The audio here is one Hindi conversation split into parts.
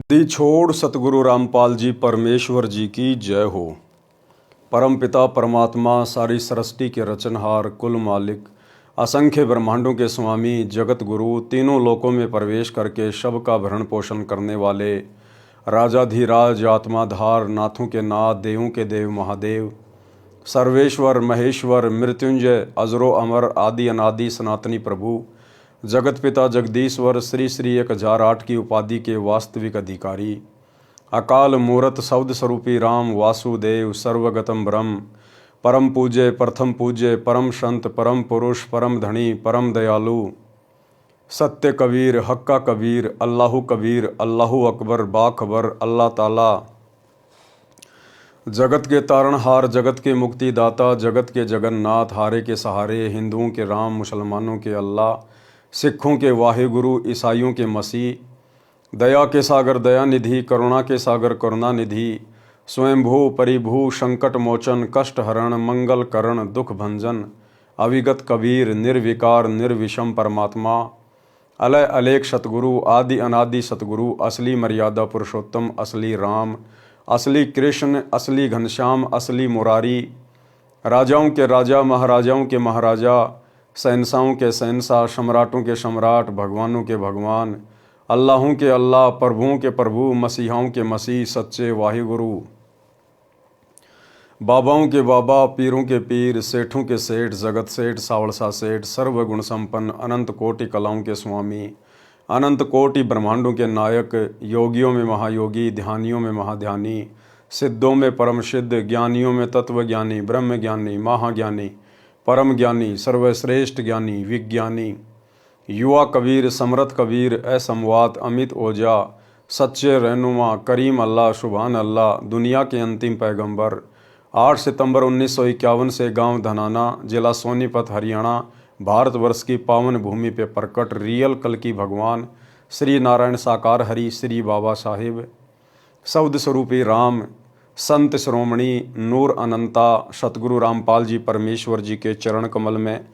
दी छोड़ सतगुरु रामपाल जी परमेश्वर जी की जय हो। परम पिता परमात्मा सारी सृष्टि के रचनहार कुल मालिक असंख्य ब्रह्मांडों के स्वामी जगत गुरु तीनों लोकों में प्रवेश करके सब का भरण पोषण करने वाले राजाधिराज आत्माधार नाथों के नाथ देवों के देव महादेव सर्वेश्वर महेश्वर मृत्युंजय अजरो अमर आदि अनादि सनातनी प्रभु जगत पिता जगदीश्वर श्री श्री 1008 की उपाधि के वास्तविक अधिकारी अकाल मूरत शब्द स्वरूपी राम वासुदेव सर्वगतम ब्रह्म परम पूज्य प्रथम पूज्य परम संत परम पुरुष परम धनी परम दयालु सत्य कबीर हक्का कबीर अल्लाहु कबीर अल्लाहु अकबर बाखबर अल्लाह ताला जगत के तारणहार जगत के मुक्तिदाता जगत के जगन्नाथ हारे के सहारे हिंदुओं के राम मुसलमानों के अल्लाह सिखों के वाहिगुरु ईसाइयों के मसीह दया के सागर दया निधि करुणा के सागर करुणा निधि स्वयंभू परिभू संकट मोचन कष्ट हरण मंगल करण दुख भंजन अविगत कबीर निर्विकार निर्विषम परमात्मा अलय अलेख सतगुरु आदि अनादि सतगुरु असली मर्यादा पुरुषोत्तम असली राम असली कृष्ण असली घनश्याम असली मुरारी राजाओं के राजा महाराजाओं के महाराजा शहंशाहों के शहंशाह सम्राटों के सम्राट भगवानों के भगवान अल्लाहों के अल्लाह प्रभुओं के प्रभु मसीहाओं के मसीह सच्चे वाहिगुरु बाबाओं के बाबा पीरों के पीर सेठों के सेठ जगत सेठ सावड़सा सेठ सर्वगुण संपन्न अनंत कोटि कलाओं के स्वामी अनंत कोटि ब्रह्मांडों के नायक योगियों में महायोगी ध्यानियों में महाध्यानी सिद्धों में परम सिद्ध ज्ञानियों में तत्वज्ञानी ब्रह्म ज्ञानी महाज्ञानी परम ज्ञानी सर्वश्रेष्ठ ज्ञानी विज्ञानी युवा कबीर समर्थ कबीर असमवात अमित ओझा सच्चे रहनुमा करीम अल्लाह सुभान अल्लाह दुनिया के अंतिम पैगंबर 8 सितंबर 1951 से गांव धनाना जिला सोनीपत हरियाणा भारतवर्ष की पावन भूमि पे प्रकट रियल कल की भगवान श्री नारायण साकार हरि श्री बाबा साहिब शब्द स्वरूपी राम संत श्रोमणी नूर अनंता सतगुरु रामपाल जी परमेश्वर जी के चरण कमल में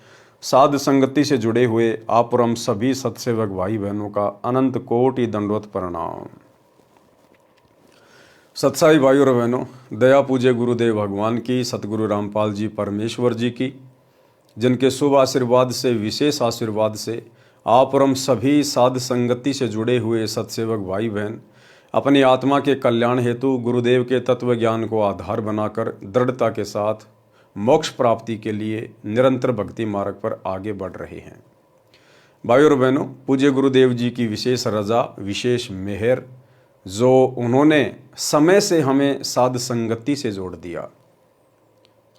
साध संगति से जुड़े हुए आप और हम सभी सत्सेवक भाई बहनों का अनंत कोटि दंडवत प्रणाम। सत्साई भाई और बहनों, दया पूज्य गुरुदेव भगवान की सतगुरु रामपाल जी परमेश्वर जी की जिनके शुभ आशीर्वाद से विशेष आशीर्वाद से आप और हम सभी साध संगति से जुड़े हुए सत्सेवक भाई बहन अपनी आत्मा के कल्याण हेतु गुरुदेव के तत्व ज्ञान को आधार बनाकर दृढ़ता के साथ मोक्ष प्राप्ति के लिए निरंतर भक्ति मार्ग पर आगे बढ़ रहे हैं। भाई और बहनों, पूज्य गुरुदेव जी की विशेष रजा विशेष मेहर जो उन्होंने समय से हमें साध संगति से जोड़ दिया।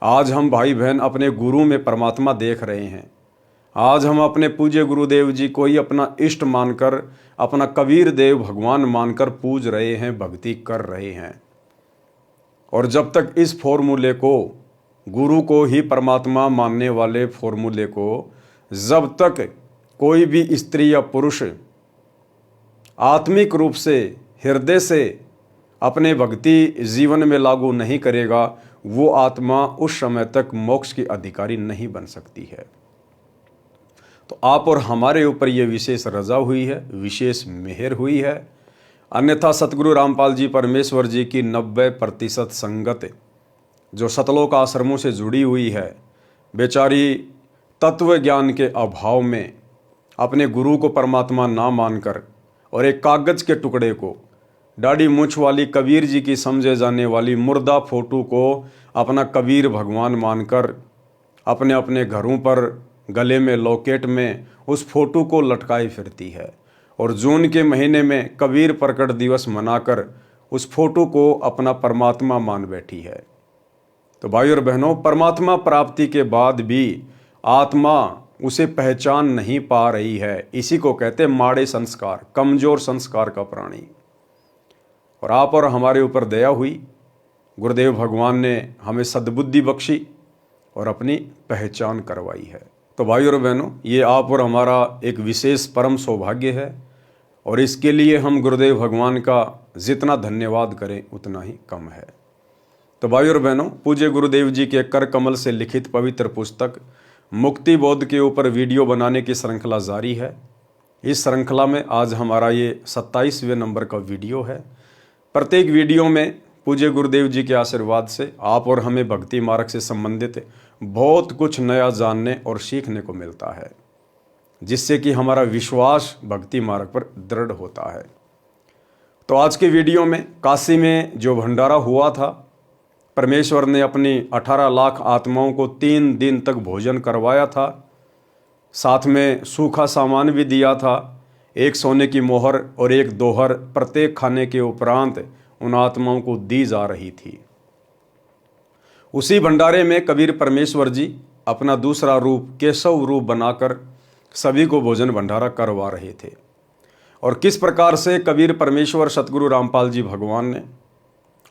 आज हम भाई बहन अपने गुरु में परमात्मा देख रहे हैं। आज हम अपने पूज्य गुरुदेव जी को ही अपना इष्ट मानकर अपना कबीर देव भगवान मानकर पूज रहे हैं, भक्ति कर रहे हैं। और जब तक इस फॉर्मूले को गुरु को ही परमात्मा मानने वाले फॉर्मूले को जब तक कोई भी स्त्री या पुरुष आत्मिक रूप से हृदय से अपने भक्ति जीवन में लागू नहीं करेगा, वो आत्मा उस समय तक मोक्ष की अधिकारी नहीं बन सकती है। तो आप और हमारे ऊपर ये विशेष रजा हुई है, विशेष मेहर हुई है। अन्यथा सतगुरु रामपाल जी परमेश्वर जी की 90% संगत जो सतलोक आश्रमों से जुड़ी हुई है, बेचारी तत्व ज्ञान के अभाव में अपने गुरु को परमात्मा ना मानकर और एक कागज के टुकड़े को दाढ़ी मूछ वाली कबीर जी की समझे जाने वाली मुर्दा फोटो को अपना कबीर भगवान मानकर अपने अपने घरों पर गले में लॉकेट में उस फोटो को लटकाए फिरती है और जून के महीने में कबीर प्रकट दिवस मनाकर उस फोटो को अपना परमात्मा मान बैठी है। तो भाई और बहनों, परमात्मा प्राप्ति के बाद भी आत्मा उसे पहचान नहीं पा रही है। इसी को कहते माड़े संस्कार, कमजोर संस्कार का प्राणी। और आप और हमारे ऊपर दया हुई, गुरुदेव भगवान ने हमें सद्बुद्धि बख्शी और अपनी पहचान करवाई है। तो भाई और बहनों, ये आप और हमारा एक विशेष परम सौभाग्य है और इसके लिए हम गुरुदेव भगवान का जितना धन्यवाद करें उतना ही कम है। तो भाई और बहनों, पूज्य गुरुदेव जी के कर कमल से लिखित पवित्र पुस्तक मुक्ति बोध के ऊपर वीडियो बनाने की श्रृंखला जारी है। इस श्रृंखला में आज हमारा ये 27वें नंबर का वीडियो है। प्रत्येक वीडियो में पूज्य गुरुदेव जी के आशीर्वाद से आप और हमें भक्ति मार्ग से संबंधित बहुत कुछ नया जानने और सीखने को मिलता है, जिससे कि हमारा विश्वास भक्ति मार्ग पर दृढ़ होता है। तो आज के वीडियो में काशी में जो भंडारा हुआ था, परमेश्वर ने अपनी 18 लाख आत्माओं को 3 दिन तक भोजन करवाया था, साथ में सूखा सामान भी दिया था, एक सोने की मोहर और एक दोहर प्रत्येक खाने के उपरांत उन आत्माओं को दी जा रही थी। उसी भंडारे में कबीर परमेश्वर जी अपना दूसरा रूप केशव रूप बनाकर सभी को भोजन भंडारा करवा रहे थे। और किस प्रकार से कबीर परमेश्वर सतगुरु रामपाल जी भगवान ने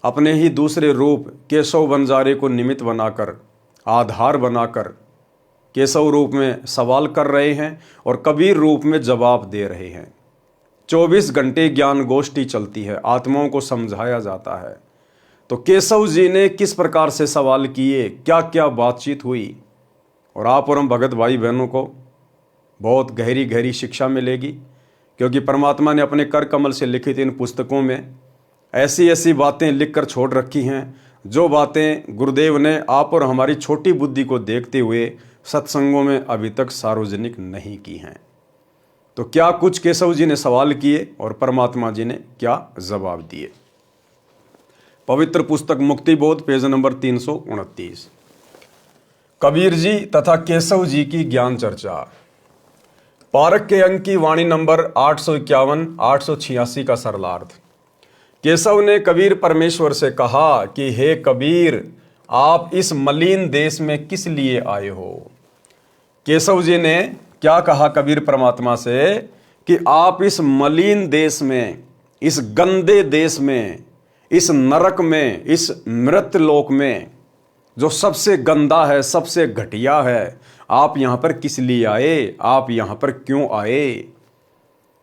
अपने ही दूसरे रूप केशव बंजारे को निमित्त बनाकर, आधार बनाकर केशव रूप में सवाल कर रहे हैं और कबीर रूप में जवाब दे रहे हैं। 24 घंटे ज्ञान गोष्ठी चलती है, आत्माओं को समझाया जाता है। तो केशव जी ने किस प्रकार से सवाल किए, क्या क्या बातचीत हुई, और आप और हम भगत भाई बहनों को बहुत गहरी गहरी शिक्षा मिलेगी, क्योंकि परमात्मा ने अपने कर कमल से लिखित इन पुस्तकों में ऐसी ऐसी बातें लिखकर छोड़ रखी हैं, जो बातें गुरुदेव ने आप और हमारी छोटी बुद्धि को देखते हुए सत्संगों में अभी तक सार्वजनिक नहीं की हैं। तो क्या कुछ केशव जी ने सवाल किए और परमात्मा जी ने क्या जवाब दिए। पवित्र पुस्तक मुक्तिबोध पेज नंबर 329, कबीर जी तथा केशव जी की ज्ञान चर्चा। पारक के अंक की वाणी नंबर 851 886 का सरलार्थ। केशव ने कबीर परमेश्वर से कहा कि हे कबीर, आप इस मलिन देश में किस लिए आए हो। केशव जी ने क्या कहा कबीर परमात्मा से कि आप इस मलिन देश में, इस गंदे देश में, इस नरक में, इस मृत लोक में जो सबसे गंदा है, सबसे घटिया है, आप यहां पर किस लिए आए, आप यहां पर क्यों आए।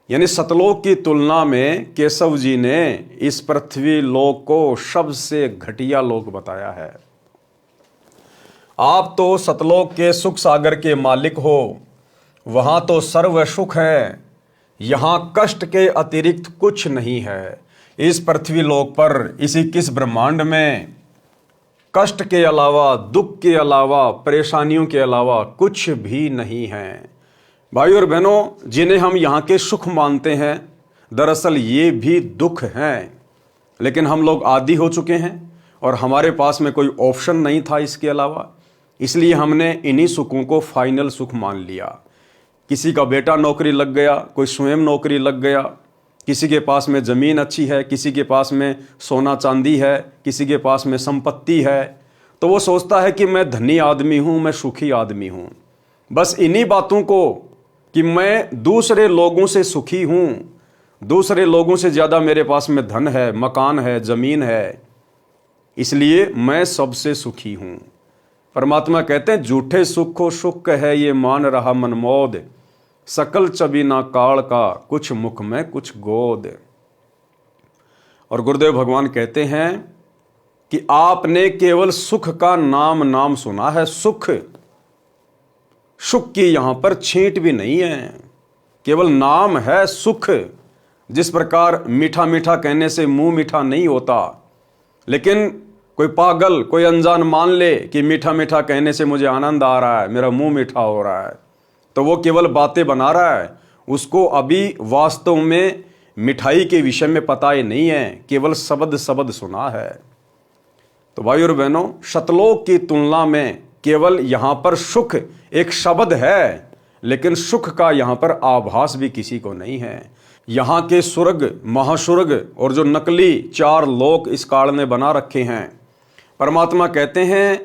यानी सतलोक की तुलना में केशव जी ने इस पृथ्वी लोक को सबसे घटिया लोक बताया है। आप तो सतलोक के सुख सागर के मालिक हो, वहां तो सर्व सुख है, यहां कष्ट के अतिरिक्त कुछ नहीं है। इस पृथ्वी लोक पर, इसी किस ब्रह्मांड में कष्ट के अलावा, दुख के अलावा, परेशानियों के अलावा कुछ भी नहीं है। भाई और बहनों, जिन्हें हम यहाँ के सुख मानते हैं, दरअसल ये भी दुख हैं। लेकिन हम लोग आदी हो चुके हैं और हमारे पास में कोई ऑप्शन नहीं था इसके अलावा, इसलिए हमने इन्हीं सुखों को फाइनल सुख मान लिया। किसी का बेटा नौकरी लग गया, कोई स्वयं नौकरी लग गया, किसी के पास में ज़मीन अच्छी है, किसी के पास में सोना चांदी है, किसी के पास में संपत्ति है, तो वो सोचता है कि मैं धनी आदमी हूँ, मैं सुखी आदमी हूँ। बस इन्हीं बातों को कि मैं दूसरे लोगों से सुखी हूँ, दूसरे लोगों से ज़्यादा मेरे पास में धन है, मकान है, ज़मीन है, इसलिए मैं सबसे सुखी हूँ। परमात्मा कहते हैं झूठे सुखो सुख है ये मान रहा मनमोद, सकल चबीना काल का कुछ मुख में कुछ गोद। और गुरुदेव भगवान कहते हैं कि आपने केवल सुख का नाम सुना है। सुख की यहां पर छींट भी नहीं है, केवल नाम है सुख। जिस प्रकार मीठा मीठा कहने से मुंह मीठा नहीं होता, लेकिन कोई पागल, कोई अनजान मान ले कि मीठा मीठा कहने से मुझे आनंद आ रहा है, मेरा मुंह मीठा हो रहा है, तो वो केवल बातें बना रहा है। उसको अभी वास्तव में मिठाई के विषय में पता ही नहीं है, केवल शब्द सुना है। तो भाई और बहनों, सतलोक की तुलना में केवल यहाँ पर सुख एक शब्द है, लेकिन सुख का यहाँ पर आभास भी किसी को नहीं है। यहाँ के स्वर्ग, महास्वर्ग और जो नकली 4 लोक इस काल ने बना रखे हैं, परमात्मा कहते हैं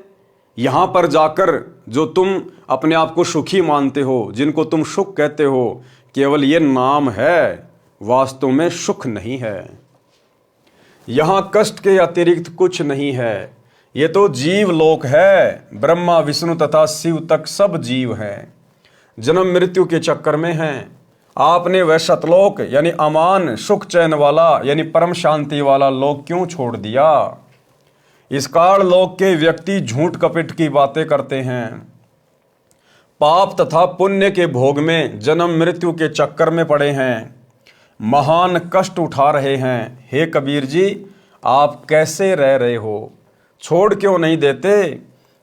यहाँ पर जाकर जो तुम अपने आप को सुखी मानते हो, जिनको तुम सुख कहते हो, केवल ये नाम है, वास्तव में सुख नहीं है। यहाँ कष्ट के अतिरिक्त कुछ नहीं है। ये तो जीव लोक है, ब्रह्मा विष्णु तथा शिव तक सब जीव हैं, जन्म मृत्यु के चक्कर में हैं। आपने वह सतलोक यानी अमान सुख चैन वाला यानी परम शांति वाला लोक क्यों छोड़ दिया। इस काल लोक के व्यक्ति झूठ कपट की बातें करते हैं, पाप तथा पुण्य के भोग में जन्म मृत्यु के चक्कर में पड़े हैं, महान कष्ट उठा रहे हैं। हे कबीर जी, आप कैसे रह रहे हो? छोड़ क्यों नहीं देते?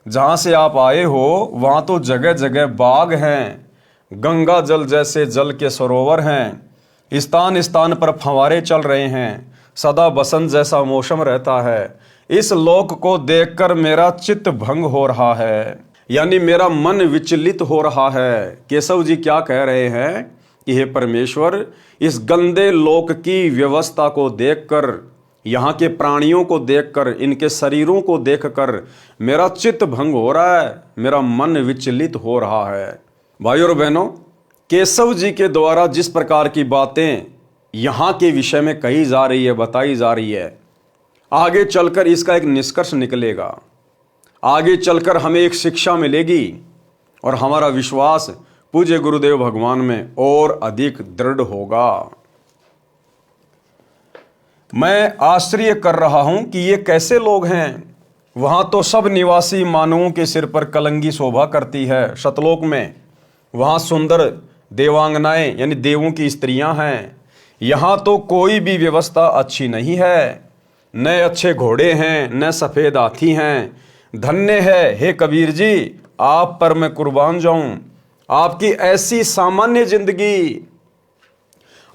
जहाँ से आप आए हो वहाँ तो जगह जगह बाग हैं, गंगा जल जैसे जल के सरोवर हैं, स्थान स्थान पर फंवारे चल रहे हैं, सदा बसंत जैसा मौसम रहता है। इस लोक को देखकर मेरा चित्त भंग हो रहा है, यानी मेरा मन विचलित हो रहा है। केशव जी क्या कह रहे हैं कि हे परमेश्वर, इस गंदे लोक की व्यवस्था को देखकर, यहाँ के प्राणियों को देखकर, इनके शरीरों को देखकर मेरा चित्त भंग हो रहा है, मेरा मन विचलित हो रहा है। भाइयों और बहनों, केशव जी के द्वारा जिस प्रकार की बातें यहाँ के विषय में कही जा रही है, बताई जा रही है, आगे चलकर इसका एक निष्कर्ष निकलेगा, आगे चलकर हमें एक शिक्षा मिलेगी और हमारा विश्वास पूज्य गुरुदेव भगवान में और अधिक दृढ़ होगा। मैं आश्चर्य कर रहा हूं कि ये कैसे लोग हैं। वहां तो सब निवासी मानवों के सिर पर कलंगी शोभा करती है सतलोक में। वहां सुंदर देवांगनाएं यानी देवों की स्त्रियां हैं। यहां तो कोई भी व्यवस्था अच्छी नहीं है, न अच्छे घोड़े हैं, न सफेद हाथी हैं। धन्य है हे कबीर जी, आप पर मैं कुर्बान जाऊं। आपकी ऐसी सामान्य जिंदगी,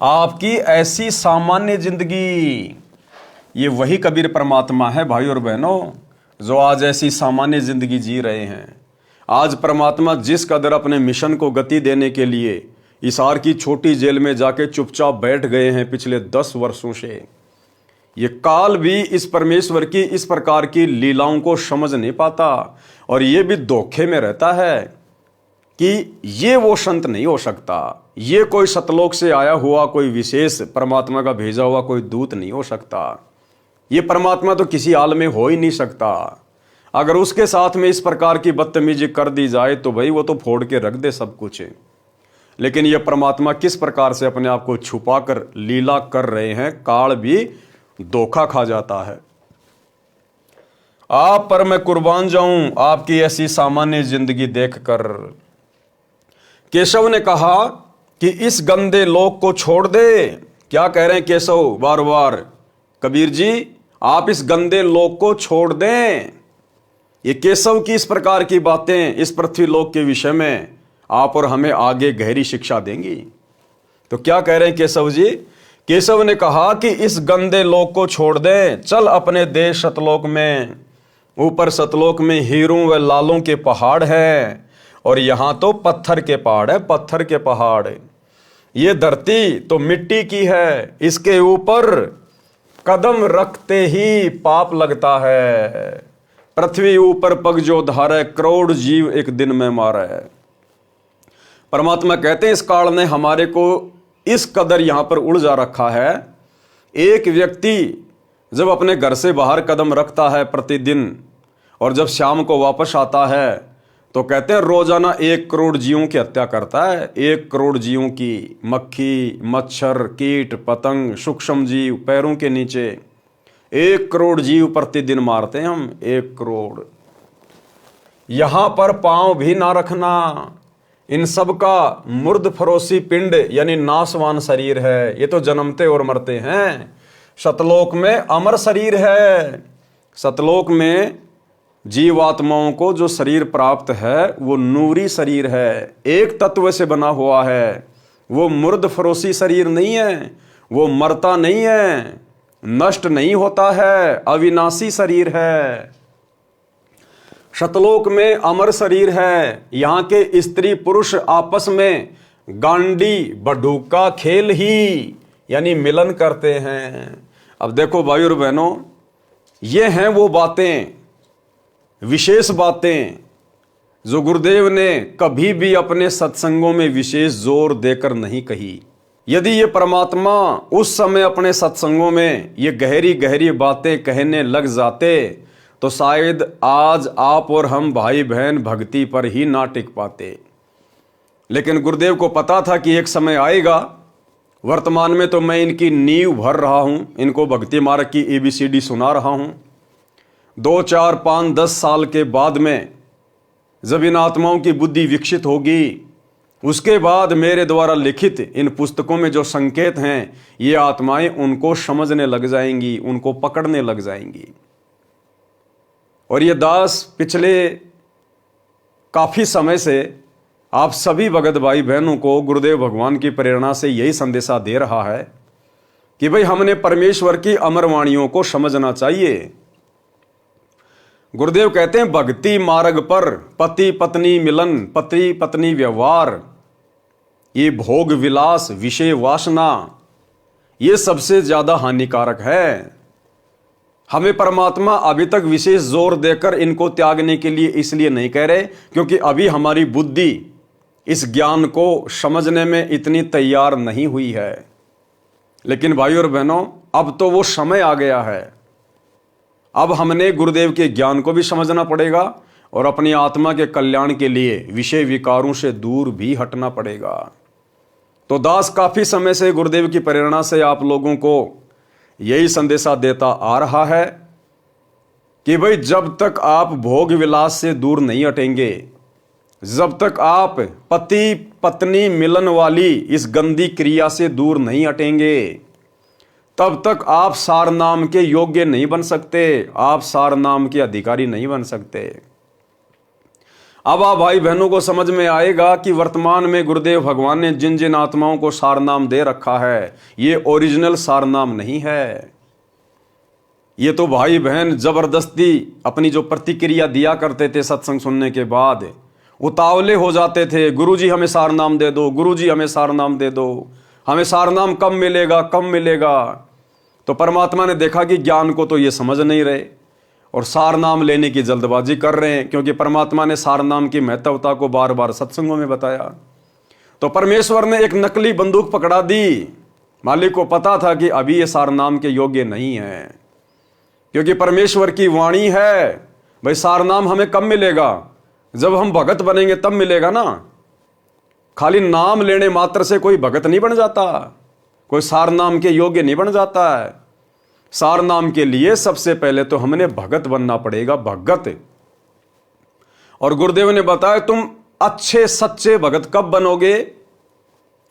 आपकी ऐसी सामान्य जिंदगी, ये वही कबीर परमात्मा है भाई और बहनों, जो आज ऐसी सामान्य जिंदगी जी रहे हैं। आज परमात्मा जिस कदर अपने मिशन को गति देने के लिए हिसार की छोटी जेल में जाके चुपचाप बैठ गए हैं पिछले 10 वर्षों से, ये काल भी इस परमेश्वर की इस प्रकार की लीलाओं को समझ नहीं पाता और ये भी धोखे में रहता है कि ये वो संत नहीं हो सकता, ये कोई सतलोक से आया हुआ कोई विशेष परमात्मा का भेजा हुआ कोई दूत नहीं हो सकता, ये परमात्मा तो किसी हाल में हो ही नहीं सकता। अगर उसके साथ में इस प्रकार की बदतमीजी कर दी जाए तो भाई वो तो फोड़ के रख दे सब कुछ। लेकिन ये परमात्मा किस प्रकार से अपने आप को छुपा कर लीला कर रहे हैं, काल भी धोखा खा जाता है। आप पर मैं कुर्बान जाऊं आपकी ऐसी सामान्य जिंदगी देखकर। केशव ने कहा कि इस गंदे लोक को छोड़ दे। क्या कह रहे हैं केशव बार बार? कबीर जी, आप इस गंदे लोक को छोड़ दें। ये केशव की इस प्रकार की बातें इस पृथ्वी लोक के विषय में आप और हमें आगे गहरी शिक्षा देंगी। तो क्या कह रहे हैं केशव जी? केशव ने कहा कि इस गंदे लोक को छोड़ दे, चल अपने देश सतलोक में। ऊपर सतलोक में हीरों व लालों के पहाड़ हैं और यहां तो पत्थर के पहाड़ है, पत्थर के पहाड़। ये धरती तो मिट्टी की है, इसके ऊपर कदम रखते ही पाप लगता है। पृथ्वी ऊपर पग जो धारे, करोड़ जीव एक दिन में मारे। परमात्मा कहते हैं इस काल ने हमारे को इस कदर यहां पर उलझा रखा है। एक व्यक्ति जब अपने घर से बाहर कदम रखता है प्रतिदिन और जब शाम को वापस आता है तो कहते हैं रोजाना 1 करोड़ जीवों की हत्या करता है। 1 करोड़ जीवों की, मक्खी, मच्छर, कीट, पतंग, सूक्ष्म जीव, पैरों के नीचे 1 करोड़ जीव प्रतिदिन मारते हैं हम। 1 करोड़। यहां पर पांव भी ना रखना। इन सब का मुर्द फरोसी पिंड यानी नासवान शरीर है। ये तो जन्मते और मरते हैं। सतलोक में अमर शरीर है। सतलोक में जीवात्माओं को जो शरीर प्राप्त है वो नूरी शरीर है, एक तत्व से बना हुआ है। वो मुर्द फरोसी शरीर नहीं है, वो मरता नहीं है, नष्ट नहीं होता है, अविनाशी शरीर है। सतलोक में अमर शरीर है। यहाँ के स्त्री पुरुष आपस में गांडी बडूका खेल ही यानी मिलन करते हैं। अब देखो भाई और बहनों, ये हैं वो बातें, विशेष बातें जो गुरुदेव ने कभी भी अपने सत्संगों में विशेष जोर देकर नहीं कही। यदि ये परमात्मा उस समय अपने सत्संगों में ये गहरी गहरी बातें कहने लग जाते तो शायद आज आप और हम भाई बहन भक्ति पर ही ना टिक पाते। लेकिन गुरुदेव को पता था कि एक समय आएगा। वर्तमान में तो मैं इनकी नींव भर रहा हूं, इनको भक्ति मार्ग की ABCD सुना रहा हूं। 2, 4, 5, 10 साल के बाद में जब इन आत्माओं की बुद्धि विकसित होगी, उसके बाद मेरे द्वारा लिखित इन पुस्तकों में जो संकेत हैं, ये आत्माएं उनको समझने लग जाएंगी, उनको पकड़ने लग जाएंगी। और ये दास पिछले काफ़ी समय से आप सभी भगत भाई बहनों को गुरुदेव भगवान की प्रेरणा से यही संदेशा दे रहा है कि भाई हमने परमेश्वर की अमर वाणियों को समझना चाहिए। गुरुदेव कहते हैं भक्ति मार्ग पर पति पत्नी मिलन, पति पत्नी व्यवहार, ये भोग विलास, विषय वासना, ये सबसे ज्यादा हानिकारक है। हमें परमात्मा अभी तक विशेष जोर देकर इनको त्यागने के लिए इसलिए नहीं कह रहे क्योंकि अभी हमारी बुद्धि इस ज्ञान को समझने में इतनी तैयार नहीं हुई है। लेकिन भाई और बहनों, अब तो वो समय आ गया है। अब हमने गुरुदेव के ज्ञान को भी समझना पड़ेगा और अपनी आत्मा के कल्याण के लिए विषय विकारों से दूर भी हटना पड़ेगा। तो दास काफी समय से गुरुदेव की प्रेरणा से आप लोगों को यही संदेशा देता आ रहा है कि भाई जब तक आप भोग विलास से दूर नहीं हटेंगे, जब तक आप पति पत्नी मिलन वाली इस गंदी क्रिया से दूर नहीं हटेंगे, तब तक आप सार नाम के योग्य नहीं बन सकते, आप सार नाम के अधिकारी नहीं बन सकते। अब आप भाई बहनों को समझ में आएगा कि वर्तमान में गुरुदेव भगवान ने जिन जिन आत्माओं को सार नाम दे रखा है, ये ओरिजिनल सार नाम नहीं है। ये तो भाई बहन जबरदस्ती अपनी जो प्रतिक्रिया दिया करते थे सत्संग सुनने के बाद, उतावले हो जाते थे, गुरुजी हमें सार नाम दे दो, गुरुजी हमें सार नाम दे दो, हमें सार नाम कब मिलेगा कब मिलेगा। तो परमात्मा ने देखा कि ज्ञान को तो ये समझ नहीं रहे और सार नाम लेने की जल्दबाजी कर रहे हैं, क्योंकि परमात्मा ने सार नाम की महत्वता को बार बार सत्संगों में बताया। तो परमेश्वर ने एक नकली बंदूक पकड़ा दी। मालिक को पता था कि अभी ये सार नाम के योग्य नहीं है, क्योंकि परमेश्वर की वाणी है भाई सार नाम हमें कब मिलेगा, जब हम भगत बनेंगे तब मिलेगा ना। खाली नाम लेने मात्र से कोई भगत नहीं बन जाता, कोई सार नाम के योग्य नहीं बन जाता है। सार नाम के लिए सबसे पहले तो हमने भगत बनना पड़ेगा, भगत। और गुरुदेव ने बताया तुम अच्छे सच्चे भगत कब बनोगे।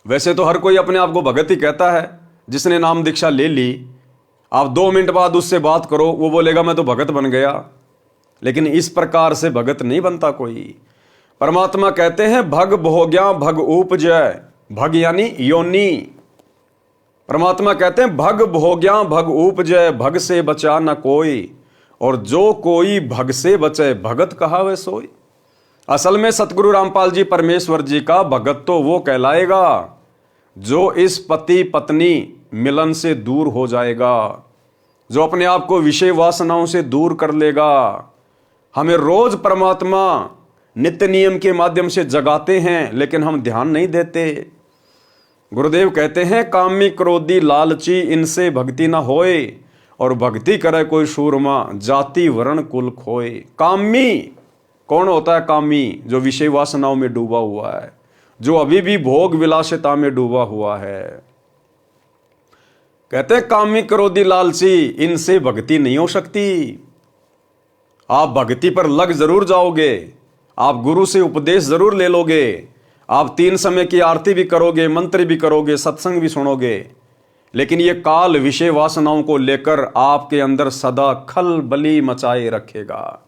वैसे तो हर कोई अपने आप को भगत ही कहता है, जिसने नाम दीक्षा ले ली। आप 2 मिनट बाद उससे बात करो, वो बोलेगा मैं तो भगत बन गया। लेकिन इस प्रकार से भगत नहीं बनता कोई। परमात्मा कहते हैं भग भोग्या भग उपजय, भग यानी योनि। परमात्मा कहते हैं भग भोग्या भग उपजय, भग से बचा न कोई, और जो कोई भग से बचे भगत कहावे सोई। असल में सतगुरु रामपाल जी परमेश्वर जी का भगत तो वो कहलाएगा जो इस पति पत्नी मिलन से दूर हो जाएगा, जो अपने आप को विषय वासनाओं से दूर कर लेगा। हमें रोज परमात्मा नित्य नियम के माध्यम से जगाते हैं, लेकिन हम ध्यान नहीं देते। गुरुदेव कहते हैं कामी क्रोधी लालची इनसे भक्ति ना होए, और भक्ति करे कोई सूरमा जाति वर्ण कुल खोए। कामी कौन होता है? कामी जो विषय वासनाओं में डूबा हुआ है, जो अभी भी भोग विलासिता में डूबा हुआ है। कहते हैं कामी क्रोधी लालची इनसे भक्ति नहीं हो सकती। आप भक्ति पर लग जरूर जाओगे, आप गुरु से उपदेश जरूर ले लोगे, आप 3 समय की आरती भी करोगे, मंत्र भी करोगे, सत्संग भी सुनोगे, लेकिन ये काल विषय वासनाओं को लेकर आपके अंदर सदा खलबली मचाए रखेगा।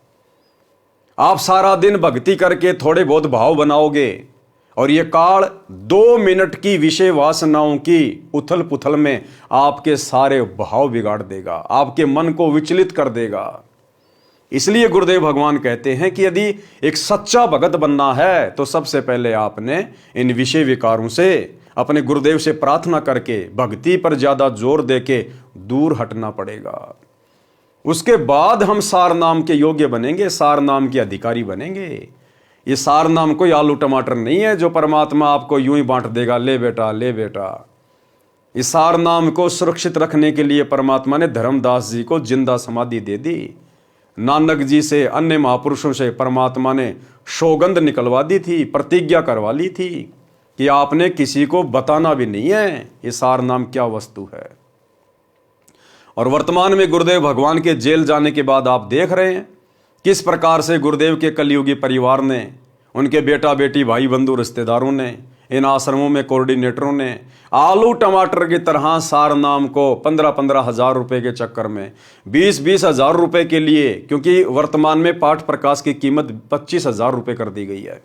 आप सारा दिन भक्ति करके थोड़े बहुत भाव बनाओगे, और ये काल 2 मिनट की विषय वासनाओं की उथल पुथल में आपके सारे भाव बिगाड़ देगा, आपके मन को विचलित कर देगा। इसलिए गुरुदेव भगवान कहते हैं कि यदि एक सच्चा भगत बनना है तो सबसे पहले आपने इन विषय विकारों से अपने गुरुदेव से प्रार्थना करके भक्ति पर ज्यादा जोर देके दूर हटना पड़ेगा। उसके बाद हम सार नाम के योग्य बनेंगे, सार नाम के अधिकारी बनेंगे। ये सार नाम कोई आलू टमाटर नहीं है जो परमात्मा आपको यूं ही बांट देगा, ले बेटा ले बेटा। इस सार नाम को सुरक्षित रखने के लिए परमात्मा ने धर्मदास जी को जिंदा समाधि दे दी। नानक जी से, अन्य महापुरुषों से परमात्मा ने सौगंध निकलवा दी थी, प्रतिज्ञा करवा ली थी कि आपने किसी को बताना भी नहीं है ये सार नाम क्या वस्तु है। और वर्तमान में गुरुदेव भगवान के जेल जाने के बाद आप देख रहे हैं किस प्रकार से गुरुदेव के कलयुगी परिवार ने, उनके बेटा बेटी भाई बंधु रिश्तेदारों ने, इन आश्रमों में कोऑर्डिनेटरों ने आलू टमाटर की तरह सार नाम को 15-15 हज़ार रुपए के चक्कर में 20-20 हज़ार रुपए के लिए, क्योंकि वर्तमान में पाठ प्रकाश की कीमत 25 हज़ार रुपए कर दी गई है,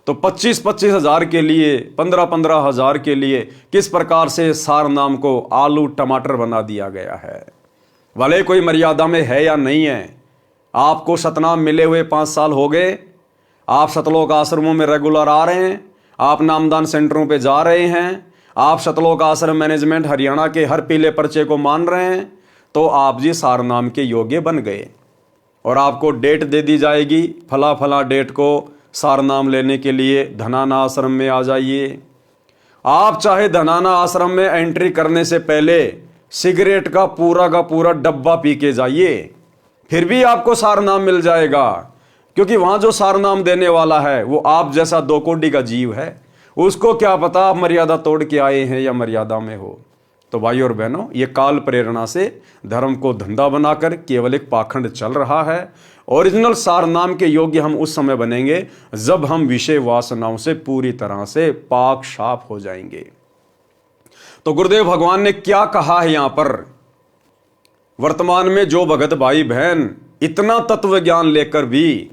तो 25-25 हज़ार के लिए, 15-15 हज़ार के लिए किस प्रकार से सार नाम को आलू टमाटर बना दिया गया है। भले कोई मर्यादा में है या नहीं है, आपको सतनाम मिले हुए 5 साल हो गए, आप सतलोक आश्रमों में रेगुलर आ रहे हैं, आप नामदान सेंटरों पे जा रहे हैं, आप सतलोक आश्रम मैनेजमेंट हरियाणा के हर पीले पर्चे को मान रहे हैं, तो आप जी सार नाम के योग्य बन गए और आपको डेट दे दी जाएगी, फला फला डेट को सार नाम लेने के लिए धनाना आश्रम में आ जाइए। आप चाहे धनाना आश्रम में एंट्री करने से पहले सिगरेट का पूरा डब्बा पी के जाइए, फिर भी आपको सार नाम मिल जाएगा, क्योंकि वहां जो सार नाम देने वाला है वो आप जैसा 2 कोड़ी का जीव है। उसको क्या पता आप मर्यादा तोड़ के आए हैं या मर्यादा में हो। तो भाई और बहनों, ये काल प्रेरणा से धर्म को धंधा बनाकर केवल एक पाखंड चल रहा है। ओरिजिनल सार नाम के योग्य हम उस समय बनेंगे जब हम विषय वासनाओं से पूरी तरह से पाक साफ हो जाएंगे। तो गुरुदेव भगवान ने क्या कहा है यहां पर, वर्तमान में जो भगत भाई बहन इतना तत्व ज्ञान लेकर भी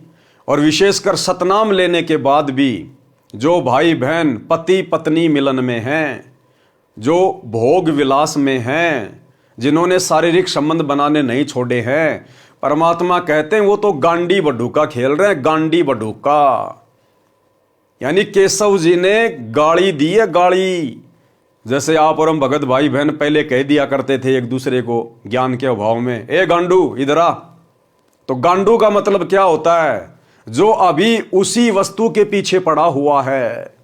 और विशेषकर सतनाम लेने के बाद भी जो भाई बहन पति पत्नी मिलन में हैं, जो भोग विलास में हैं, जिन्होंने शारीरिक संबंध बनाने नहीं छोड़े हैं, परमात्मा कहते हैं वो तो गांडी बडूका खेल रहे हैं। गांडी बडूका यानी केशव जी ने गाड़ी दी है, गाड़ी। जैसे आप और हम भगत भाई बहन पहले कह दिया करते थे एक दूसरे को ज्ञान के अभाव में, ए गांडू इधर आ। तो गांडू का मतलब क्या होता है, जो अभी उसी वस्तु के पीछे पड़ा हुआ है,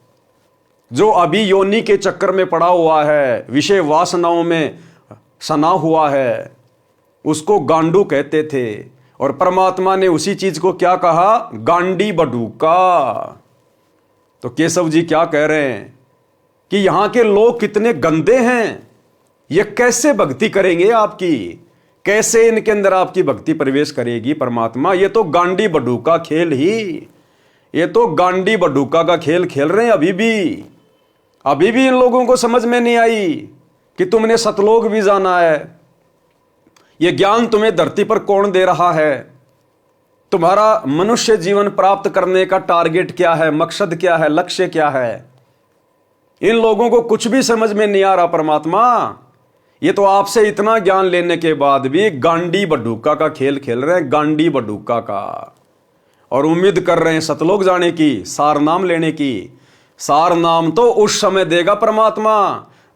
जो अभी योनि के चक्कर में पड़ा हुआ है, विषय वासनाओं में सना हुआ है, उसको गांडू कहते थे। और परमात्मा ने उसी चीज को क्या कहा, गांडी बडूका। तो केशव जी क्या कह रहे हैं कि यहां के लोग कितने गंदे हैं, ये कैसे भक्ति करेंगे आपकी, कैसे इनके अंदर आपकी भक्ति प्रवेश करेगी परमात्मा। ये तो गांडी बडूका खेल ही, ये तो गांडी बडूका का खेल खेल रहे हैं। अभी भी इन लोगों को समझ में नहीं आई कि तुमने सतलोक भी जाना है। ये ज्ञान तुम्हें धरती पर कौन दे रहा है, तुम्हारा मनुष्य जीवन प्राप्त करने का टारगेट क्या है, मकसद क्या है, लक्ष्य क्या है। इन लोगों को कुछ भी समझ में नहीं आ रहा परमात्मा। ये तो आपसे इतना ज्ञान लेने के बाद भी गांडी बडूका का खेल खेल रहे हैं, गांडी बडूका का, और उम्मीद कर रहे हैं सतलोक जाने की, सार नाम लेने की। सार नाम तो उस समय देगा परमात्मा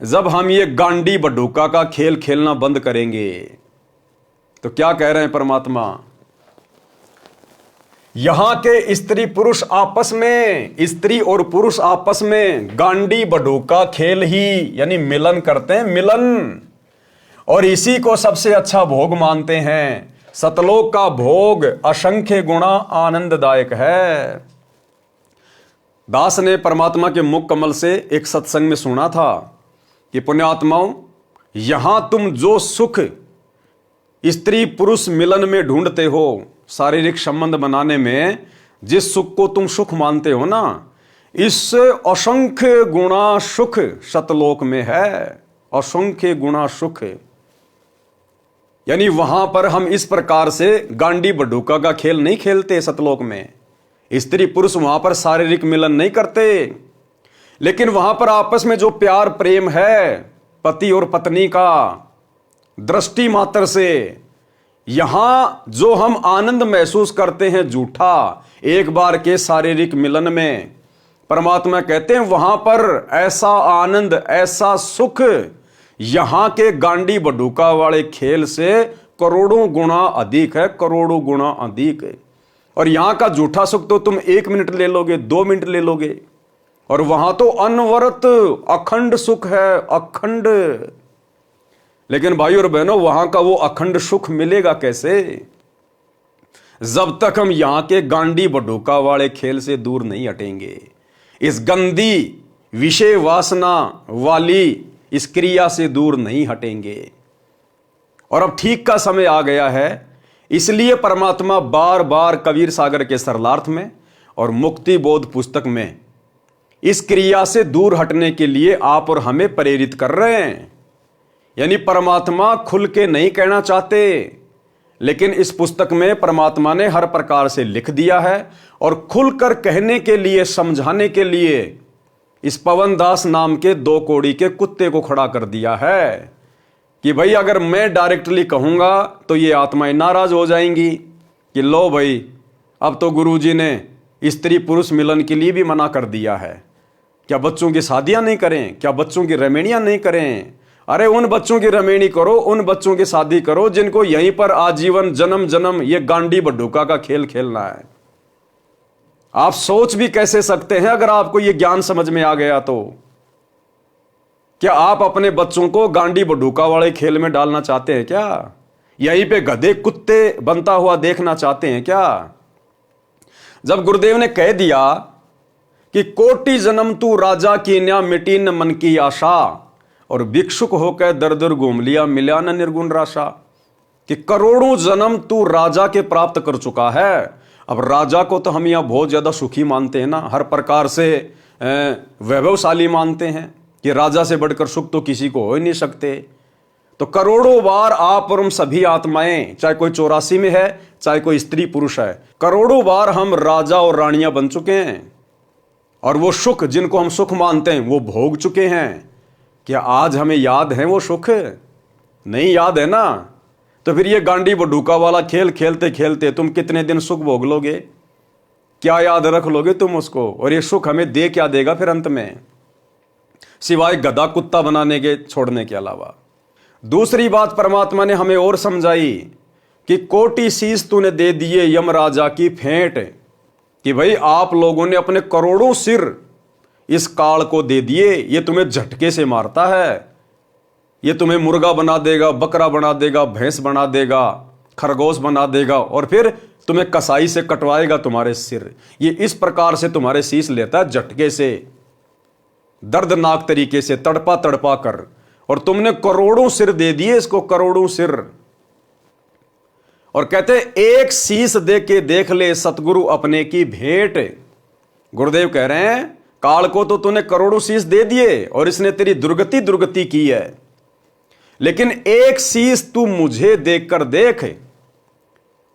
जब हम ये गांडी बडूका का खेल खेलना बंद करेंगे। तो क्या कह रहे हैं परमात्मा, यहां के स्त्री पुरुष आपस में, स्त्री और पुरुष आपस में गांडी बडूका खेल ही यानी मिलन करते हैं, मिलन। और इसी को सबसे अच्छा भोग मानते हैं। सतलोक का भोग असंख्य गुणा आनंददायक है। दास ने परमात्मा के मुख कमल से एक सत्संग में सुना था कि पुण्यात्माओं, यहां तुम जो सुख स्त्री पुरुष मिलन में ढूंढते हो, शारीरिक संबंध बनाने में जिस सुख को तुम सुख मानते हो ना, इससे असंख्य गुणा सुख सतलोक में है। असंख्य गुणा सुख यानी वहां पर हम इस प्रकार से गांडी बडूका का खेल नहीं खेलते। सतलोक में स्त्री पुरुष वहां पर शारीरिक मिलन नहीं करते, लेकिन वहां पर आपस में जो प्यार प्रेम है पति और पत्नी का, दृष्टि मात्र से यहां जो हम आनंद महसूस करते हैं झूठा एक बार के शारीरिक मिलन में, परमात्मा कहते हैं वहां पर ऐसा आनंद, ऐसा सुख यहां के गांडी बडूका वाले खेल से करोड़ों गुना अधिक है, करोड़ों गुना अधिक है। और यहां का झूठा सुख तो तुम 1 मिनट ले लोगे, 2 मिनट ले लोगे, और वहां तो अनवरत अखंड सुख है, अखंड। लेकिन भाई और बहनों, वहां का वो अखंड सुख मिलेगा कैसे, जब तक हम यहां के गांडी बडूका वाले खेल से दूर नहीं हटेंगे, इस गंदी विषय वासना वाली इस क्रिया से दूर नहीं हटेंगे। और अब ठीक का समय आ गया है, इसलिए परमात्मा बार बार कबीर सागर के सरलार्थ में और मुक्ति बोध पुस्तक में इस क्रिया से दूर हटने के लिए आप और हमें प्रेरित कर रहे हैं। यानी परमात्मा खुल के नहीं कहना चाहते, लेकिन इस पुस्तक में परमात्मा ने हर प्रकार से लिख दिया है और खुलकर कहने के लिए, समझाने के लिए इस पवन दास नाम के 2 कौड़ी के कुत्ते को खड़ा कर दिया है कि भाई अगर मैं डायरेक्टली कहूंगा तो ये आत्माएं नाराज हो जाएंगी कि लो भाई, अब तो गुरुजी ने स्त्री पुरुष मिलन के लिए भी मना कर दिया है। क्या बच्चों की शादियां नहीं करें? क्या बच्चों की रमेणियां नहीं करें? अरे उन बच्चों की रमेणी करो, उन बच्चों की शादी करो जिनको यहीं पर आजीवन जन्म जन्म ये गांडी बड्ढूका का खेल खेलना है। आप सोच भी कैसे सकते हैं अगर आपको ये ज्ञान समझ में आ गया तो? क्या आप अपने बच्चों को गांडी बड्ढूका वाले खेल में डालना चाहते हैं क्या? यहीं पे गधे कुत्ते बनता हुआ देखना चाहते हैं क्या? जब गुरुदेव ने कह दिया कि कोटि जन्म तू राजा की न्या मिटी न मन की आशा और भिक्षुक होकर दर दर घूम लिया मिला न निर्गुण राशा, कि करोड़ों जन्म तू राजा के प्राप्त कर चुका है। अब राजा को तो हम यहां बहुत ज्यादा सुखी मानते हैं ना, हर प्रकार से वैभवशाली मानते हैं कि राजा से बढ़कर सुख तो किसी को हो ही नहीं सकते। तो करोड़ों बार आप और हम सभी आत्माएं, चाहे कोई 84 में है, चाहे कोई स्त्री पुरुष है, करोड़ों बार हम राजा और रानियां बन चुके हैं और वो सुख जिनको हम सुख मानते हैं वो भोग चुके हैं। क्या आज हमें याद है वो सुख? नहीं याद है ना? तो फिर ये गांडी बड्ढूका वाला खेल खेलते खेलते तुम कितने दिन सुख भोग लोगे? क्या याद रख लोगे तुम उसको? और ये सुख हमें दे क्या देगा फिर अंत में, सिवाय गधा कुत्ता बनाने के छोड़ने के अलावा? दूसरी बात परमात्मा ने हमें और समझाई कि कोटि शीश तूने दे दिए यमराजा की फेंट, कि भाई आप लोगों ने अपने करोड़ों सिर इस काल को दे दिए। ये तुम्हें झटके से मारता है, ये तुम्हें मुर्गा बना देगा, बकरा बना देगा, भैंस बना देगा, खरगोश बना देगा और फिर तुम्हें कसाई से कटवाएगा तुम्हारे सिर। ये इस प्रकार से तुम्हारे शीश लेता है झटके से, दर्दनाक तरीके से, तड़पा तड़पा कर, और तुमने करोड़ों सिर दे दिए इसको, करोड़ों सिर। और कहते एक शीश दे के देख ले सतगुरु अपने की भेंट। गुरुदेव कह रहे हैं काल को तो तूने करोड़ों शीश दे दिए और इसने तेरी दुर्गति की है, लेकिन एक शीश तू मुझे देखकर देख।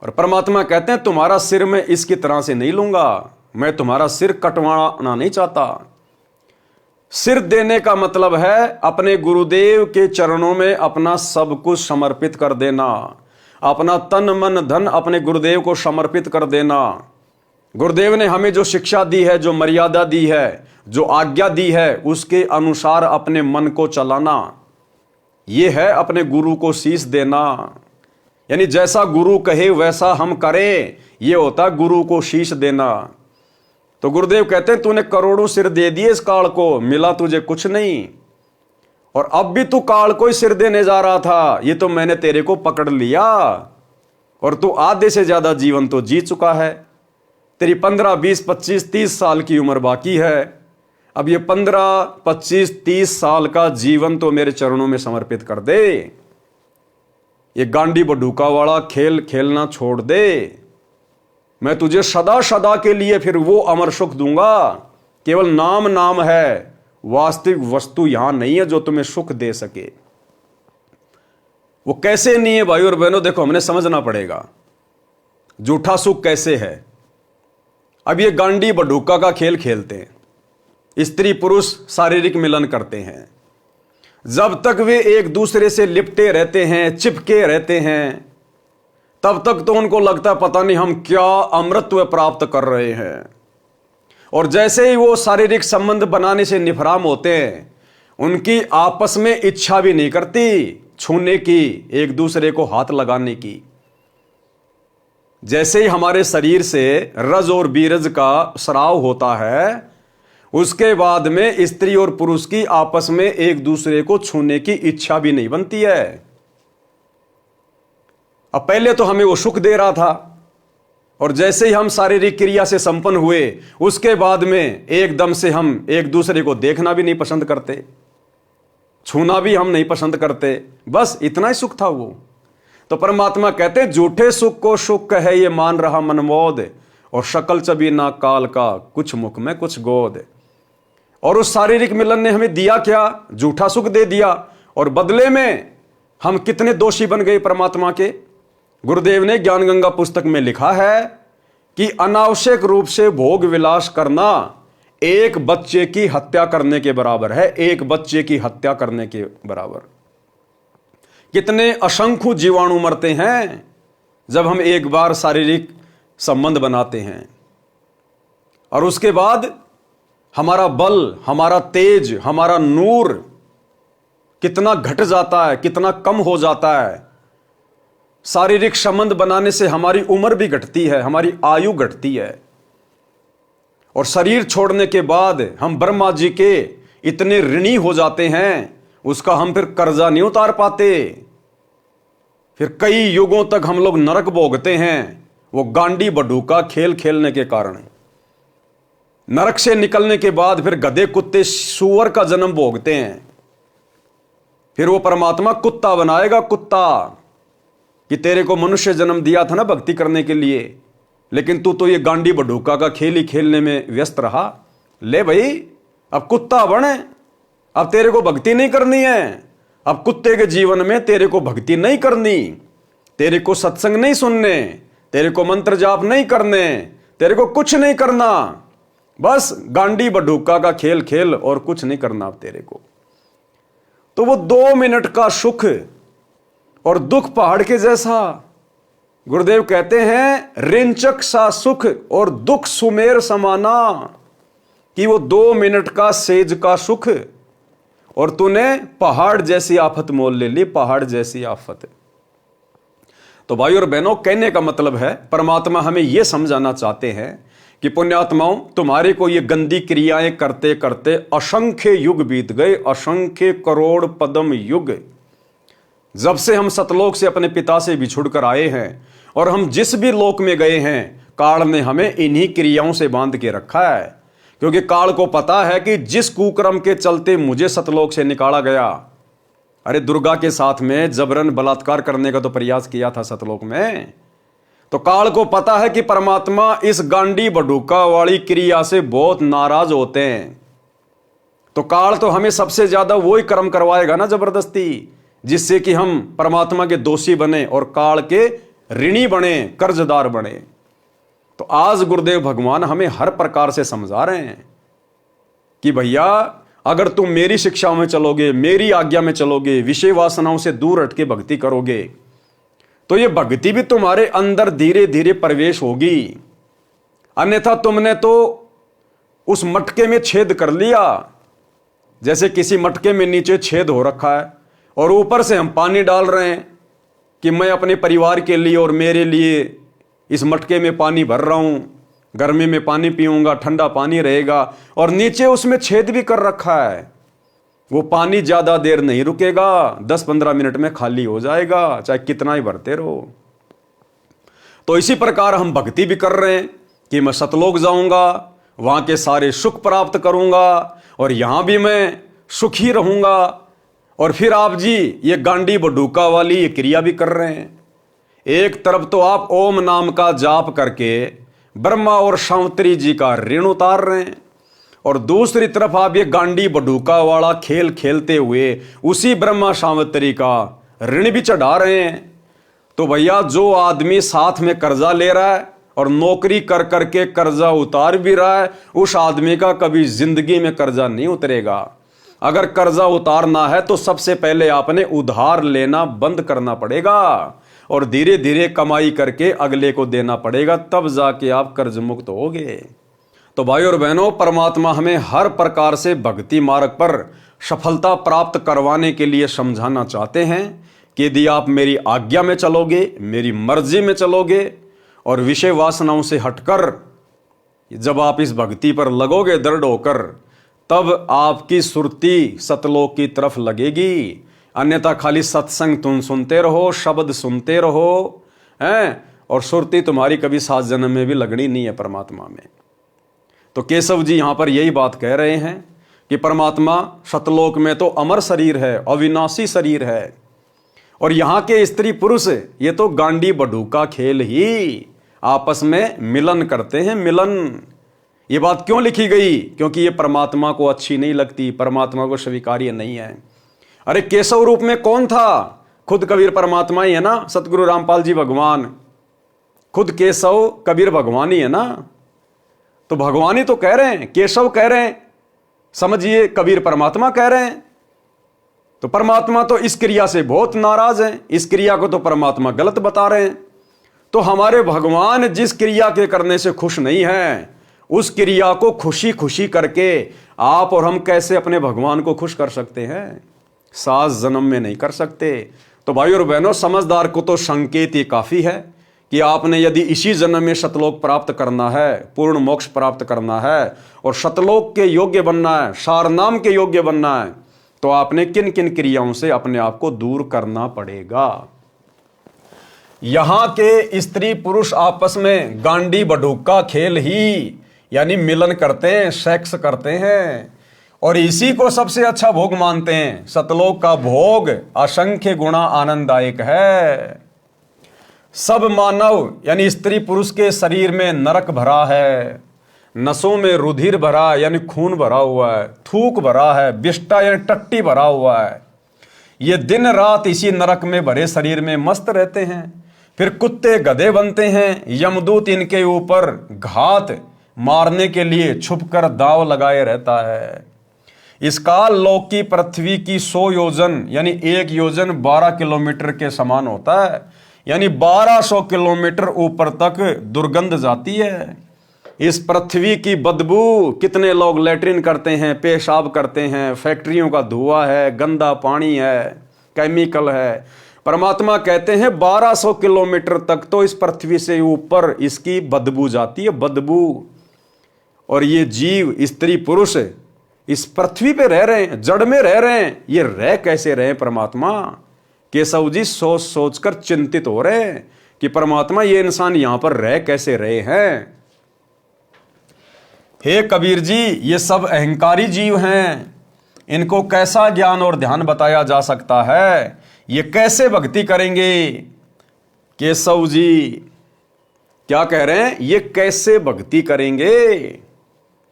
और परमात्मा कहते हैं तुम्हारा सिर मैं इसकी तरह से नहीं लूंगा, मैं तुम्हारा सिर कटवाना नहीं चाहता। सिर देने का मतलब है अपने गुरुदेव के चरणों में अपना सब कुछ समर्पित कर देना, अपना तन मन धन अपने गुरुदेव को समर्पित कर देना। गुरुदेव ने हमें जो शिक्षा दी है, जो मर्यादा दी है, जो आज्ञा दी है, उसके अनुसार अपने मन को चलाना, यह है अपने गुरु को शीश देना। यानी जैसा गुरु कहे वैसा हम करें, यह होता गुरु को शीश देना। तो गुरुदेव कहते हैं तूने करोड़ों सिर दे दिए इस काल को, मिला तुझे कुछ नहीं, और अब भी तू काल को ही सिर देने जा रहा था। ये तो मैंने तेरे को पकड़ लिया और तू आधे से ज्यादा जीवन तो जी चुका है। तेरी 15, 20, 25, 30 साल की उम्र बाकी है। अब ये 15, 25, 30 साल का जीवन तो मेरे चरणों में समर्पित कर दे। ये गांडी बड्ढूका वाला खेल खेलना छोड़ दे। मैं तुझे सदा सदा के लिए फिर वो अमर सुख दूंगा। केवल नाम नाम है, वास्तविक वस्तु यहां नहीं है जो तुम्हें सुख दे सके। वो कैसे नहीं है भाई और बहनों, देखो हमने समझना पड़ेगा झूठा सुख कैसे है। अब ये गांडी बड्ढूका का खेल खेलते हैं, स्त्री पुरुष शारीरिक मिलन करते हैं, जब तक वे एक दूसरे से लिपटे रहते हैं, चिपके रहते हैं, तब तक तो उनको लगता है पता नहीं हम क्या अमृतत्व प्राप्त कर रहे हैं। और जैसे ही वो शारीरिक संबंध बनाने से निफराम होते हैं, उनकी आपस में इच्छा भी नहीं करती छूने की, एक दूसरे को हाथ लगाने की। जैसे ही हमारे शरीर से रज और बीरज का स्राव होता है, उसके बाद में स्त्री और पुरुष की आपस में एक दूसरे को छूने की इच्छा भी नहीं बनती है। अब पहले तो हमें वो सुख दे रहा था, और जैसे ही हम शारीरिक क्रिया से संपन्न हुए, उसके बाद में एकदम से हम एक दूसरे को देखना भी नहीं पसंद करते, छूना भी हम नहीं पसंद करते। बस इतना ही सुख था वो। तो परमात्मा कहते हैं झूठे सुख को सुख है ये मान रहा मनमोद, और शकल चबी ना काल का कुछ मुख में कुछ गोद। और उस शारीरिक मिलन ने हमें दिया क्या? झूठा सुख दे दिया, और बदले में हम कितने दोषी बन गए परमात्मा के। गुरुदेव ने ज्ञान गंगा पुस्तक में लिखा है कि अनावश्यक रूप से भोग विलास करना एक बच्चे की हत्या करने के बराबर है, एक बच्चे की हत्या करने के बराबर। कितने असंख्य जीवाणु मरते हैं जब हम एक बार शारीरिक संबंध बनाते हैं, और उसके बाद हमारा बल, हमारा तेज, हमारा नूर कितना घट जाता है, कितना कम हो जाता है। शारीरिक संबंध बनाने से हमारी उम्र भी घटती है, हमारी आयु घटती है, और शरीर छोड़ने के बाद हम ब्रह्मा जी के इतने ऋणी हो जाते हैं, उसका हम फिर कर्जा नहीं उतार पाते। फिर कई युगों तक हम लोग नरक भोगते हैं, वो गांडी बडूका खेल खेलने के कारण। नरक से निकलने के बाद फिर गधे कुत्ते सूअर का जन्म भोगते हैं। फिर वो परमात्मा कुत्ता बनाएगा, कुत्ता, कि तेरे को मनुष्य जन्म दिया था ना भक्ति करने के लिए, लेकिन तू तो ये गांडी बडूका का खेल ही खेलने में व्यस्त रहा। ले भाई, अब कुत्ता बने, अब तेरे को भक्ति नहीं करनी है। अब कुत्ते के जीवन में तेरे को भक्ति नहीं करनी, तेरे को सत्संग नहीं सुनने, तेरे को मंत्र जाप नहीं करने, तेरे को कुछ नहीं करना, बस गांडी बडूका का खेल खेल और कुछ नहीं करना अब तेरे को। तो वो 2 मिनट का सुख और दुख पहाड़ के जैसा। गुरुदेव कहते हैं रिंचक सा सुख और दुख सुमेर समाना, कि वो 2 मिनट का सेज का सुख और तूने पहाड़ जैसी आफत मोल ले ली, पहाड़ जैसी आफत। तो भाई और बहनों, कहने का मतलब है परमात्मा हमें यह समझाना चाहते हैं कि पुण्यात्माओं, तुम्हारे को ये गंदी क्रियाएं करते करते असंख्य युग बीत गए, असंख्य करोड़ पद्म युग। जब से हम सतलोक से अपने पिता से बिछुड़ कर आए हैं, और हम जिस भी लोक में गए हैं, काल ने हमें इन्हीं क्रियाओं से बांध के रखा है। क्योंकि काल को पता है कि जिस कुक्रम के चलते मुझे सतलोक से निकाला गया, अरे दुर्गा के साथ में जबरन बलात्कार करने का तो प्रयास किया था सतलोक में, तो काल को पता है कि परमात्मा इस गांडी बडूका वाली क्रिया से बहुत नाराज होते हैं। तो काल तो हमें सबसे ज्यादा वही कर्म करवाएगा ना जबरदस्ती, जिससे कि हम परमात्मा के दोषी बने और काल के ऋणी बने, कर्जदार बने। तो आज गुरुदेव भगवान हमें हर प्रकार से समझा रहे हैं कि भैया, अगर तुम मेरी शिक्षाओं में चलोगे, मेरी आज्ञा में चलोगे, विषय वासनाओं से दूर हट के भक्ति करोगे, तो ये भक्ति भी तुम्हारे अंदर धीरे धीरे प्रवेश होगी। अन्यथा तुमने तो उस मटके में छेद कर लिया। जैसे किसी मटके में नीचे छेद हो रखा है और ऊपर से हम पानी डाल रहे हैं कि मैं अपने परिवार के लिए और मेरे लिए इस मटके में पानी भर रहा हूं, गर्मी में पानी पीऊंगा, ठंडा पानी रहेगा, और नीचे उसमें छेद भी कर रखा है। वो पानी ज्यादा देर नहीं रुकेगा, 10-15 मिनट में खाली हो जाएगा, चाहे कितना ही भरते रहो। तो इसी प्रकार हम भक्ति भी कर रहे हैं कि मैं सतलोक जाऊंगा, वहां के सारे सुख प्राप्त करूंगा, और यहां भी मैं सुखी रहूंगा। और फिर आप जी ये गांडी बडूका वाली ये क्रिया भी कर रहे हैं। एक तरफ तो आप ओम नाम का जाप करके ब्रह्मा और शांवत्री जी का ऋण उतार रहे हैं, और दूसरी तरफ आप ये गांडी बडूका वाला खेल खेलते हुए उसी ब्रह्मा शांवत्री का ऋण भी चढ़ा रहे हैं। तो भैया, जो आदमी साथ में कर्जा ले रहा है और नौकरी कर करके कर्जा उतार भी रहा है, उस आदमी का कभी जिंदगी में कर्जा नहीं उतरेगा। अगर कर्जा उतारना है तो सबसे पहले आपने उधार लेना बंद करना पड़ेगा, और धीरे धीरे कमाई करके अगले को देना पड़ेगा, तब जाके आप कर्ज मुक्त होगे। तो भाई और बहनों, परमात्मा हमें हर प्रकार से भक्ति मार्ग पर सफलता प्राप्त करवाने के लिए समझाना चाहते हैं कि यदि आप मेरी आज्ञा में चलोगे, मेरी मर्जी में चलोगे, और विषय वासनाओं से हटकर जब आप इस भक्ति पर लगोगे दृढ़ होकर, तब आपकी सुरती सतलोक की तरफ लगेगी। अन्यथा खाली सत्संग तुम सुनते रहो, शब्द सुनते रहो हैं, और सुरती तुम्हारी कभी 7 जन्म में भी लगनी नहीं है परमात्मा में। तो केशव जी यहां पर यही बात कह रहे हैं कि परमात्मा सतलोक में तो अमर शरीर है, अविनाशी शरीर है, और यहां के स्त्री पुरुष ये तो गांडी बडू का खेल ही, आपस में मिलन करते हैं, मिलन। ये बात क्यों लिखी गई? क्योंकि ये परमात्मा को अच्छी नहीं लगती, परमात्मा को स्वीकार्य नहीं है। अरे केशव रूप में कौन था? खुद कबीर परमात्मा ही है ना, सतगुरु रामपाल जी भगवान, खुद केशव कबीर भगवान ही है ना। तो भगवान ही तो कह रहे हैं, केशव कह रहे हैं, समझिए कबीर परमात्मा कह रहे हैं। तो परमात्मा तो इस क्रिया से बहुत नाराज हैं, इस क्रिया को तो परमात्मा गलत बता रहे हैं। तो हमारे भगवान जिस क्रिया के करने से खुश नहीं है, उस क्रिया को खुशी खुशी करके आप और हम कैसे अपने भगवान को खुश कर सकते हैं? 7 जन्म में नहीं कर सकते। तो भाई और बहनों, समझदार को तो संकेत ये काफी है कि आपने यदि इसी जन्म में सतलोक प्राप्त करना है, पूर्ण मोक्ष प्राप्त करना है और सतलोक के योग्य बनना है, सारनाम के योग्य बनना है, तो आपने किन किन क्रियाओं से अपने आप को दूर करना पड़ेगा। यहां के स्त्री पुरुष आपस में गांडी बडूक का खेल ही, यानी मिलन करते हैं, सेक्स करते हैं, और इसी को सबसे अच्छा भोग मानते हैं। सतलोक का भोग असंख्य गुणा आनंददायक है। सब मानव यानी स्त्री पुरुष के शरीर में नरक भरा है, नसों में रुधिर भरा यानी खून भरा हुआ है, थूक भरा है, विष्टा यानी टट्टी भरा हुआ है। ये दिन रात इसी नरक में भरे शरीर में मस्त रहते हैं। फिर कुत्ते गधे बनते हैं, यमदूत इनके ऊपर घात मारने के लिए छुपकर दांव लगाए रहता है। इस काल लोक की पृथ्वी की 100 योजन यानी 1 योजन 12 किलोमीटर के समान होता है, यानी 1200 किलोमीटर ऊपर तक दुर्गंध जाती है। इस पृथ्वी की बदबू, कितने लोग लैट्रिन करते हैं, पेशाब करते हैं, फैक्ट्रियों का धुआं है, गंदा पानी है, केमिकल है। परमात्मा कहते हैं 1200 किलोमीटर तक तो इस पृथ्वी से ऊपर इसकी बदबू जाती है, बदबू। और ये जीव स्त्री पुरुष इस पृथ्वी पे रह रहे हैं, जड़ में रह रहे हैं। ये रह कैसे रहे परमात्मा? केशव जी सोच सोच कर चिंतित हो रहे हैं कि परमात्मा ये इंसान यहां पर रह कैसे रहे हैं। हे कबीर जी, ये सब अहंकारी जीव हैं, इनको कैसा ज्ञान और ध्यान बताया जा सकता है? ये कैसे भक्ति करेंगे? केशव जी क्या कह रहे हैं? ये कैसे भक्ति करेंगे?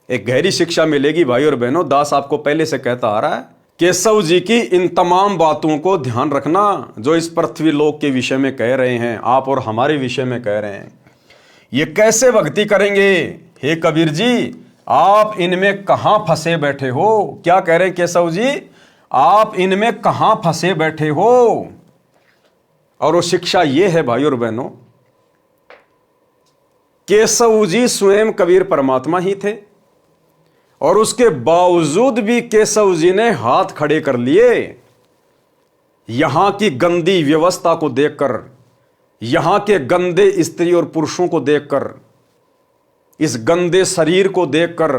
एक गहरी शिक्षा मिलेगी भाई और बहनों। दास आपको पहले से कहता आ रहा है, केशव जी की इन तमाम बातों को ध्यान रखना जो इस पृथ्वी लोक के विषय में कह रहे हैं, आप और हमारे विषय में कह रहे हैं। ये कैसे भक्ति करेंगे? हे कबीर जी, आप इनमें कहां फंसे बैठे हो? क्या कह रहे हैं केशव जी? आप इनमें कहां फंसे बैठे हो? और वो शिक्षा ये है भाई और बहनों, केशव जी स्वयं कबीर परमात्मा ही थे और उसके बावजूद भी केशव जी ने हाथ खड़े कर लिए। यहां की गंदी व्यवस्था को देखकर, यहां के गंदे स्त्री और पुरुषों को देखकर, इस गंदे शरीर को देखकर,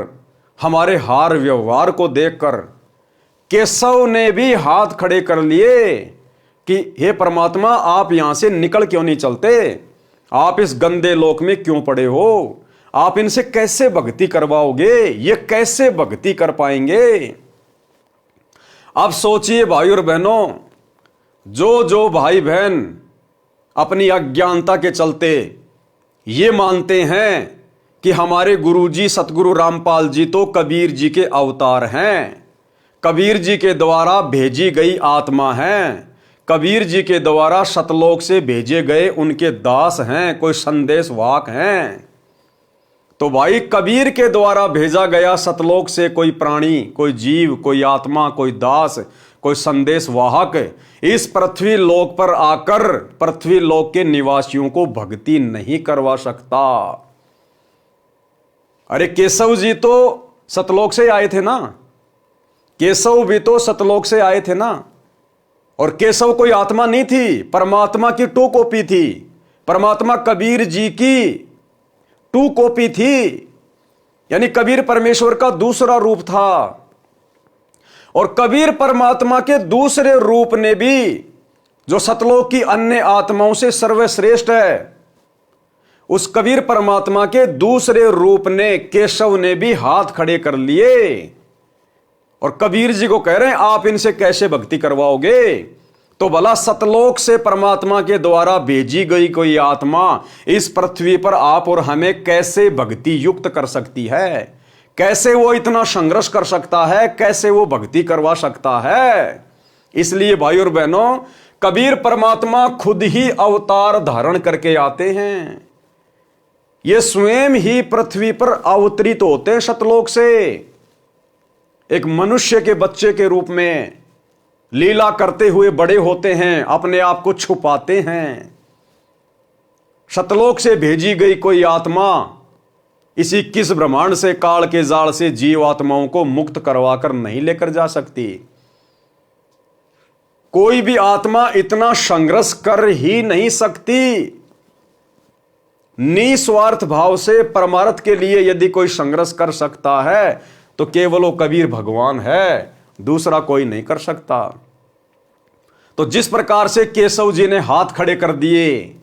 हमारे हार व्यवहार को देखकर केशव ने भी हाथ खड़े कर लिए कि हे परमात्मा, आप यहां से निकल क्यों नहीं चलते? आप इस गंदे लोक में क्यों पड़े हो? आप इनसे कैसे भक्ति करवाओगे? ये कैसे भक्ति कर पाएंगे? आप सोचिए भाई और बहनों, जो भाई बहन अपनी अज्ञानता के चलते ये मानते हैं कि हमारे गुरुजी सतगुरु रामपाल जी तो कबीर जी के अवतार हैं, कबीर जी के द्वारा भेजी गई आत्मा हैं, कबीर जी के द्वारा सतलोक से भेजे गए उनके दास हैं, कोई संदेश वाहक हैं। तो भाई कबीर के द्वारा भेजा गया सतलोक से कोई प्राणी, कोई जीव, कोई आत्मा, कोई दास, कोई संदेश वाहक इस पृथ्वी लोक पर आकर पृथ्वी लोक के निवासियों को भक्ति नहीं करवा सकता। अरे केशव जी तो सतलोक से आए थे ना, केशव भी तो सतलोक से आए थे ना। और केशव कोई आत्मा नहीं थी, परमात्मा की टू कॉपी थी। परमात्मा कबीर जी की टू कॉपी थी, यानी कबीर परमेश्वर का दूसरा रूप था। और कबीर परमात्मा के दूसरे रूप ने भी, जो सतलोक की अन्य आत्माओं से सर्वश्रेष्ठ है, उस कबीर परमात्मा के दूसरे रूप ने, केशव ने भी हाथ खड़े कर लिए और कबीर जी को कह रहे हैं आप इनसे कैसे भक्ति करवाओगे? तो भला सतलोक से परमात्मा के द्वारा भेजी गई कोई आत्मा इस पृथ्वी पर आप और हमें कैसे भक्ति युक्त कर सकती है? कैसे वो इतना संघर्ष कर सकता है? कैसे वो भक्ति करवा सकता है? इसलिए भाई और बहनों, कबीर परमात्मा खुद ही अवतार धारण करके आते हैं। ये स्वयं ही पृथ्वी पर अवतरित होते हैं सतलोक से, एक मनुष्य के बच्चे के रूप में लीला करते हुए बड़े होते हैं, अपने आप को छुपाते हैं। सतलोक से भेजी गई कोई आत्मा इसी किस ब्रह्मांड से, काल के जाल से जीव आत्माओं को मुक्त करवाकर नहीं लेकर जा सकती। कोई भी आत्मा इतना संघर्ष कर ही नहीं सकती। निस्वार्थ भाव से परमार्थ के लिए यदि कोई संघर्ष कर सकता है तो केवल वो कबीर भगवान है, दूसरा कोई नहीं कर सकता। तो जिस प्रकार से केशव जी ने हाथ खड़े कर दिए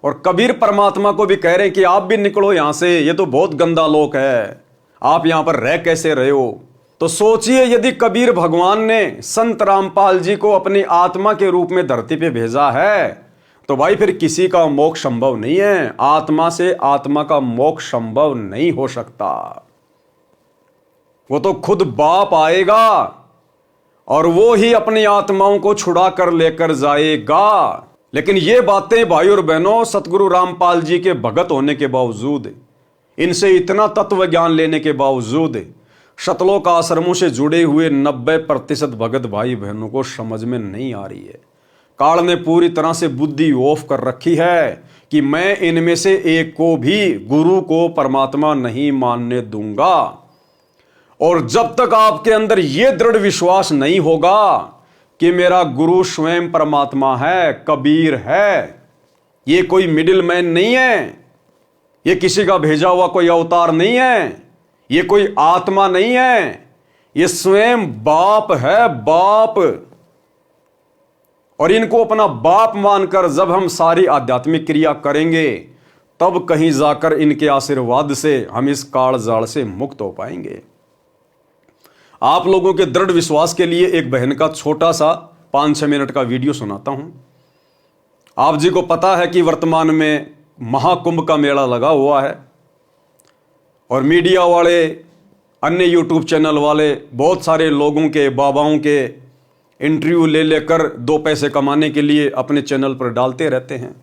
और कबीर परमात्मा को भी कह रहे हैं कि आप भी निकलो यहां से, ये तो बहुत गंदा लोक है, आप यहां पर रह कैसे रहे हो। तो सोचिए, यदि कबीर भगवान ने संत रामपाल जी को अपनी आत्मा के रूप में धरती पे भेजा है तो भाई फिर किसी का मोक्ष संभव नहीं है। आत्मा से आत्मा का मोक्ष संभव नहीं हो सकता। वो तो खुद बाप आएगा और वो ही अपनी आत्माओं को छुड़ा कर लेकर जाएगा। लेकिन ये बातें भाई और बहनों, सतगुरु रामपाल जी के भगत होने के बावजूद, इनसे इतना तत्व ज्ञान लेने के बावजूद सतलोक आश्रमों से जुड़े हुए 90% भगत भाई बहनों को समझ में नहीं आ रही है। काल ने पूरी तरह से बुद्धि ऑफ कर रखी है कि मैं इनमें से एक को भी गुरु को परमात्मा नहीं मानने दूंगा। और जब तक आपके अंदर यह दृढ़ विश्वास नहीं होगा कि मेरा गुरु स्वयं परमात्मा है, कबीर है, ये कोई मिडिल मैन नहीं है, ये किसी का भेजा हुआ कोई अवतार नहीं है, ये कोई आत्मा नहीं है, ये स्वयं बाप है, बाप। और इनको अपना बाप मानकर जब हम सारी आध्यात्मिक क्रिया करेंगे तब कहीं जाकर इनके आशीर्वाद से हम इस काल जाल से मुक्त हो पाएंगे। आप लोगों के दृढ़ विश्वास के लिए एक बहन का छोटा सा 5-6 मिनट का वीडियो सुनाता हूं। आप जी को पता है कि वर्तमान में महाकुंभ का मेला लगा हुआ है और मीडिया वाले, अन्य यूट्यूब चैनल वाले बहुत सारे लोगों के, बाबाओं के इंटरव्यू ले लेकर 2 पैसे कमाने के लिए अपने चैनल पर डालते रहते हैं।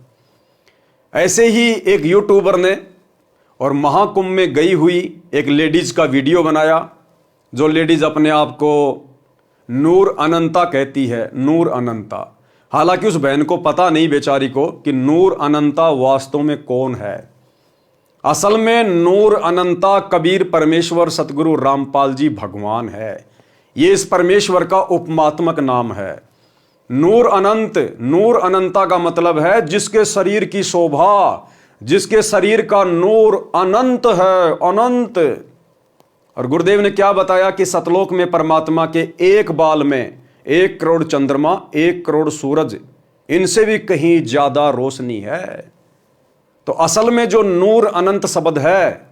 ऐसे ही एक यूट्यूबर ने और महाकुंभ में गई हुई एक लेडीज का वीडियो बनाया, जो लेडीज अपने आप को नूर अनंता कहती है, नूर अनंता। हालांकि उस बहन को पता नहीं बेचारी को कि नूर अनंता वास्तव में कौन है। असल में नूर अनंता कबीर परमेश्वर सतगुरु रामपाल जी भगवान है। ये इस परमेश्वर का उपमात्मक नाम है। नूर अनंत, नूर अनंता का मतलब है जिसके शरीर की शोभा, जिसके शरीर का नूर अनंत है, अनंत। और गुरुदेव ने क्या बताया कि सतलोक में परमात्मा के एक बाल में 1 करोड़ चंद्रमा, 1 करोड़ सूरज, इनसे भी कहीं ज्यादा रोशनी है। तो असल में जो नूर अनंत शब्द है,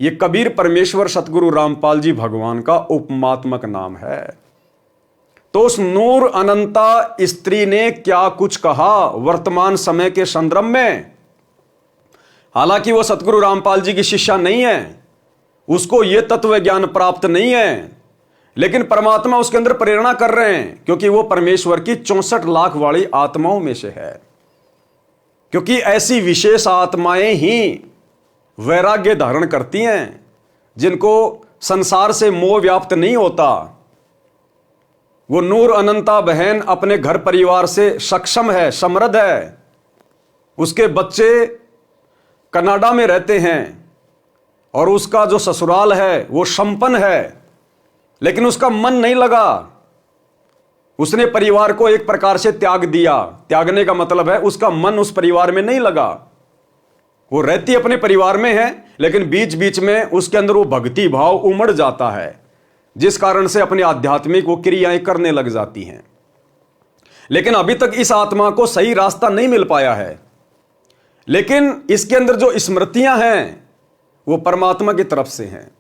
ये कबीर परमेश्वर सतगुरु रामपाल जी भगवान का उपमात्मक नाम है। तो उस नूर अनंता स्त्री ने क्या कुछ कहा वर्तमान समय के संदर्भ में। हालांकि वो सतगुरु रामपाल जी की शिष्या नहीं है, उसको ये तत्व ज्ञान प्राप्त नहीं है, लेकिन परमात्मा उसके अंदर प्रेरणा कर रहे हैं क्योंकि वो परमेश्वर की 64 लाख वाली आत्माओं में से है। क्योंकि ऐसी विशेष आत्माएं ही वैराग्य धारण करती हैं, जिनको संसार से मोह व्याप्त नहीं होता। वो नूर अनंता बहन अपने घर परिवार से सक्षम है, समृद्ध है। उसके बच्चे कनाडा में रहते हैं और उसका जो ससुराल है वो संपन्न है, लेकिन उसका मन नहीं लगा। उसने परिवार को एक प्रकार से त्याग दिया। त्यागने का मतलब है उसका मन उस परिवार में नहीं लगा। वो रहती अपने परिवार में है, लेकिन बीच बीच में उसके अंदर वो भक्ति भाव उमड़ जाता है, जिस कारण से अपनी आध्यात्मिक वो क्रियाएं करने लग जाती हैं। लेकिन अभी तक इस आत्मा को सही रास्ता नहीं मिल पाया है। लेकिन इसके अंदर जो स्मृतियां हैं वो परमात्मा की तरफ से हैं।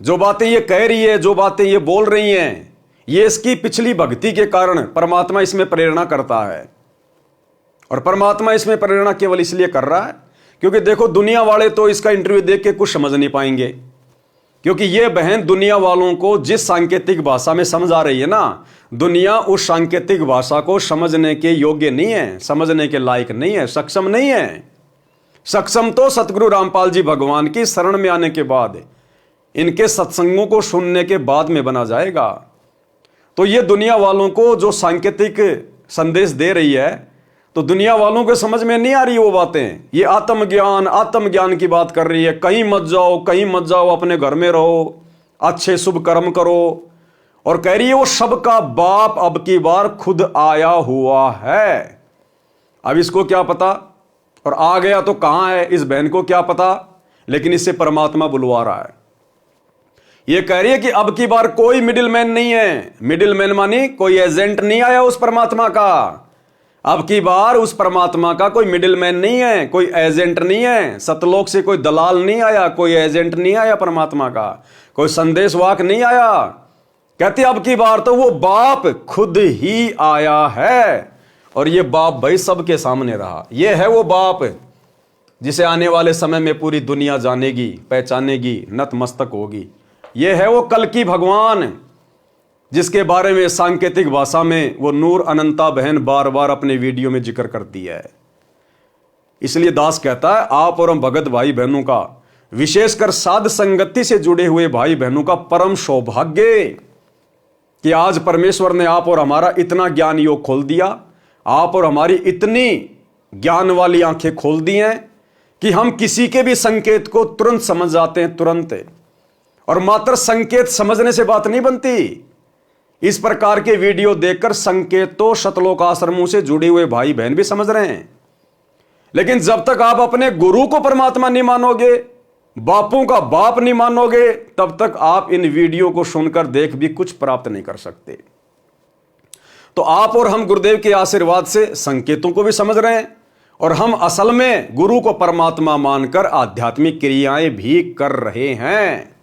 जो बातें ये कह रही है, जो बातें ये बोल रही हैं, ये इसकी पिछली भक्ति के कारण परमात्मा इसमें प्रेरणा करता है। और परमात्मा इसमें प्रेरणा केवल इसलिए कर रहा है क्योंकि देखो, दुनिया वाले तो इसका इंटरव्यू देख के कुछ समझ नहीं पाएंगे, क्योंकि ये बहन दुनिया वालों को जिस सांकेतिक भाषा में समझा रही है ना, दुनिया उस सांकेतिक भाषा को समझने के योग्य नहीं है, समझने के लायक नहीं है, सक्षम नहीं है। सक्षम तो सतगुरु रामपाल जी भगवान की शरण में आने के बाद, इनके सत्संगों को सुनने के बाद में बना जाएगा। तो ये दुनिया वालों को जो सांकेतिक संदेश दे रही है, तो दुनिया वालों को समझ में नहीं आ रही वो बातें। ये आत्मज्ञान की बात कर रही है। कहीं मत जाओ, अपने घर में रहो, अच्छे शुभ कर्म करो। और कह रही है वो सबका बाप अब की बार खुद आया हुआ है। अब इसको क्या पता, और आ गया तो कहां है, इस बहन को क्या पता, लेकिन इससे परमात्मा बुलवा रहा है। ये कह रही है कि अब की बार कोई मिडिल मैन नहीं है। मिडिल मैन मानी कोई एजेंट नहीं आया उस परमात्मा का। अब की बार उस परमात्मा का कोई मिडिल मैन नहीं है, कोई एजेंट नहीं है। सतलोक से कोई दलाल नहीं आया, कोई एजेंट नहीं आया परमात्मा का, कोई संदेशवाहक नहीं आया। कहते अब की बार तो वो बाप खुद ही आया है। और ये बाप भाई सबके सामने रहा। ये है वो बाप जिसे आने वाले समय में पूरी दुनिया जानेगी, पहचानेगी, नतमस्तक होगी। ये है वो कल की भगवान जिसके बारे में सांकेतिक भाषा में वो नूर अनंता बहन बार बार अपने वीडियो में जिक्र करती है। इसलिए दास कहता है, आप और हम भगत भाई बहनों का, विशेषकर साध संगति से जुड़े हुए भाई बहनों का परम सौभाग्य कि आज परमेश्वर ने आप और हमारा इतना ज्ञान योग खोल दिया, आप और हमारी इतनी ज्ञान वाली आंखें खोल दी हैं कि हम किसी के भी संकेत को तुरंत समझ जाते हैं, तुरंत। और मात्र संकेत समझने से बात नहीं बनती। इस प्रकार के वीडियो देखकर संकेत तो शतलोक आश्रमों से जुड़े हुए भाई बहन भी समझ रहे हैं, लेकिन जब तक आप अपने गुरु को परमात्मा नहीं मानोगे, बापों का बाप नहीं मानोगे, तब तक आप इन वीडियो को सुनकर देख भी कुछ प्राप्त नहीं कर सकते। तो आप और हम गुरुदेव के आशीर्वाद से संकेतों को भी समझ रहे हैं, और हम असल में गुरु को परमात्मा मानकर आध्यात्मिक क्रियाएं भी कर रहे हैं।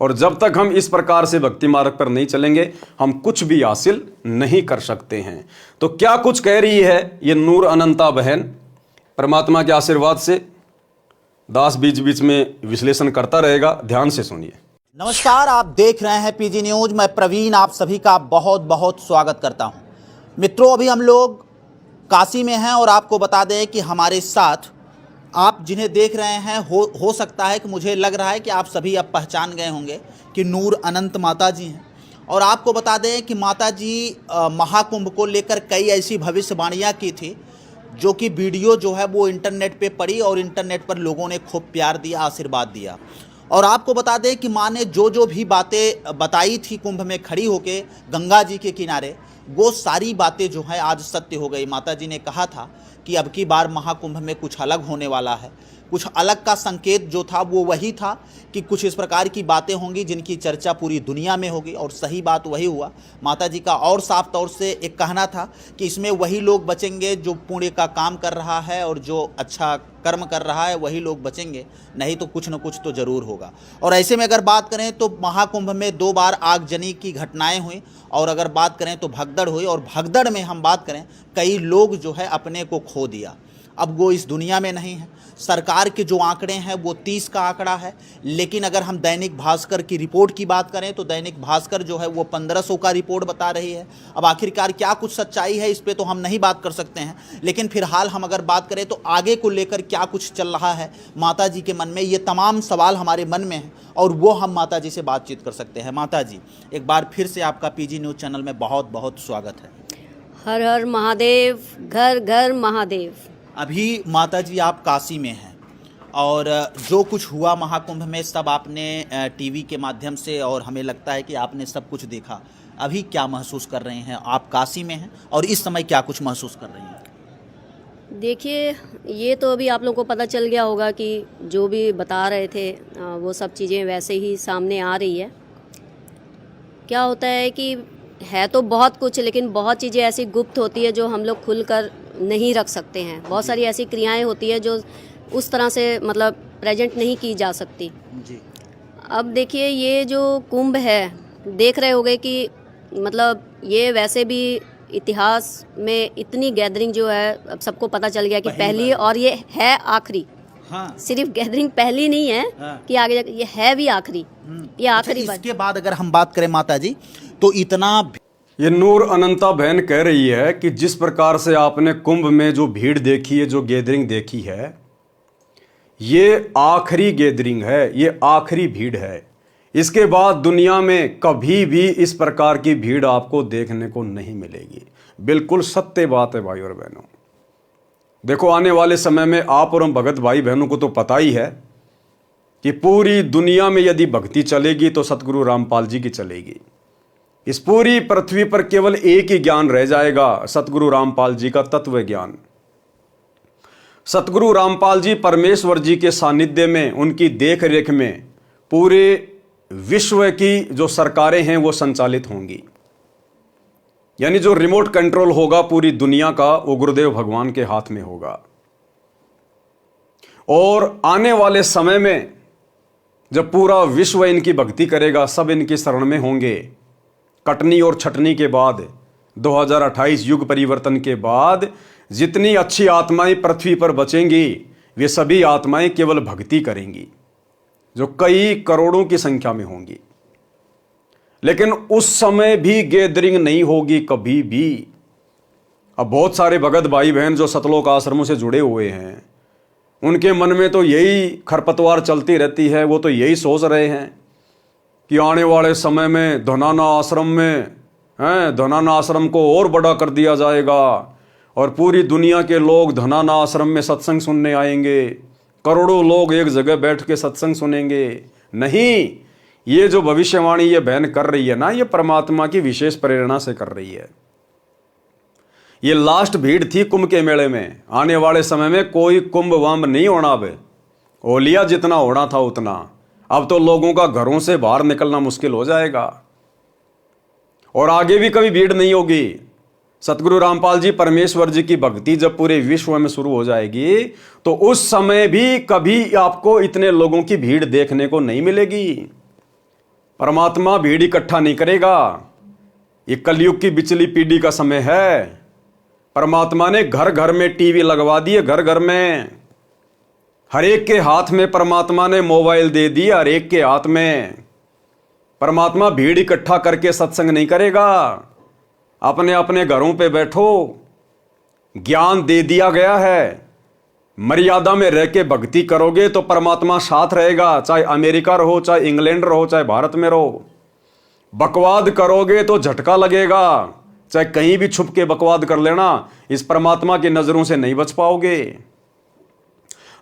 और जब तक हम इस प्रकार से भक्ति मार्ग पर नहीं चलेंगे, हम कुछ भी हासिल नहीं कर सकते हैं। तो क्या कुछ कह रही है ये नूर अनंता बहन परमात्मा के आशीर्वाद से। दास बीच बीच में विश्लेषण करता रहेगा, ध्यान से सुनिए। नमस्कार, आप देख रहे हैं पीजी न्यूज। मैं प्रवीण आप सभी का बहुत बहुत स्वागत करता हूं। मित्रों, अभी हम लोग काशी में हैं और आपको बता दें कि हमारे साथ आप जिन्हें देख रहे हैं, हो सकता है कि मुझे लग रहा है कि आप सभी अब पहचान गए होंगे कि नूर अनंत माता जी हैं। और आपको बता दें कि माता जी महाकुंभ को लेकर कई ऐसी भविष्यवाणियाँ की थी, जो कि वीडियो जो है वो इंटरनेट पे पड़ी और इंटरनेट पर लोगों ने खूब प्यार दिया, आशीर्वाद दिया। और आपको बता दें कि माँ ने जो भी बातें बताई थी कुंभ में खड़ी होके गंगा जी के किनारे, वो सारी बातें जो है आज सत्य हो गई। माता जी ने कहा था कि अब की बार महाकुंभ में कुछ अलग होने वाला है। कुछ अलग का संकेत जो था वो वही था कि कुछ इस प्रकार की बातें होंगी जिनकी चर्चा पूरी दुनिया में होगी, और सही बात वही हुआ। माता जी का और साफ तौर से एक कहना था कि इसमें वही लोग बचेंगे जो पुण्य का काम कर रहा है और जो अच्छा कर्म कर रहा है, वही लोग बचेंगे, नहीं तो कुछ न कुछ तो ज़रूर होगा। और ऐसे में अगर बात करें तो महाकुंभ में 2 बार आगजनी की घटनाएं हुई, और अगर बात करें तो भगदड़ हुई, और भगदड़ में हम बात करें कई लोग जो है अपने को खो दिया। अब वो इस दुनिया में नहीं है। सरकार के जो आंकड़े हैं वो 30 का आंकड़ा है, लेकिन अगर हम दैनिक भास्कर की रिपोर्ट की बात करें तो दैनिक भास्कर जो है वो 1500 का रिपोर्ट बता रही है। अब आखिरकार क्या कुछ सच्चाई है इस पे तो हम नहीं बात कर सकते हैं, लेकिन फिलहाल हम अगर बात करें तो आगे को लेकर क्या कुछ चल रहा है माता जी के मन में, ये तमाम सवाल हमारे मन में हैं और वो हम माता जी से बातचीत कर सकते हैं। माता जी, एक बार फिर से आपका पीजी न्यूज़ चैनल में बहुत बहुत स्वागत है। हर हर महादेव, घर घर महादेव। अभी माता जी आप काशी में हैं और जो कुछ हुआ महाकुंभ में सब आपने टीवी के माध्यम से, और हमें लगता है कि आपने सब कुछ देखा। अभी क्या महसूस कर रहे हैं? आप काशी में हैं और इस समय क्या कुछ महसूस कर रही हैं? देखिए, ये तो अभी आप लोगों को पता चल गया होगा कि जो भी बता रहे थे वो सब चीज़ें वैसे ही सामने आ रही है। क्या होता है कि है तो बहुत कुछ, लेकिन बहुत चीज़ें ऐसी गुप्त होती है जो हम लोग खुलकर नहीं रख सकते हैं। बहुत सारी ऐसी क्रियाएं होती है जो उस तरह से मतलब प्रेजेंट नहीं की जा सकती जी। अब देखिए, ये जो कुंभ है, देख रहे होंगे कि मतलब ये वैसे भी इतिहास में इतनी गैदरिंग जो है अब सबको पता चल गया कि पहली और ये है आखिरी। हाँ। सिर्फ गैदरिंग पहली नहीं है हाँ। कि आगे जाके ये है भी आखिरी, ये आखिरी अच्छा, बात। इसके बाद अगर हम बात करें माता जी, तो इतना ये नूर अनंता बहन कह रही है कि जिस प्रकार से आपने कुंभ में जो भीड़ देखी है, जो गैदरिंग देखी है, ये आखिरी गैदरिंग है, ये आखिरी भीड़ है। इसके बाद दुनिया में कभी भी इस प्रकार की भीड़ आपको देखने को नहीं मिलेगी। बिल्कुल सत्य बात है भाई और बहनों। देखो, आने वाले समय में आप और हम भगत भाई बहनों को तो पता ही है कि पूरी दुनिया में यदि भक्ति चलेगी तो सतगुरु रामपाल जी की चलेगी। इस पूरी पृथ्वी पर केवल एक ही ज्ञान रह जाएगा, सतगुरु रामपाल जी का तत्व ज्ञान। सतगुरु रामपाल जी परमेश्वर जी के सानिध्य में, उनकी देख रेख में पूरे विश्व की जो सरकारें हैं वो संचालित होंगी। यानी जो रिमोट कंट्रोल होगा पूरी दुनिया का, वो गुरुदेव भगवान के हाथ में होगा। और आने वाले समय में जब पूरा विश्व इनकी भक्ति करेगा, सब इनकी शरण में होंगे। कटनी और छटनी के बाद 2028 युग परिवर्तन के बाद जितनी अच्छी आत्माएं पृथ्वी पर बचेंगी, वे सभी आत्माएं केवल भक्ति करेंगी, जो कई करोड़ों की संख्या में होंगी। लेकिन उस समय भी गैदरिंग नहीं होगी कभी भी। अब बहुत सारे भगत भाई बहन जो सतलोक आश्रमों से जुड़े हुए हैं, उनके मन में तो यही खरपतवार चलती रहती है। वो तो यही सोच रहे हैं कि आने वाले समय में धनाना आश्रम में धनाना आश्रम को और बड़ा कर दिया जाएगा और पूरी दुनिया के लोग धनाना आश्रम में सत्संग सुनने आएंगे, करोड़ों लोग एक जगह बैठ के सत्संग सुनेंगे। नहीं, ये जो भविष्यवाणी ये बहन कर रही है ना, ये परमात्मा की विशेष प्रेरणा से कर रही है। ये लास्ट भीड़ थी कुंभ के मेले में। आने वाले समय में कोई कुंभ वाम्ब नहीं होना। अब ओलिया जितना होना था उतना। अब तो लोगों का घरों से बाहर निकलना मुश्किल हो जाएगा और आगे भी कभी भीड़ नहीं होगी। सतगुरु रामपाल जी परमेश्वर जी की भक्ति जब पूरे विश्व में शुरू हो जाएगी तो उस समय भी कभी आपको इतने लोगों की भीड़ देखने को नहीं मिलेगी। परमात्मा भीड़ इकट्ठा नहीं करेगा। ये कलयुग की बिचली पीढ़ी का समय है। परमात्मा ने घर घर में टीवी लगवा दिए, घर घर में। हर एक के हाथ में परमात्मा ने मोबाइल दे दिए, हर एक के हाथ में। परमात्मा भीड़ इकट्ठा करके सत्संग नहीं करेगा। अपने अपने घरों पे बैठो, ज्ञान दे दिया गया है। मर्यादा में रह के भक्ति करोगे तो परमात्मा साथ रहेगा। चाहे अमेरिका रहो, चाहे इंग्लैंड रहो, चाहे भारत में रहो। बकवाद करोगे तो झटका लगेगा। चाहे कहीं भी छुप के बकवाद कर लेना, इस परमात्मा की नजरों से नहीं बच पाओगे।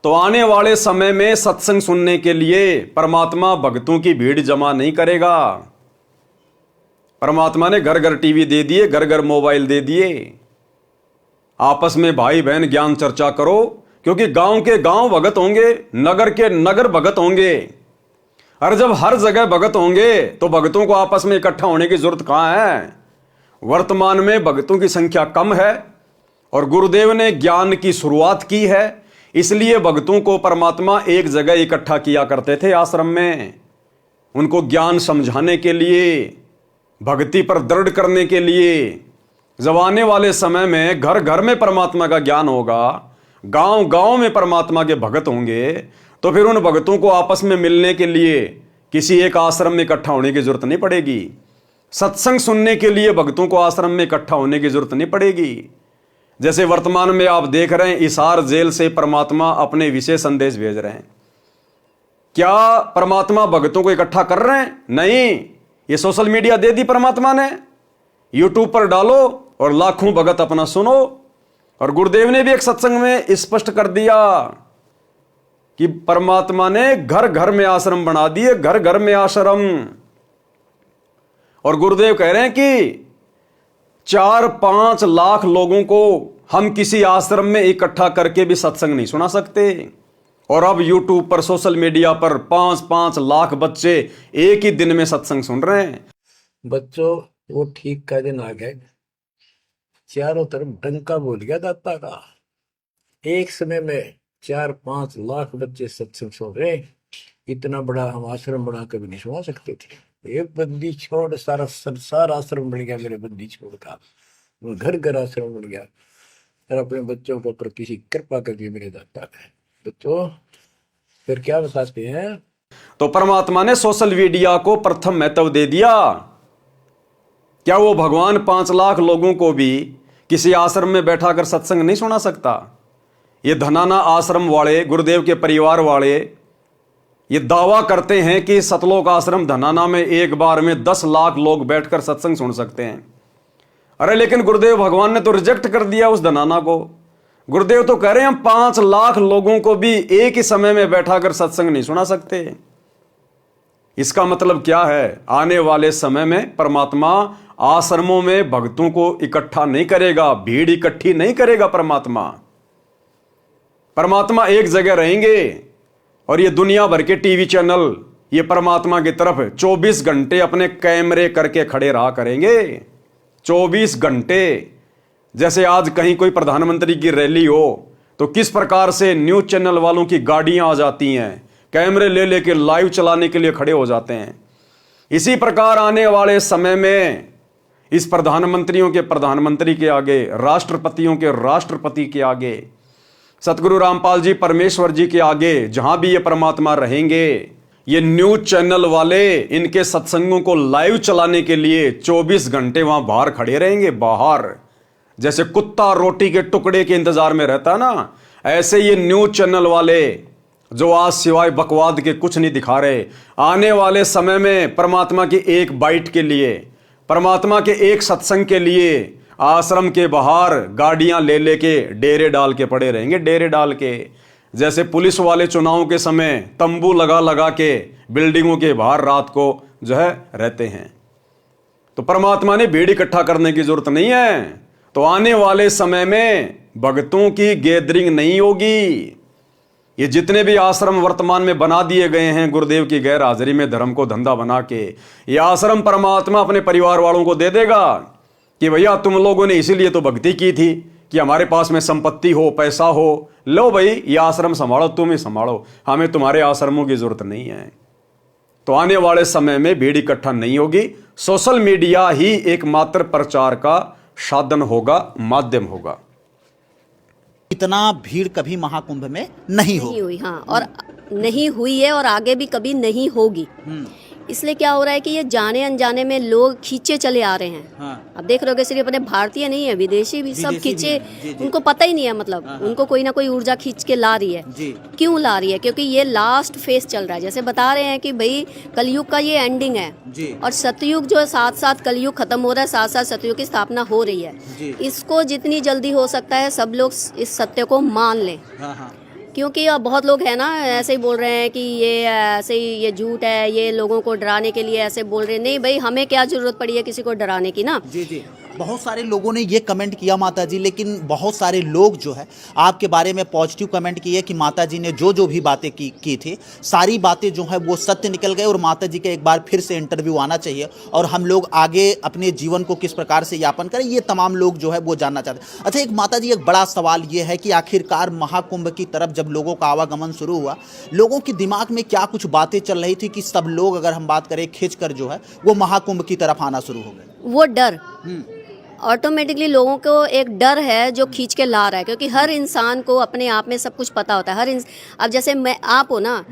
तो आने वाले समय में सत्संग सुनने के लिए परमात्मा भक्तों की भीड़ जमा नहीं करेगा। परमात्मा ने घर घर टीवी दे दिए, घर घर मोबाइल दे दिए। आपस में भाई बहन ज्ञान चर्चा करो, क्योंकि गांव के गांव भगत होंगे, नगर के नगर भगत होंगे। और जब हर जगह भगत होंगे तो भगतों को आपस में इकट्ठा होने की जरूरत कहां है। वर्तमान में भगतों की संख्या कम है और गुरुदेव ने ज्ञान की शुरुआत की है, इसलिए भगतों को परमात्मा एक जगह इकट्ठा किया करते थे आश्रम में, उनको ज्ञान समझाने के लिए, भक्ति पर दृढ़ करने के लिए। जब आने वाले समय में घर घर में परमात्मा का ज्ञान होगा, गांव गांव में परमात्मा के भगत होंगे, तो फिर उन भगतों को आपस में मिलने के लिए किसी एक आश्रम में इकट्ठा होने की जरूरत नहीं पड़ेगी। सत्संग सुनने के लिए भक्तों को आश्रम में इकट्ठा होने की जरूरत नहीं पड़ेगी। जैसे वर्तमान में आप देख रहे हैं, हिसार जेल से परमात्मा अपने विशेष संदेश भेज रहे हैं। क्या परमात्मा भक्तों को इकट्ठा कर रहे हैं? नहीं, ये सोशल मीडिया दे दी परमात्मा ने। यूट्यूब पर डालो और लाखों भगत अपना सुनो। और गुरुदेव ने भी एक सत्संग में स्पष्ट कर दिया कि परमात्मा ने घर घर में आश्रम बना दिए, घर घर में आश्रम। और गुरुदेव कह रहे हैं कि 4-5 लाख लोगों को हम किसी आश्रम में इकट्ठा करके भी सत्संग नहीं सुना सकते। और अब यूट्यूब पर, सोशल मीडिया पर 5-5 लाख बच्चे एक ही दिन में सत्संग सुन रहे हैं। बच्चों, वो ठीक का दिन आ गए। चारों तरफ डंका बोल गया दाता का। एक समय में 4-5 लाख बच्चे सत्संग सुन रहे। इतना बड़ा हम आश्रम बना कभी नहीं सुना सकते थे। ये बंदी छोड़ सारा संसार आश्रम बन गया मेरे बंदी छोड़ का, वो घर घर आश्रम बन गया। और अपने बच्चों के ऊपर किसी कृपा कर दी मेरे दाता ने। बच्चों फिर क्या बताते हैं, तो परमात्मा ने सोशल मीडिया को प्रथम महत्व दे दिया। क्या वो भगवान 5 लाख लोगों को भी किसी आश्रम में बैठा कर सत्संग नहीं सुना सकता? ये धनाना आश्रम वाले, गुरुदेव के परिवार वाले ये दावा करते हैं कि सतलोक आश्रम धनाना में एक बार में 10 लाख लोग बैठकर सत्संग सुन सकते हैं। अरे लेकिन गुरुदेव भगवान ने तो रिजेक्ट कर दिया उस धनाना को। गुरुदेव तो कह रहे हैं हम 5 लाख लोगों को भी एक ही समय में बैठाकर सत्संग नहीं सुना सकते। इसका मतलब क्या है? आने वाले समय में परमात्मा आश्रमों में भक्तों को इकट्ठा नहीं करेगा, भीड़ इकट्ठी नहीं करेगा। परमात्मा एक जगह रहेंगे और ये दुनिया भर के टीवी चैनल ये परमात्मा की तरफ 24 घंटे अपने कैमरे करके खड़े रहा करेंगे। 24 घंटे। जैसे आज कहीं कोई प्रधानमंत्री की रैली हो तो किस प्रकार से न्यूज चैनल वालों की गाड़ियां आ जाती हैं, कैमरे ले लेके लाइव चलाने के लिए खड़े हो जाते हैं। इसी प्रकार आने वाले समय में इस प्रधानमंत्रियों के प्रधानमंत्री के आगे, राष्ट्रपतियों के राष्ट्रपति के आगे, सतगुरु रामपाल जी परमेश्वर जी के आगे, जहां भी ये परमात्मा रहेंगे, ये न्यूज चैनल वाले इनके सत्संगों को लाइव चलाने के लिए 24 घंटे वहां बाहर खड़े रहेंगे। बाहर जैसे कुत्ता रोटी के टुकड़े के इंतजार में रहता है ना, ऐसे ये न्यूज चैनल वाले जो आज सिवाय बकवाद के कुछ नहीं दिखा रहे, आने वाले समय में परमात्मा की एक बाइट के लिए, परमात्मा के एक सत्संग के लिए आश्रम के बाहर गाड़ियां ले लेके डेरे डाल के पड़े रहेंगे। डेरे डाल के, जैसे पुलिस वाले चुनाव के समय तंबू लगा लगा के बिल्डिंगों के बाहर रात को जो है रहते हैं। तो परमात्मा ने भीड़ इकट्ठा करने की जरूरत नहीं है। तो आने वाले समय में भक्तों की गैदरिंग नहीं होगी। ये जितने भी आश्रम वर्तमान में बना दिए गए हैं गुरुदेव की गैर हाजिरी में धर्म को धंधा बना के, ये आश्रम परमात्मा अपने परिवार वालों को दे देगा कि भैया तुम लोगों ने इसीलिए तो भक्ति की थी कि हमारे पास में संपत्ति हो, पैसा हो, लो भाई ये आश्रम संभालो, तुम ही संभालो, हमें तुम्हारे आश्रमों की जरूरत नहीं है। तो आने वाले समय में भीड़ इकट्ठा नहीं होगी। सोशल मीडिया ही एकमात्र प्रचार का साधन होगा, माध्यम होगा। इतना भीड़ कभी महाकुंभ में नहीं नहीं हुई, हाँ, और नहीं हुई है और आगे भी कभी नहीं होगी। इसलिए क्या हो रहा है कि ये जाने अनजाने में लोग खींचे चले आ रहे हैं। हाँ। अब देख रहे हो सिर्फ अपने भारतीय नहीं है, विदेशी भी सब खींचे, उनको पता ही नहीं है, मतलब उनको कोई ना कोई ऊर्जा खींच के ला रही है। क्यों ला रही है? क्योंकि ये लास्ट फेज चल रहा है। जैसे बता रहे हैं कि भाई कलयुग का ये एंडिंग है और सतयुग जो है, साथ साथ कलयुग खत्म हो रहा है, साथ साथ सतयुग की स्थापना हो रही है। इसको जितनी जल्दी हो सकता है सब लोग इस सत्य को मान लें। क्योंकि अब बहुत लोग हैं ना ऐसे ही बोल रहे हैं कि ये ऐसे ही ये झूठ है, ये लोगों को डराने के लिए ऐसे बोल रहे हैं। नहीं भाई, हमें क्या जरूरत पड़ी है किसी को डराने की ना। जी। बहुत सारे लोगों ने ये कमेंट किया माता जी, लेकिन बहुत सारे लोग जो है आपके बारे में पॉजिटिव कमेंट किए कि माता जी ने जो भी बातें की थी सारी बातें जो है वो सत्य निकल गए और माता जी का एक बार फिर से इंटरव्यू आना चाहिए और हम लोग आगे अपने जीवन को किस प्रकार से यापन करें, ये तमाम लोग जो है वो जानना चाहते हैं। अच्छा, एक माता जी एक बड़ा सवाल ये है कि आखिरकार महाकुंभ की तरफ जब लोगों का आवागमन शुरू हुआ, लोगों के दिमाग में क्या कुछ बातें चल रही थी कि सब लोग, अगर हम बात करें, खिंच कर जो है वो महाकुंभ की तरफ आना शुरू हो गए? वो डर ऑटोमेटिकली लोगों को एक डर है जो खींच के ला रहा है। क्योंकि हर इंसान को अपने आप में सब कुछ पता होता है। अब जैसे मैं, आप हो ना,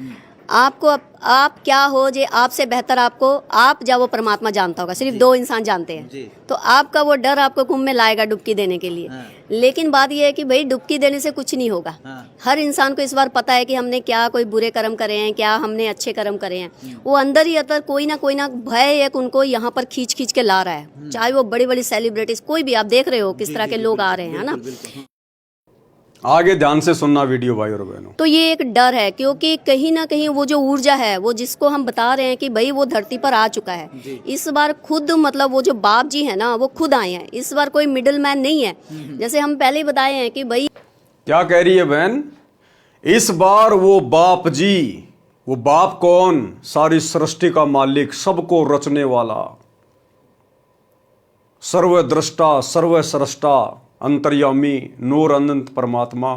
आपको आप क्या हो जे आपसे बेहतर आपको आप जब वो परमात्मा जानता होगा, सिर्फ 2 इंसान जानते हैं। तो आपका वो डर आपको कुंभ में लाएगा डुबकी देने के लिए। लेकिन बात ये है कि भाई डुबकी देने से कुछ नहीं होगा। हर इंसान को इस बार पता है कि हमने क्या कोई बुरे कर्म करे हैं, क्या हमने अच्छे कर्म करे हैं। वो अंदर ही अंदर कोई ना भय एक उनको यहाँ पर खींच के ला रहा है। चाहे वो बड़ी बड़ी सेलिब्रिटीज, कोई भी, आप देख रहे हो किस तरह के लोग आ रहे हैं ना। आगे ध्यान से सुनना वीडियो भाई और बहनों। तो ये एक डर है, क्योंकि कहीं ना कहीं वो जो ऊर्जा है, वो जिसको हम बता रहे हैं कि भाई वो धरती पर आ चुका है। इस बार खुद, मतलब वो जो बाप जी है ना, वो खुद आए हैं। इस बार कोई मिडिल मैन नहीं है। जैसे हम पहले ही बताए हैं कि भाई, क्या कह रही है बहन? इस बार वो बाप जी, वो बाप कौन? सारी सृष्टि का मालिक, सबको रचने वाला, सर्वद्रष्टा, सर्वसृष्टा, अंतर्यामी, नूर अनंत परमात्मा।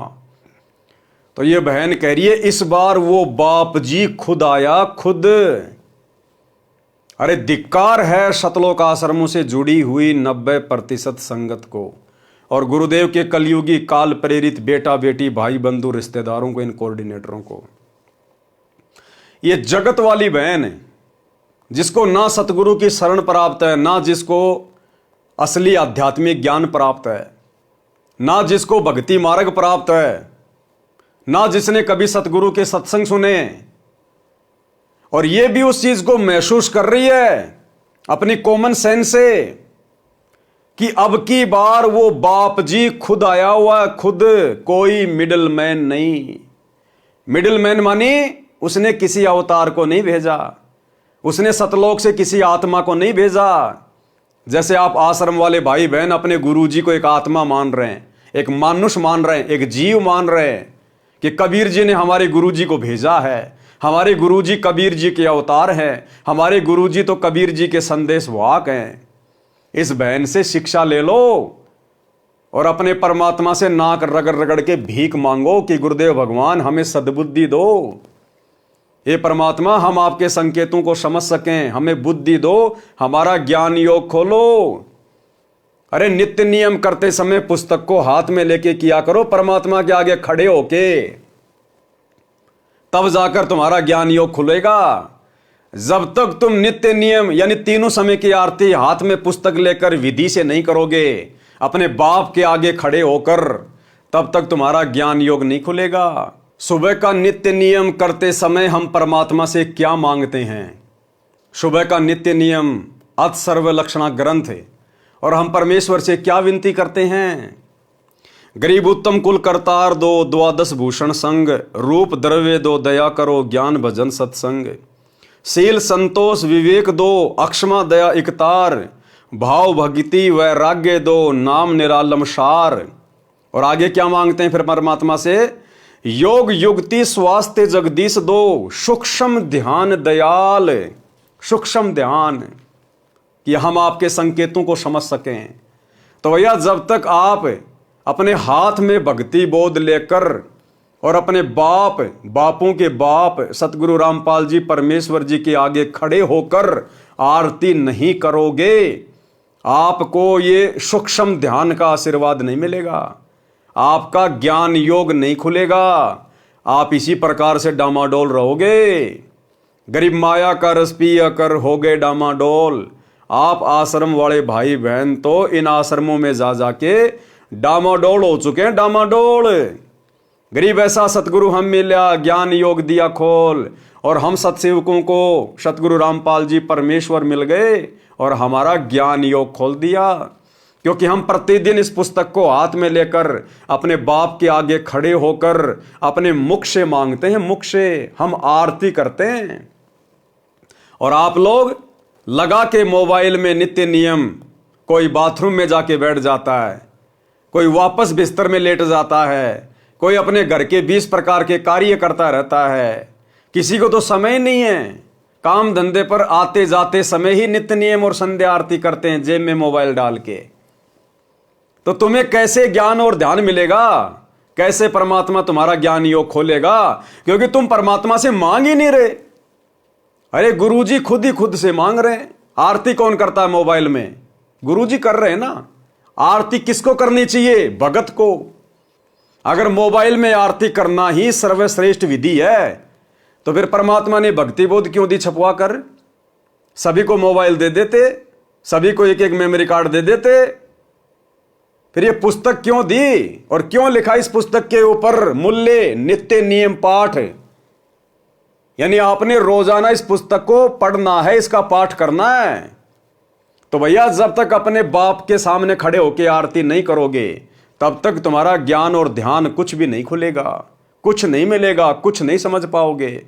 तो ये बहन कह रही है इस बार वो बाप जी खुद आया, खुद। अरे धिक्कार है सतलोक आश्रमों से जुड़ी हुई 90% संगत को और गुरुदेव के कलयुगी काल प्रेरित बेटा बेटी भाई बंधु रिश्तेदारों को, इन कोऑर्डिनेटरों को। ये जगत वाली बहन है जिसको ना सतगुरु की शरण प्राप्त है, ना जिसको असली आध्यात्मिक ज्ञान प्राप्त है, ना जिसको भक्ति मार्ग प्राप्त है, ना जिसने कभी सतगुरु के सत्संग सुने, और ये भी उस चीज को महसूस कर रही है अपनी कॉमन सेंस से कि अब की बार वो बाप जी खुद आया हुआ है, खुद, कोई मिडिल मैन नहीं। मिडिल मैन मानी उसने किसी अवतार को नहीं भेजा, उसने सतलोक से किसी आत्मा को नहीं भेजा। जैसे आप आश्रम वाले भाई बहन अपने गुरुजी को एक आत्मा मान रहे हैं, एक मानुष मान रहे हैं, एक जीव मान रहे हैं कि कबीर जी ने हमारे गुरुजी को भेजा है, हमारे गुरुजी कबीर जी के अवतार हैं, हमारे गुरुजी तो कबीर जी के संदेश वाहक हैं। इस बहन से शिक्षा ले लो और अपने परमात्मा से नाक रगड़ रगड़ के भीख मांगो कि गुरुदेव भगवान हमें सद्बुद्धि दो, हे परमात्मा हम आपके संकेतों को समझ सकें, हमें बुद्धि दो, हमारा ज्ञान योग खोलो। अरे नित्य नियम करते समय पुस्तक को हाथ में लेके किया करो, परमात्मा के आगे खड़े होके, तब जाकर तुम्हारा ज्ञान योग खुलेगा। जब तक तुम नित्य नियम यानी तीनों समय की आरती हाथ में पुस्तक लेकर विधि से नहीं करोगे, अपने बाप के आगे खड़े होकर, तब तक तुम्हारा ज्ञान योग नहीं खुलेगा। सुबह का नित्य नियम करते समय हम परमात्मा से क्या मांगते हैं? सुबह का नित्य नियम अत सर्वलक्षणा ग्रंथ है और हम परमेश्वर से क्या विनती करते हैं? गरीब उत्तम कुल करतार दो, द्वादश भूषण संग, रूप द्रव्य दो, दया करो, ज्ञान भजन सत्संग, शील संतोष विवेक दो, अक्षमा दया इकतार, भाव भक्ति वैराग्य दो, नाम निरालम सार। और आगे क्या मांगते हैं फिर परमात्मा से? योग युक्ति स्वास्थ्य जगदीश दो, सूक्ष्म ध्यान दयाल, सूक्ष्म ध्यान, कि हम आपके संकेतों को समझ सकें। तो भैया जब तक आप अपने हाथ में भक्ति बोध लेकर और अपने बापों के बाप सतगुरु रामपाल जी परमेश्वर जी के आगे खड़े होकर आरती नहीं करोगे, आपको ये सूक्ष्म ध्यान का आशीर्वाद नहीं मिलेगा, आपका ज्ञान योग नहीं खुलेगा, आप इसी प्रकार से डामाडोल रहोगे। गरीब माया का रस पिया कर हो गए डामाडोल। आप आश्रम वाले भाई बहन तो इन आश्रमों में जा जाके डामाडोल हो चुके हैं, डामाडोल। गरीब ऐसा सतगुरु हम मिला, ज्ञान योग दिया खोल, और हम सत्सेवकों को सतगुरु रामपाल जी परमेश्वर मिल गए और हमारा ज्ञान योग खोल दिया, क्योंकि हम प्रतिदिन इस पुस्तक को हाथ में लेकर अपने बाप के आगे खड़े होकर अपने मुख से मांगते हैं, मुख से हम आरती करते हैं। और आप लोग लगा के मोबाइल में नित्य नियम, कोई बाथरूम में जाके बैठ जाता है, कोई वापस बिस्तर में लेट जाता है, कोई अपने घर के 20 प्रकार के कार्य करता रहता है। किसी को तो समय नहीं है, काम धंधे पर आते जाते समय ही नित्य नियम और संध्या आरती करते हैं जेब में मोबाइल डाल के। तो तुम्हें कैसे ज्ञान और ध्यान मिलेगा? कैसे परमात्मा तुम्हारा ज्ञान योग खोलेगा? क्योंकि तुम परमात्मा से मांग ही नहीं रहे। अरे गुरुजी खुद ही खुद से मांग रहे हैं। आरती कौन करता है मोबाइल में? गुरुजी कर रहे हैं ना। आरती किसको करनी चाहिए? भगत को। अगर मोबाइल में आरती करना ही सर्वश्रेष्ठ विधि है तो फिर परमात्मा ने भक्ति बोध क्यों दी छपवा कर? सभी को मोबाइल दे देते, सभी को एक एक मेमोरी कार्ड दे देते। फिर ये पुस्तक क्यों दी और क्यों लिखा इस पुस्तक के ऊपर मूल्य नित्य नियम पाठ? यानी आपने रोजाना इस पुस्तक को पढ़ना है, इसका पाठ करना है। तो भैया जब तक अपने बाप के सामने खड़े होकर आरती नहीं करोगे तब तक तुम्हारा ज्ञान और ध्यान कुछ भी नहीं खुलेगा, कुछ नहीं मिलेगा, कुछ नहीं समझ पाओगे।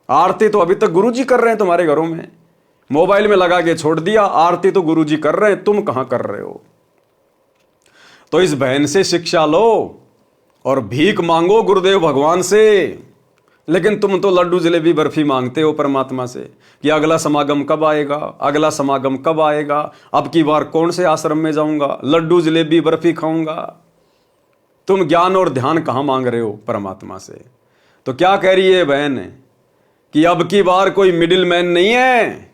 आरती तो अभी तक गुरुजी कर रहे हैं तुम्हारे घरों में, मोबाइल में लगा के छोड़ दिया। आरती तो गुरुजी कर रहे हैं, तुम कहां कर रहे हो? तो इस बहन से शिक्षा लो और भीख मांगो गुरुदेव भगवान से। लेकिन तुम तो लड्डू जलेबी बर्फी मांगते हो परमात्मा से कि अगला समागम कब आएगा, अगला समागम कब आएगा, अब की बार कौन से आश्रम में जाऊंगा, लड्डू जलेबी बर्फी खाऊंगा। तुम ज्ञान और ध्यान कहां मांग रहे हो परमात्मा से? तो क्या कह रही है बहन कि अब की बार कोई मिडिल मैन नहीं है,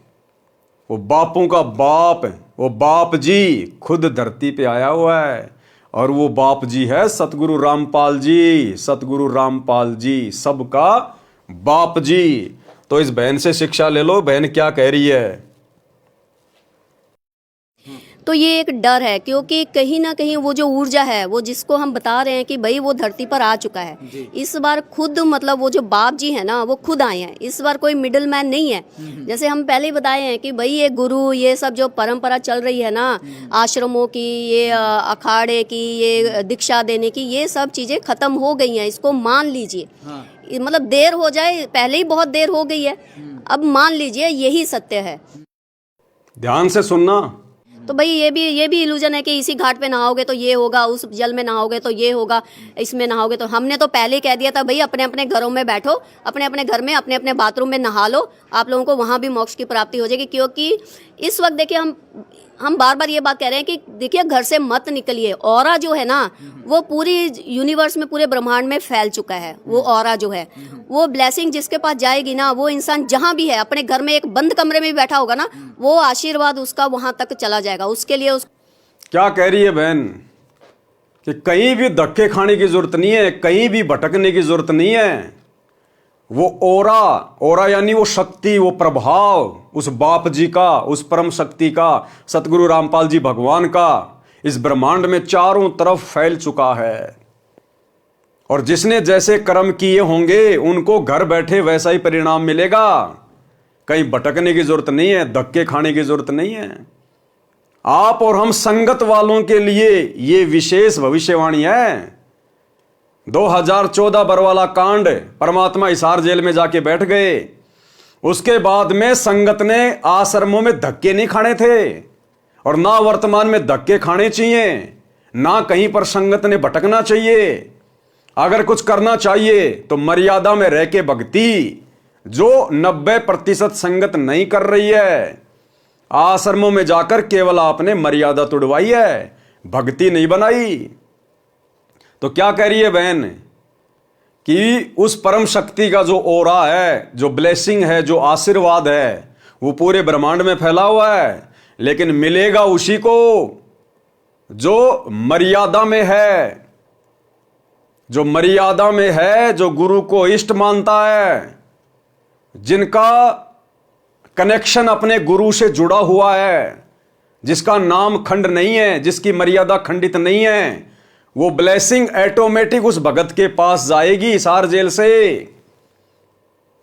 वो बापों का बाप, वो बाप जी खुद धरती पे आया हुआ है, और वो बाप जी है सतगुरु रामपाल जी। सतगुरु रामपाल जी सबका बाप जी। तो इस बहन से शिक्षा ले लो, बहन क्या कह रही है। तो ये एक डर है, क्योंकि कहीं ना कहीं वो जो ऊर्जा है, वो जिसको हम बता रहे हैं कि भाई वो धरती पर आ चुका है इस बार खुद, मतलब वो जो बाप जी है ना वो खुद आए हैं इस बार, कोई मिडिल मैन नहीं है। जैसे हम पहले ही बताए हैं कि भाई ये गुरु, ये सब जो परंपरा चल रही है ना आश्रमों की, ये अखाड़े की, ये दीक्षा देने की, ये सब चीज़ें खत्म हो गई हैं, इसको मान लीजिए। मतलब देर हो जाए, पहले ही बहुत देर हो गई है, अब मान लीजिए यही सत्य है। ध्यान से सुनना। तो भाई ये भी इल्यूजन है कि इसी घाट पे नहाओगे तो ये होगा, उस जल में नहाओगे तो ये होगा, इसमें नहाओगे तो। हमने तो पहले ही कह दिया था भाई अपने अपने घरों में बैठो, अपने अपने घर में अपने अपने बाथरूम में नहा लो, आप लोगों को वहाँ भी मोक्ष की प्राप्ति हो जाएगी। क्योंकि इस वक्त देखिए हम बार बार ये बात कह रहे हैं कि देखिए घर से मत निकलिए। ऑरा जो है ना वो पूरी यूनिवर्स में, पूरे ब्रह्मांड में फैल चुका है। वो ऑरा जो है, वो ब्लेसिंग जिसके पास जाएगी ना, वो इंसान जहाँ भी है, अपने घर में एक बंद कमरे में भी बैठा होगा ना, वो आशीर्वाद उसका वहाँ तक चला जाएगा। उसके लिए क्या कह रही है बहन कि कहीं भी धक्के खाने की जरूरत नहीं है, कहीं भी भटकने की जरूरत नहीं है। वो ओरा यानी वो शक्ति, वो प्रभाव उस बाप जी का, उस परम शक्ति का, सतगुरु रामपाल जी भगवान का इस ब्रह्मांड में चारों तरफ फैल चुका है। और जिसने जैसे कर्म किए होंगे उनको घर बैठे वैसा ही परिणाम मिलेगा। कहीं भटकने की जरूरत नहीं है, धक्के खाने की जरूरत नहीं है। आप और हम संगत वालों के लिए ये विशेष भविष्यवाणी है। 2014 बरवाला कांड, परमात्मा हिसार जेल में जाके बैठ गए। उसके बाद में संगत ने आश्रमों में धक्के नहीं खाने थे, और ना वर्तमान में धक्के खाने चाहिए, ना कहीं पर संगत ने भटकना चाहिए। अगर कुछ करना चाहिए तो मर्यादा में रह के भक्ति, जो 90% संगत नहीं कर रही है। आश्रमों में जाकर केवल आपने मर्यादा तोड़वाई है, भक्ति नहीं बनाई। तो क्या कह रही है बहन कि उस परम शक्ति का जो ओरा है, जो ब्लेसिंग है, जो आशीर्वाद है, वो पूरे ब्रह्मांड में फैला हुआ है, लेकिन मिलेगा उसी को जो मर्यादा में है, जो मर्यादा में है, जो गुरु को इष्ट मानता है, जिनका कनेक्शन अपने गुरु से जुड़ा हुआ है, जिसका नाम खंड नहीं है, जिसकी मर्यादा खंडित नहीं है। वो ब्लेसिंग ऑटोमेटिक उस भगत के पास जाएगी हिसार जेल से।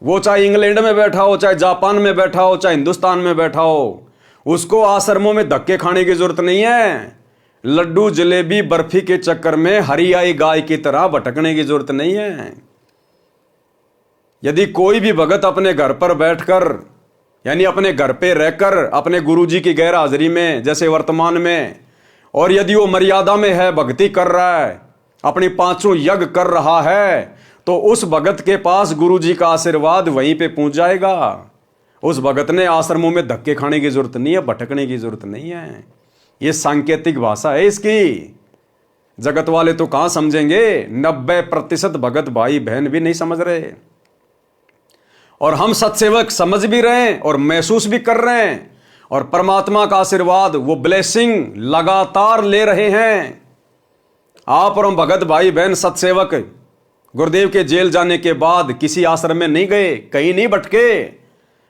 वो चाहे इंग्लैंड में बैठा हो, चाहे जापान में बैठा हो, चाहे हिंदुस्तान में बैठा हो, उसको आश्रमों में धक्के खाने की जरूरत नहीं है। लड्डू जलेबी बर्फी के चक्कर में हरियाई गाय की तरह भटकने की जरूरत नहीं है। यदि कोई भी भगत अपने घर पर बैठकर, यानी अपने घर पे रहकर, अपने गुरुजी की गैर हाजिरी में, जैसे वर्तमान में, और यदि वो मर्यादा में है, भक्ति कर रहा है, अपनी 5 यज्ञ कर रहा है, तो उस भगत के पास गुरुजी का आशीर्वाद वहीं पे पहुंच जाएगा। उस भगत ने आश्रमों में धक्के खाने की जरूरत नहीं है, भटकने की जरूरत नहीं है। ये सांकेतिक भाषा है इसकी। जगत वाले तो कहां समझेंगे, 90% भगत भाई बहन भी नहीं समझ रहे। और हम सत्सेवक समझ भी रहे हैं और महसूस भी कर रहे हैं, और परमात्मा का आशीर्वाद, वो ब्लेसिंग लगातार ले रहे हैं। आप और हम भगत भाई बहन सत्सेवक गुरुदेव के जेल जाने के बाद किसी आश्रम में नहीं गए, कहीं नहीं भटके,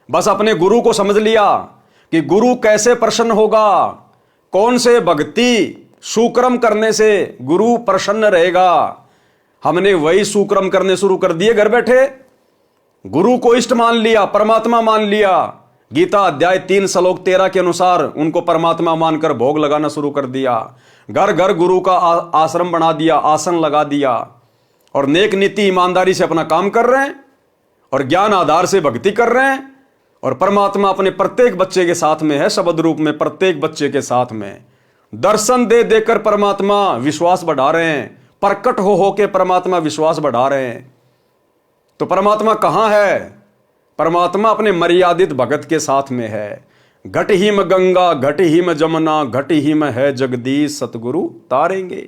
बस अपने गुरु को समझ लिया कि गुरु कैसे प्रसन्न होगा, कौन से भक्ति सुक्रम करने से गुरु प्रसन्न रहेगा। हमने वही सुक्रम करने शुरू कर दिए घर बैठे। गुरु को इष्ट मान लिया, परमात्मा मान लिया। गीता अध्याय 3 श्लोक 13 के अनुसार उनको परमात्मा मानकर भोग लगाना शुरू कर दिया। घर घर गुरु का आश्रम बना दिया, आसन लगा दिया, और नेक नीति ईमानदारी से अपना काम कर रहे हैं, और ज्ञान आधार से भक्ति कर रहे हैं। और परमात्मा अपने प्रत्येक बच्चे के साथ में है, शब्द रूप में प्रत्येक बच्चे के साथ में। दर्शन दे देकर परमात्मा विश्वास बढ़ा रहे हैं, प्रकट हो के परमात्मा विश्वास बढ़ा रहे हैं। तो परमात्मा कहाँ है? परमात्मा अपने मर्यादित भगत के साथ में है। घट हिम गंगा, घट हिम जमुना, घट हिम है जगदीश, सतगुरु तारेंगे।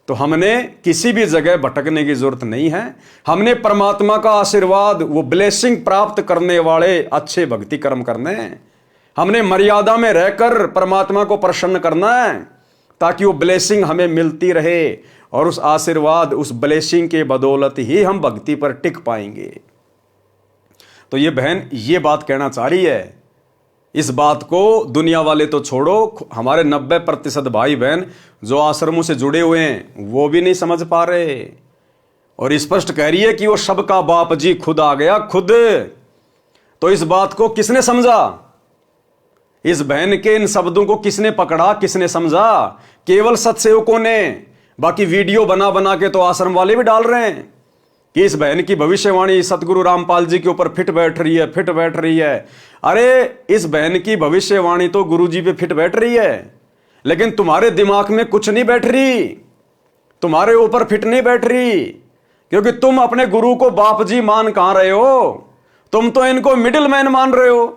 तो हमने किसी भी जगह भटकने की जरूरत नहीं है। हमने परमात्मा का आशीर्वाद, वो ब्लेसिंग प्राप्त करने वाले अच्छे भक्ति कर्म करने हैं। हमने मर्यादा में रहकर परमात्मा को प्रसन्न करना है, ताकि वो ब्लेसिंग हमें मिलती रहे, और उस आशीर्वाद, उस ब्लेसिंग के बदौलत ही हम भक्ति पर टिक पाएंगे। तो ये बहन ये बात कहना चाह रही है। इस बात को दुनिया वाले तो छोड़ो, हमारे 90% भाई बहन जो आश्रमों से जुड़े हुए हैं वो भी नहीं समझ पा रहे, और स्पष्ट कह रही है कि वो सबका बाप जी खुद आ गया, खुद। तो इस बात को किसने समझा? इस बहन के इन शब्दों को किसने पकड़ा, किसने समझा? केवल सत्सेवकों ने। बाकी वीडियो बना बना के तो आश्रम वाले भी डाल रहे हैं कि इस बहन की भविष्यवाणी सतगुरु रामपाल जी के ऊपर फिट बैठ रही है, फिट बैठ रही है। अरे इस बहन की भविष्यवाणी तो गुरु जी पे फिट बैठ रही है, लेकिन तुम्हारे दिमाग में कुछ नहीं बैठ रही, तुम्हारे ऊपर फिट नहीं बैठ रही, क्योंकि तुम अपने गुरु को बाप जी मान कहां रहे हो? तुम तो इनको मिडिल मैन मान रहे हो।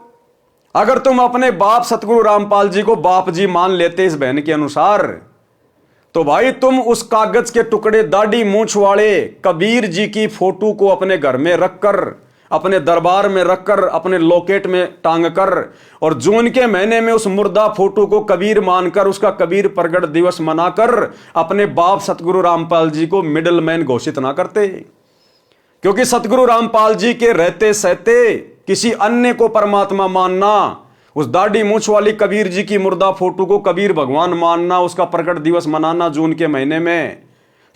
अगर तुम अपने बाप सतगुरु रामपाल जी को बाप जी मान लेते इस बहन के अनुसार, तो भाई तुम उस कागज के टुकड़े दाढ़ी मूंछ वाले कबीर जी की फोटो को अपने घर में रखकर, अपने दरबार में रखकर, अपने लॉकेट में टांग कर, और जून के महीने में उस मुर्दा फोटो को कबीर मानकर, उसका कबीर प्रगट दिवस मनाकर अपने बाप सतगुरु रामपाल जी को मिडिल मैन घोषित ना करते। क्योंकि सतगुरु रामपाल जी के रहते सहते किसी अन्य को परमात्मा मानना, उस दाढ़ी मूंछ वाली कबीर जी की मुर्दा फोटो को कबीर भगवान मानना, उसका प्रकट दिवस मनाना जून के महीने में,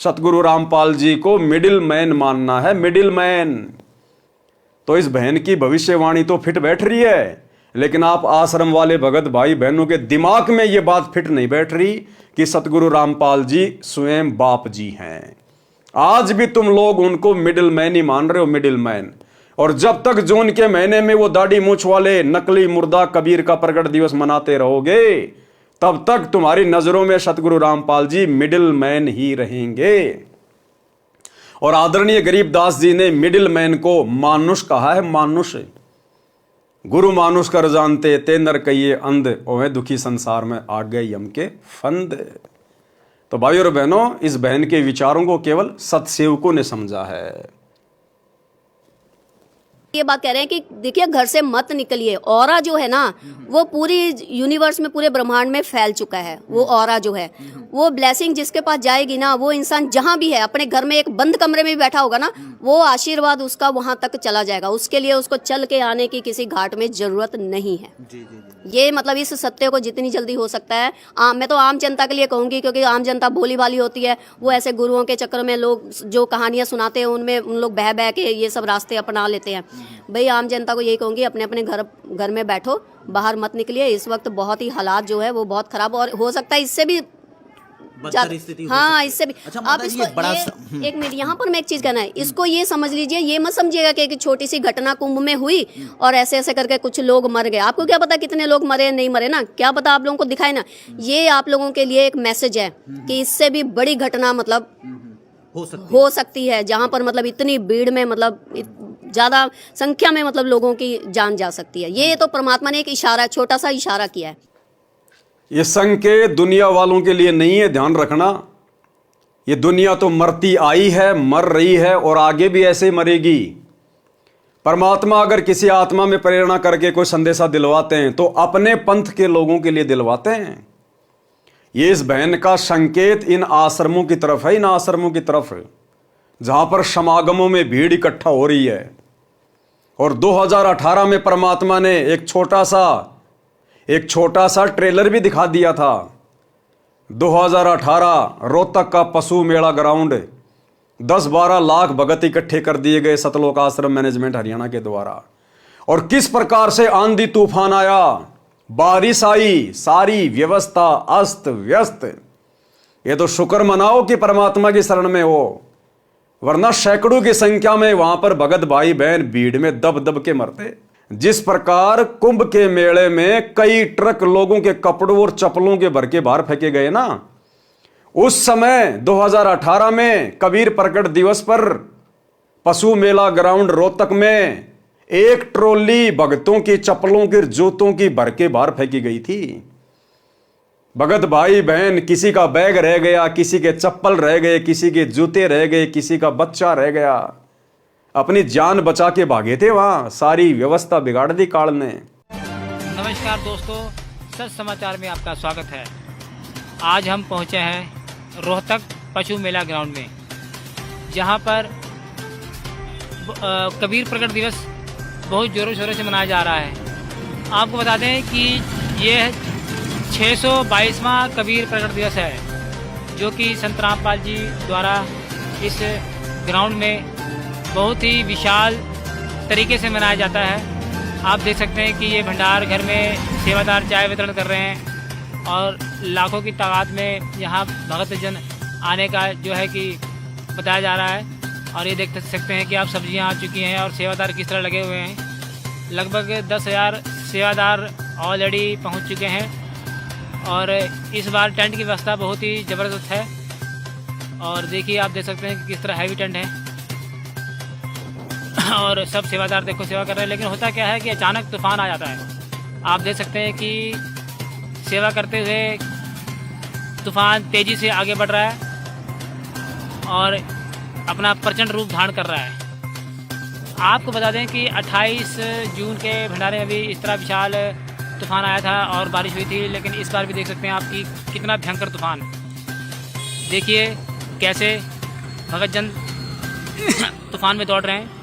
सतगुरु रामपाल जी को मिडिल मैन मानना है, मिडिल मैन। तो इस बहन की भविष्यवाणी तो फिट बैठ रही है, लेकिन आप आश्रम वाले भगत भाई बहनों के दिमाग में यह बात फिट नहीं बैठ रही कि सतगुरु रामपाल जी स्वयं बाप जी हैं। आज भी तुम लोग उनको मिडिल मैन ही मान रहे हो, मिडिल मैन। और जब तक जून के महीने में वो दाढ़ी मूंछ वाले नकली मुर्दा कबीर का प्रकट दिवस मनाते रहोगे, तब तक तुम्हारी नजरों में सतगुरु रामपाल जी मिडिल मैन ही रहेंगे। और आदरणीय गरीबदास जी ने मिडिल मैन को मानुष कहा है, मानुष। गुरु मानुष कर जानते ते नर कहिए अंध, ओहे दुखी संसार में आ गए यम के फंद। तो भाई और बहनों, इस बहन के विचारों को केवल सत्सेवकों ने समझा है। ये बात कह रहे हैं कि देखिए घर से मत निकलिए। ऑरा जो है ना वो पूरी यूनिवर्स में, पूरे ब्रह्मांड में फैल चुका है। वो ऑरा जो है, वो ब्लेसिंग जिसके पास जाएगी ना, वो इंसान जहां भी है, अपने घर में एक बंद कमरे में भी बैठा होगा ना, वो आशीर्वाद उसका वहां तक चला जाएगा। उसके लिए उसको चल के आने की किसी घाट में जरूरत नहीं है। ये मतलब इस सत्य को जितनी जल्दी हो सकता है, मैं तो आम जनता के लिए कहूंगी, क्योंकि आम जनता भोली भाली होती है। वो ऐसे गुरुओं के चक्कर में लोग जो कहानियां सुनाते हैं उनमें उन लोग बह बह के ये सब रास्ते अपना लेते हैं। भाई आम जनता को यही कहूंगी, अपने अपने घर में बैठो, बाहर मत निकलिए। इस वक्त बहुत ही हालात जो है वो बहुत खराब, और हो सकता है इससे भी हाँ, इससे भी। अच्छा, आप इसको एक मिनट, यहाँ पर मैं एक चीज कहना है, इसको ये समझ लीजिए, ये मत समझिएगा कि एक छोटी सी घटना कुंभ में हुई और ऐसे ऐसे करके कुछ लोग मर गए। आपको क्या पता कितने लोग मरे नहीं मरे ना, क्या पता आप लोगों को दिखाए ना। ये आप लोगों के लिए एक मैसेज है कि इससे भी बड़ी घटना मतलब हो सकती है, जहाँ पर मतलब इतनी भीड़ में मतलब ज्यादा संख्या में मतलब लोगों की जान जा सकती है। ये तो परमात्मा ने एक इशारा, छोटा सा इशारा किया है। ये संकेत दुनिया वालों के लिए नहीं है, ध्यान रखना। ये दुनिया तो मरती आई है, मर रही है और आगे भी ऐसे मरेगी। परमात्मा अगर किसी आत्मा में प्रेरणा करके कोई संदेशा दिलवाते हैं तो अपने पंथ के लोगों के लिए दिलवाते हैं। ये इस बहन का संकेत इन आश्रमों की तरफ है, इन आश्रमों की तरफ जहां पर समागमों में भीड़ इकट्ठा हो रही है। और 2018 में परमात्मा ने एक छोटा सा ट्रेलर भी दिखा दिया था। 2018 रोहतक का पशु मेला ग्राउंड, 10-12 लाख भगत इकट्ठे कर दिए गए सतलोक आश्रम मैनेजमेंट हरियाणा के द्वारा। और किस प्रकार से आंधी तूफान आया, बारिश आई, सारी व्यवस्था अस्त व्यस्त। ये तो शुक्र मनाओ कि परमात्मा की शरण में हो, वरना सैकड़ों की संख्या में वहां पर भगत भाई बहन भीड़ में दब दब के मरते। जिस प्रकार कुंभ के मेले में कई ट्रक लोगों के कपड़ों और चप्पलों के भर के बाहर फेंके गए ना, उस समय 2018 में कबीर प्रकट दिवस पर पशु मेला ग्राउंड रोहतक में एक ट्रॉली भगतों की चप्पलों की, जूतों की भर के बाहर फेंकी गई थी। भगत भाई बहन, किसी का बैग रह गया, किसी के चप्पल रह गए, किसी के जूते रह गए, किसी का बच्चा रह गया, अपनी जान बचा के भागे थे। वहां सारी व्यवस्था बिगाड़ दी काल ने। नमस्कार। नमस्कार दोस्तों, सच समाचार में आपका स्वागत है। आज हम पहुंचे हैं रोहतक पशु मेला ग्राउंड में, जहां पर कबीर प्रकट दिवस बहुत ज़ोरों शोरों से मनाया जा रहा है। आपको बता दें कि ये 622वां कबीर प्रकट दिवस है, जो कि संत रामपाल जी द्वारा इस ग्राउंड में बहुत ही विशाल तरीके से मनाया जाता है। आप देख सकते हैं कि ये भंडार घर में सेवादार चाय वितरण कर रहे हैं और लाखों की तादाद में यहाँ भगत जन आने का जो है कि बताया जा रहा है। और ये देख सकते हैं कि आप सब्जियाँ आ चुकी हैं और सेवादार किस तरह लगे हुए हैं। लगभग 10,000 सेवादार ऑलरेडी पहुँच चुके हैं और इस बार टेंट की व्यवस्था बहुत ही ज़बरदस्त है। और देखिए, आप देख सकते हैं कि किस तरह हैवी टेंट है और सब सेवादार देखो सेवा कर रहे हैं। लेकिन होता क्या है कि अचानक तूफान आ जाता है। आप देख सकते हैं कि सेवा करते हुए तूफान तेज़ी से आगे बढ़ रहा है और अपना प्रचंड रूप धारण कर रहा है। आपको बता दें कि 28 जून के भंडारे में भी इस तरह विशाल तूफान आया था और बारिश हुई थी। लेकिन इस बार भी देख सकते हैं आप कि कितना भयंकर तूफान। देखिए कैसे भगत जन तूफान में दौड़ रहे हैं।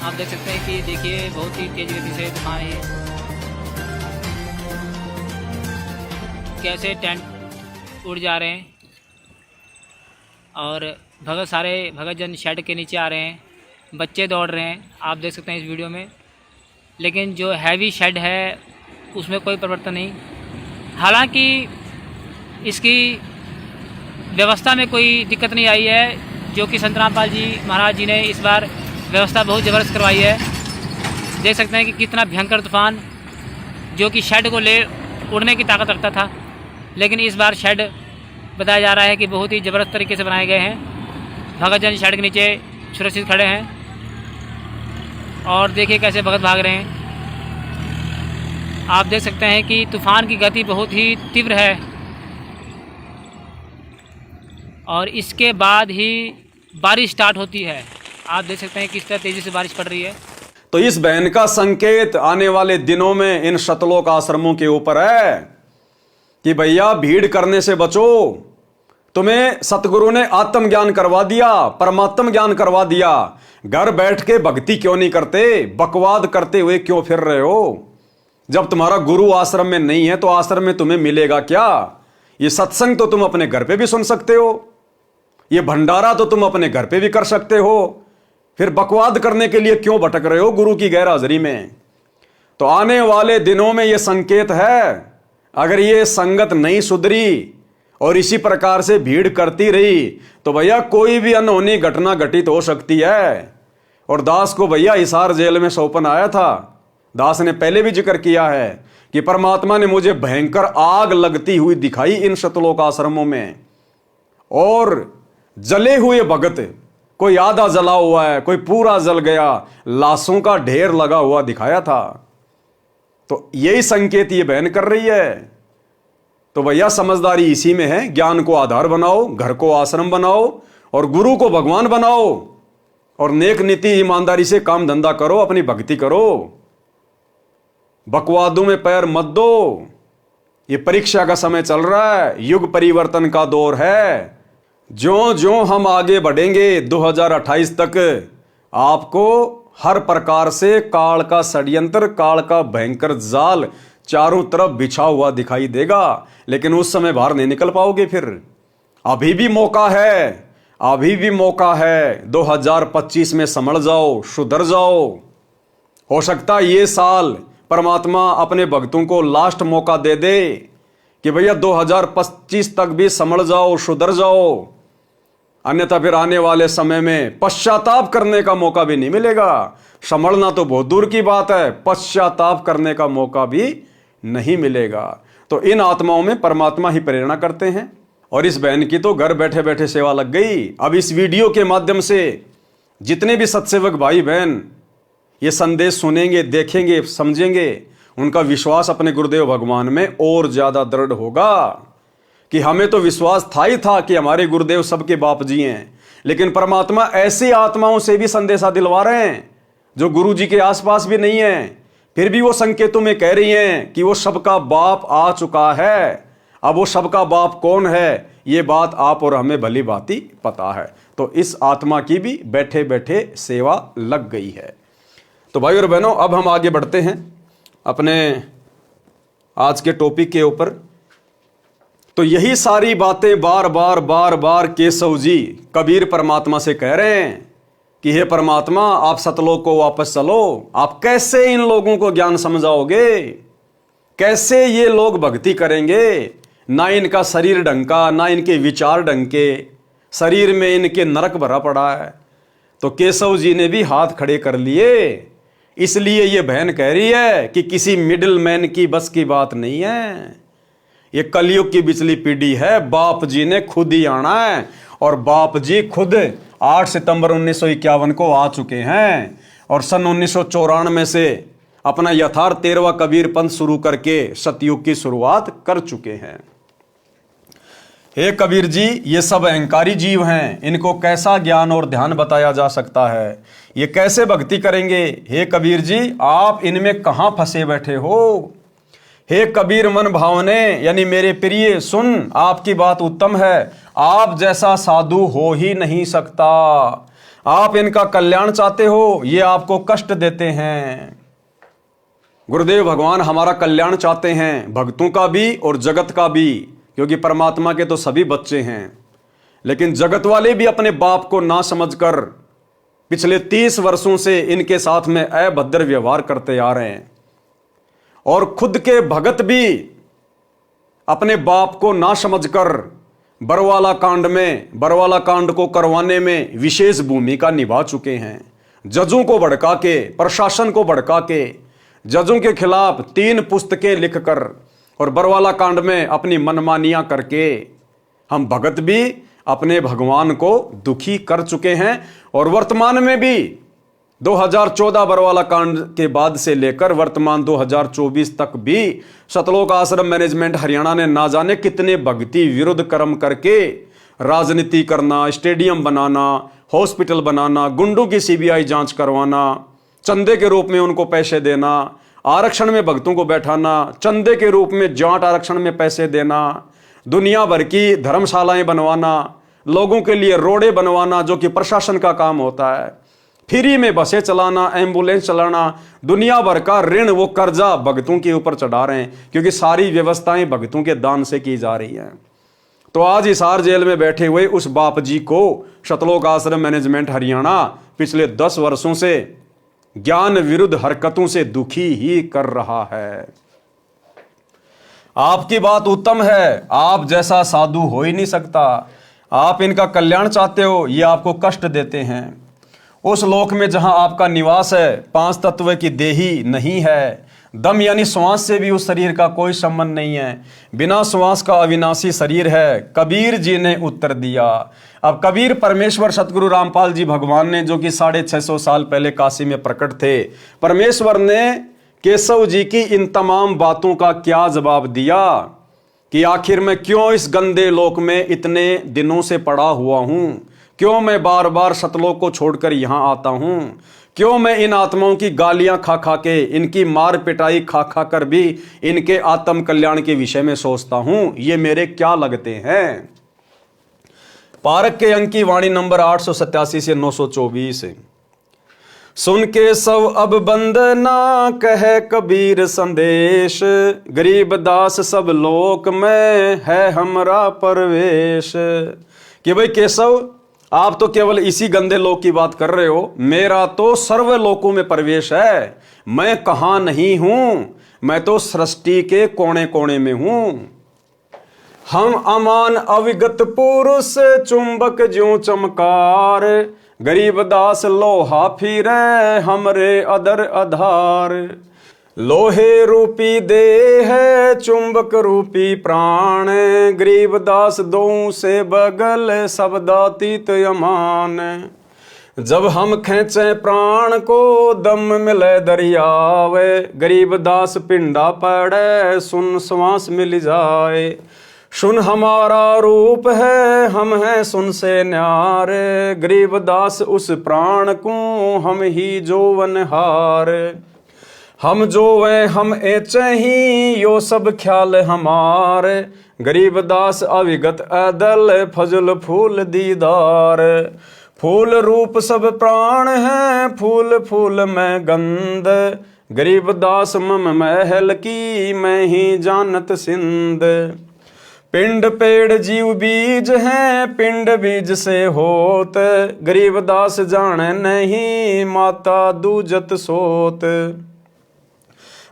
आप देख सकते हैं कि देखिए बहुत ही तेज गति से तूफान है। कैसे टेंट उड़ जा रहे हैं और सारे भगत जन शेड के नीचे आ रहे हैं। बच्चे दौड़ रहे हैं, आप देख सकते हैं इस वीडियो में। लेकिन जो हैवी शेड है उसमें कोई परिवर्तन नहीं। हालांकि इसकी व्यवस्था में कोई दिक्कत नहीं आई है, जो कि संत रामपाल जी महाराज जी ने इस बार व्यवस्था बहुत ज़बरदस्त करवाई है। देख सकते हैं कि कितना भयंकर तूफान, जो कि शेड को ले उड़ने की ताकत रखता था। लेकिन इस बार शेड बताया जा रहा है कि बहुत ही ज़बरदस्त तरीके से बनाए गए हैं। भगत जन शेड के नीचे सुरक्षित खड़े हैं और देखिए कैसे भगत भाग रहे हैं। आप देख सकते हैं कि तूफान की गति बहुत ही तीव्र है और इसके बाद ही बारिश स्टार्ट होती है। आप देख सकते हैं किस तरह तेजी से बारिश पड़ रही है। तो इस बहन का संकेत आने वाले दिनों में इन शतलोक आश्रमों के ऊपर है कि भैया भीड़ करने से बचो। तुम्हें सतगुरु ने आत्मज्ञान करवा दिया, परमात्म ज्ञान करवा दिया। घर बैठ के भक्ति क्यों नहीं करते? बकवाद करते हुए क्यों फिर रहे हो? जब तुम्हारा गुरु आश्रम में नहीं है तो आश्रम में तुम्हें मिलेगा क्या? ये सत्संग तो तुम अपने घर पे भी सुन सकते हो, ये भंडारा तो तुम अपने घर पे भी कर सकते हो। फिर बकवाद करने के लिए क्यों भटक रहे हो गुरु की गैर हाजिरी में? तो आने वाले दिनों में यह संकेत है, अगर ये संगत नहीं सुधरी और इसी प्रकार से भीड़ करती रही तो भैया कोई भी अनहोनी घटना घटित हो सकती है। और दास को भैया हिसार जेल में सौंपन आया था। दास ने पहले भी जिक्र किया है कि परमात्मा ने मुझे भयंकर आग लगती हुई दिखाई इन शतलोक आश्रमों में, और जले हुए भगत, कोई आधा जला हुआ है, कोई पूरा जल गया, लाशों का ढेर लगा हुआ दिखाया था। तो यही संकेत ये बहन कर रही है। तो भैया समझदारी इसी में है, ज्ञान को आधार बनाओ, घर को आश्रम बनाओ और गुरु को भगवान बनाओ और नेक नीति ईमानदारी से काम धंधा करो, अपनी भक्ति करो। बकवादों में पैर मत दो। ये परीक्षा का समय चल रहा है, युग परिवर्तन का दौर है। ज्यों ज्यों हम आगे बढ़ेंगे 2028 तक, आपको हर प्रकार से काल का षड्यंत्र, काल का भयंकर जाल चारों तरफ बिछा हुआ दिखाई देगा। लेकिन उस समय बाहर नहीं निकल पाओगे। फिर अभी भी मौका है, अभी भी मौका है। 2025 में संभल जाओ, सुधर जाओ। हो सकता है ये साल परमात्मा अपने भक्तों को लास्ट मौका दे दे कि भैया 2025 तक भी संभल जाओ, सुधर जाओ। अन्यथा फिर आने वाले समय में पश्चाताप करने का मौका भी नहीं मिलेगा। संभलना तो बहुत दूर की बात है, पश्चाताप करने का मौका भी नहीं मिलेगा। तो इन आत्माओं में परमात्मा ही प्रेरणा करते हैं। और इस बहन की तो घर बैठे बैठे सेवा लग गई। अब इस वीडियो के माध्यम से जितने भी सत्सेवक भाई बहन ये संदेश सुनेंगे, देखेंगे, समझेंगे, उनका विश्वास अपने गुरुदेव भगवान में और ज्यादा दृढ़ होगा। कि हमें तो विश्वास था ही था कि हमारे गुरुदेव सबके बाप जी हैं, लेकिन परमात्मा ऐसी आत्माओं से भी संदेशा दिलवा रहे हैं जो गुरु जी के आसपास भी नहीं है, फिर भी वो संकेतों में कह रही हैं कि वो सबका बाप आ चुका है। अब वो सबका बाप कौन है, ये बात आप और हमें भली भांति पता है। तो इस आत्मा की भी बैठे बैठे सेवा लग गई है। तो भाई और बहनों, अब हम आगे बढ़ते हैं अपने आज के टॉपिक के ऊपर। तो यही सारी बातें बार बार केशव जी कबीर परमात्मा से कह रहे हैं कि हे परमात्मा, आप सतलोक को वापस चलो। आप कैसे इन लोगों को ज्ञान समझाओगे, कैसे ये लोग भक्ति करेंगे? ना इनका शरीर ढंग का, ना इनके विचार ढंग के, शरीर में इनके नरक भरा पड़ा है। तो केशव जी ने भी हाथ खड़े कर लिए। इसलिए ये बहन कह रही है कि किसी मिडिल मैन की बस की बात नहीं है। ये कलयुग की बिचली पीढ़ी है, बाप जी ने खुद ही आना है। और बाप जी खुद 8 सितंबर 1951 को आ चुके हैं और सन 1994 से अपना यथार्थ 13वां कबीर पंथ शुरू करके सतयुग की शुरुआत कर चुके हैं। हे कबीर जी, ये सब अहंकारी जीव हैं, इनको कैसा ज्ञान और ध्यान बताया जा सकता है? ये कैसे भक्ति करेंगे? हे कबीर जी, आप इनमें कहां फंसे बैठे हो? हे कबीर मन भावने, यानी मेरे प्रिय सुन, आपकी बात उत्तम है। आप जैसा साधु हो ही नहीं सकता। आप इनका कल्याण चाहते हो, ये आपको कष्ट देते हैं। गुरुदेव भगवान हमारा कल्याण चाहते हैं, भक्तों का भी और जगत का भी, क्योंकि परमात्मा के तो सभी बच्चे हैं। लेकिन जगत वाले भी अपने बाप को ना समझकर पिछले 30 वर्षों से इनके साथ में अभद्र व्यवहार करते आ रहे हैं। और खुद के भगत भी अपने बाप को ना समझकर बरवाला कांड को करवाने में विशेष भूमिका निभा चुके हैं। जजों को भड़का के, प्रशासन को भड़का के, जजों के खिलाफ 3 पुस्तकें लिखकर और बरवाला कांड में अपनी मनमानियां करके हम भगत भी अपने भगवान को दुखी कर चुके हैं। और वर्तमान में भी 2014 बरवाला कांड के बाद से लेकर वर्तमान 2024 तक भी सतलोक आश्रम मैनेजमेंट हरियाणा ने ना जाने कितने भक्ति विरुद्ध कर्म करके राजनीति करना, स्टेडियम बनाना, हॉस्पिटल बनाना, गुंडों की सीबीआई जांच करवाना, चंदे के रूप में उनको पैसे देना, आरक्षण में भक्तों को बैठाना, चंदे के रूप में जाट आरक्षण में पैसे देना, दुनिया भर की धर्मशालाएं बनवाना, लोगों के लिए रोडें बनवाना जो कि प्रशासन का काम होता है, फ्री में बसें चलाना, एम्बुलेंस चलाना, दुनिया भर का ऋण वो कर्जा भक्तों के ऊपर चढ़ा रहे हैं, क्योंकि सारी व्यवस्थाएं भक्तों के दान से की जा रही हैं। तो आज हिसार जेल में बैठे हुए उस बाप जी को सतलोक आश्रम मैनेजमेंट हरियाणा पिछले 10 वर्षों से ज्ञान विरुद्ध हरकतों से दुखी ही कर रहा है। आपकी बात उत्तम है, आप जैसा साधु हो ही नहीं सकता। आप इनका कल्याण चाहते हो, ये आपको कष्ट देते हैं। उस लोक में जहां आपका निवास है, 5 तत्व की देही नहीं है, दम यानी श्वास से भी उस शरीर का कोई संबंध नहीं है, बिना श्वास का अविनाशी शरीर है। कबीर जी ने उत्तर दिया। अब कबीर परमेश्वर सतगुरु रामपाल जी भगवान ने, जो कि 650 साल पहले काशी में प्रकट थे, परमेश्वर ने केशव जी की इन तमाम बातों का क्या जवाब दिया कि आखिर मैं क्यों इस गंदे लोक में इतने दिनों से पड़ा हुआ हूं, क्यों मैं बार बार सतलोक को छोड़कर यहां आता हूं, क्यों मैं इन आत्माओं की गालियां खा खा के, इनकी मार पिटाई खा खा कर भी इनके आत्म कल्याण के विषय में सोचता हूं, ये मेरे क्या लगते हैं। पारक के अंक की वाणी नंबर 887 से 924। सुन के सब अब बंदना कहे कबीर संदेश, गरीब दास सब लोक में है हमरा परवेश। कि भाई केशव, आप तो केवल इसी गंदे लोक की बात कर रहे हो, मेरा तो सर्व लोकों में प्रवेश है। मैं कहां नहीं हूं, मैं तो सृष्टि के कोने कोने में हूं। हम अमान अविगत पुरुष चुंबक ज्यों चमकार, गरीब दास लोहा फिरे हमरे अदर आधार। लोहे रूपी देह चुंबक रूपी प्राण, गरीब दास दो से बगल शब्दातीत अमान। जब हम खेचे प्राण को दम मिले दरियावे, गरीब दास पिंडा पड़े सुन श्वास मिल जाए। सुन हमारा रूप है हम हैं सुन से न्यारे, गरीब दास उस प्राण को हम ही जोवन हार। हम जो वे हम एचे ही यो सब ख्याल हमार, गरीबदास अविगत अदल फजल फूल दीदार। फूल रूप सब प्राण है, फूल फूल में गंध, गरीबदास मम महल की मैं ही जानत सिंध। पिंड पेड़ जीव बीज हैं, पिंड बीज से होत, गरीबदास जाने नहीं माता दूजत सोत।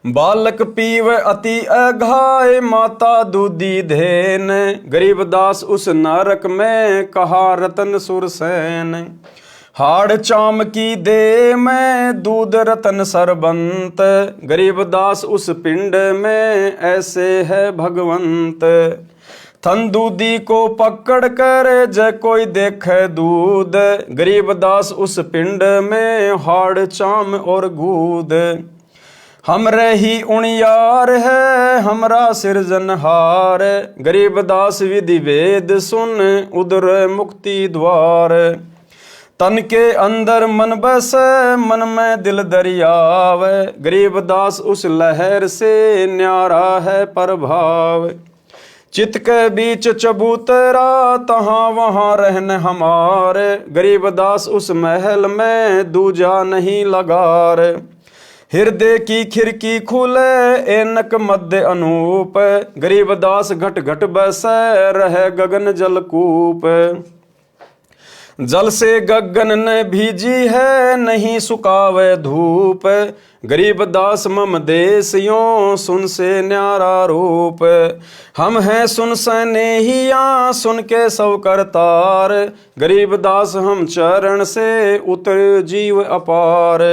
बालक पीव अति अघाय, माता दूधी धेन, गरीबदास उस नरक में कहा रतन सुरसैन। हाड़ चाम की दे में दूध रतन सरबंत, गरीबदास उस पिंड में ऐसे है भगवंत। थन दूधी को पकड़ कर जय कोई देखे दूध, गरीबदास उस पिंड में हाड़ चाम और गूद। हमरे ही उणियार है हमरा सिरजनहार, गरीबदास विधि वेद सुन उदर मुक्ति द्वार। तन के अंदर मन बस मन में दिल दरियाव, गरीबदास उस लहर से न्यारा है प्रभाव। चित के बीच चबूतरा तहाँ वहाँ रहन हमारे, गरीबदास उस महल में दूजा नहीं लगार। हृदय की खिड़की खुले एनक मध्य अनूप, गरीबदास घट घट बस रहे गगन जलकूप। जल से गगन ने भीजी है नहीं सुकावे धूप, गरीबदास मम देश यों सुन से न्यारा रूप। हम हैं सुन सनेहिया सुन के सब करतार, गरीबदास हम चरण से उतर जीव अपार।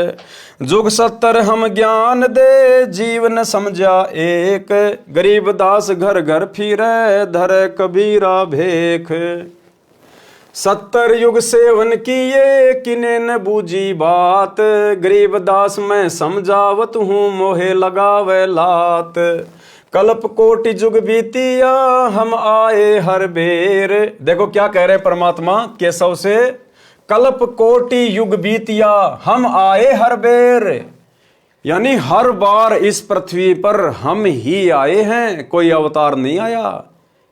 जुग 70 हम ज्ञान दे जीव न समझा एक, गरीबदास घर घर फिरे धरे कबीरा भेख। 70 युग सेवन किए किने न बूझी बात, गरीबदास मैं समझावत हूँ मोहे लगावे लात। कल्प कोटि जुग बीतिया हम आए हर बेर, देखो क्या कह रहे परमात्मा केशव से, कल्प कोटि युग बीतिया हम आए हर बेर, यानी हर बार इस पृथ्वी पर हम ही आए हैं, कोई अवतार नहीं आया,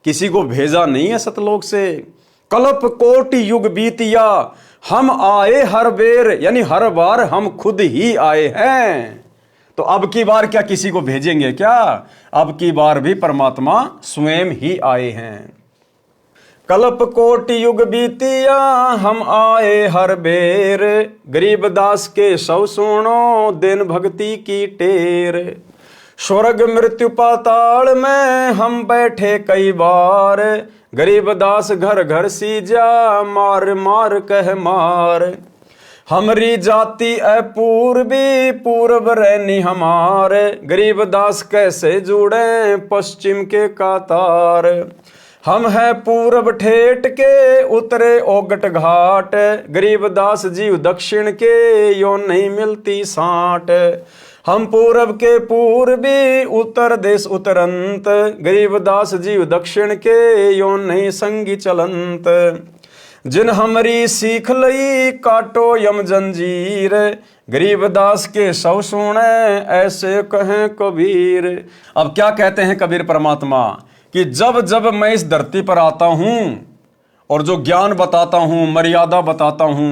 किसी को भेजा नहीं है सतलोक से। कल्प कोटि युग बीतिया हम आए हर बेर, यानी हर बार हम खुद ही आए हैं। तो अब की बार क्या किसी को भेजेंगे क्या? अब की बार भी परमात्मा स्वयं ही आए हैं। कल्प कोटि युग बीतिया हम आए हर बेर, गरीबदास के सौ सुनो दिन भक्ति की टेर। स्वर्ग मृत्यु पाताल में हम बैठे कई बार, गरीबदास घर घर सीजा मार मार कह मार। हमरी जाति अपूर्वी पूर्व रहनी हमारे, गरीबदास कैसे जुड़े पश्चिम के कातार। हम हैं पूरब ठेठ के उतरे ओगट घाट, गरीबदास जीव दक्षिण के यो नहीं मिलती साट। हम पूरब के पूर्वी उत्तर देश उतरंत, गरीबदास जीव दक्षिण के यो नहीं संगी चलंत। जिन हमरी सीख लई काटो यम जंजीर, गरीबदास के सौ सुने ऐसे कहें कबीर। अब क्या कहते हैं कबीर परमात्मा कि जब जब मैं इस धरती पर आता हूं और जो ज्ञान बताता हूं, मर्यादा बताता हूं,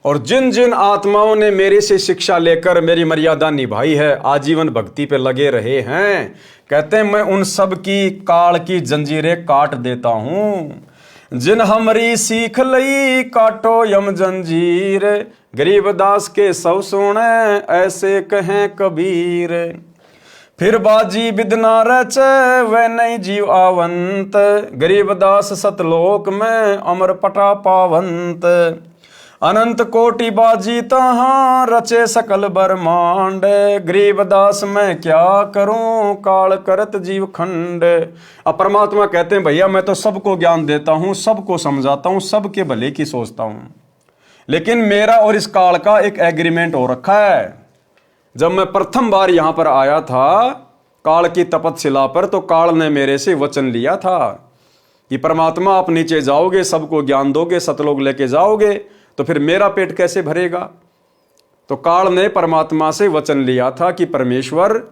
और जिन जिन आत्माओं ने मेरे से शिक्षा लेकर मेरी मर्यादा निभाई है, आजीवन भक्ति पे लगे रहे हैं, कहते हैं मैं उन सब की काल की जंजीरें काट देता हूं। जिन हमरी सीख लई काटो यम जंजीर, गरीबदास के सौ सुने ऐसे कहें कबीर। फिर बाजी बिदना रचे वह नहीं जीव आवंत, गरीबदास सतलोक में अमर पटा पावंत। अनंत कोटि बाजी तहाँ रचे सकल ब्रह्मांड, गरीबदास मैं क्या करूं काल करत जीव खंड। अब परमात्मा कहते हैं भैया मैं तो सबको ज्ञान देता हूं, सबको समझाता हूं, सबके भले की सोचता हूं, लेकिन मेरा और इस काल का एक एग्रीमेंट हो रखा है। जब मैं प्रथम बार यहां पर आया था काल की तपतशिला पर, तो काल ने मेरे से वचन लिया था कि परमात्मा आप नीचे जाओगे, सबको ज्ञान दोगे, सतलोक लेके जाओगे, तो फिर मेरा पेट कैसे भरेगा। तो काल ने परमात्मा से वचन लिया था कि परमेश्वर,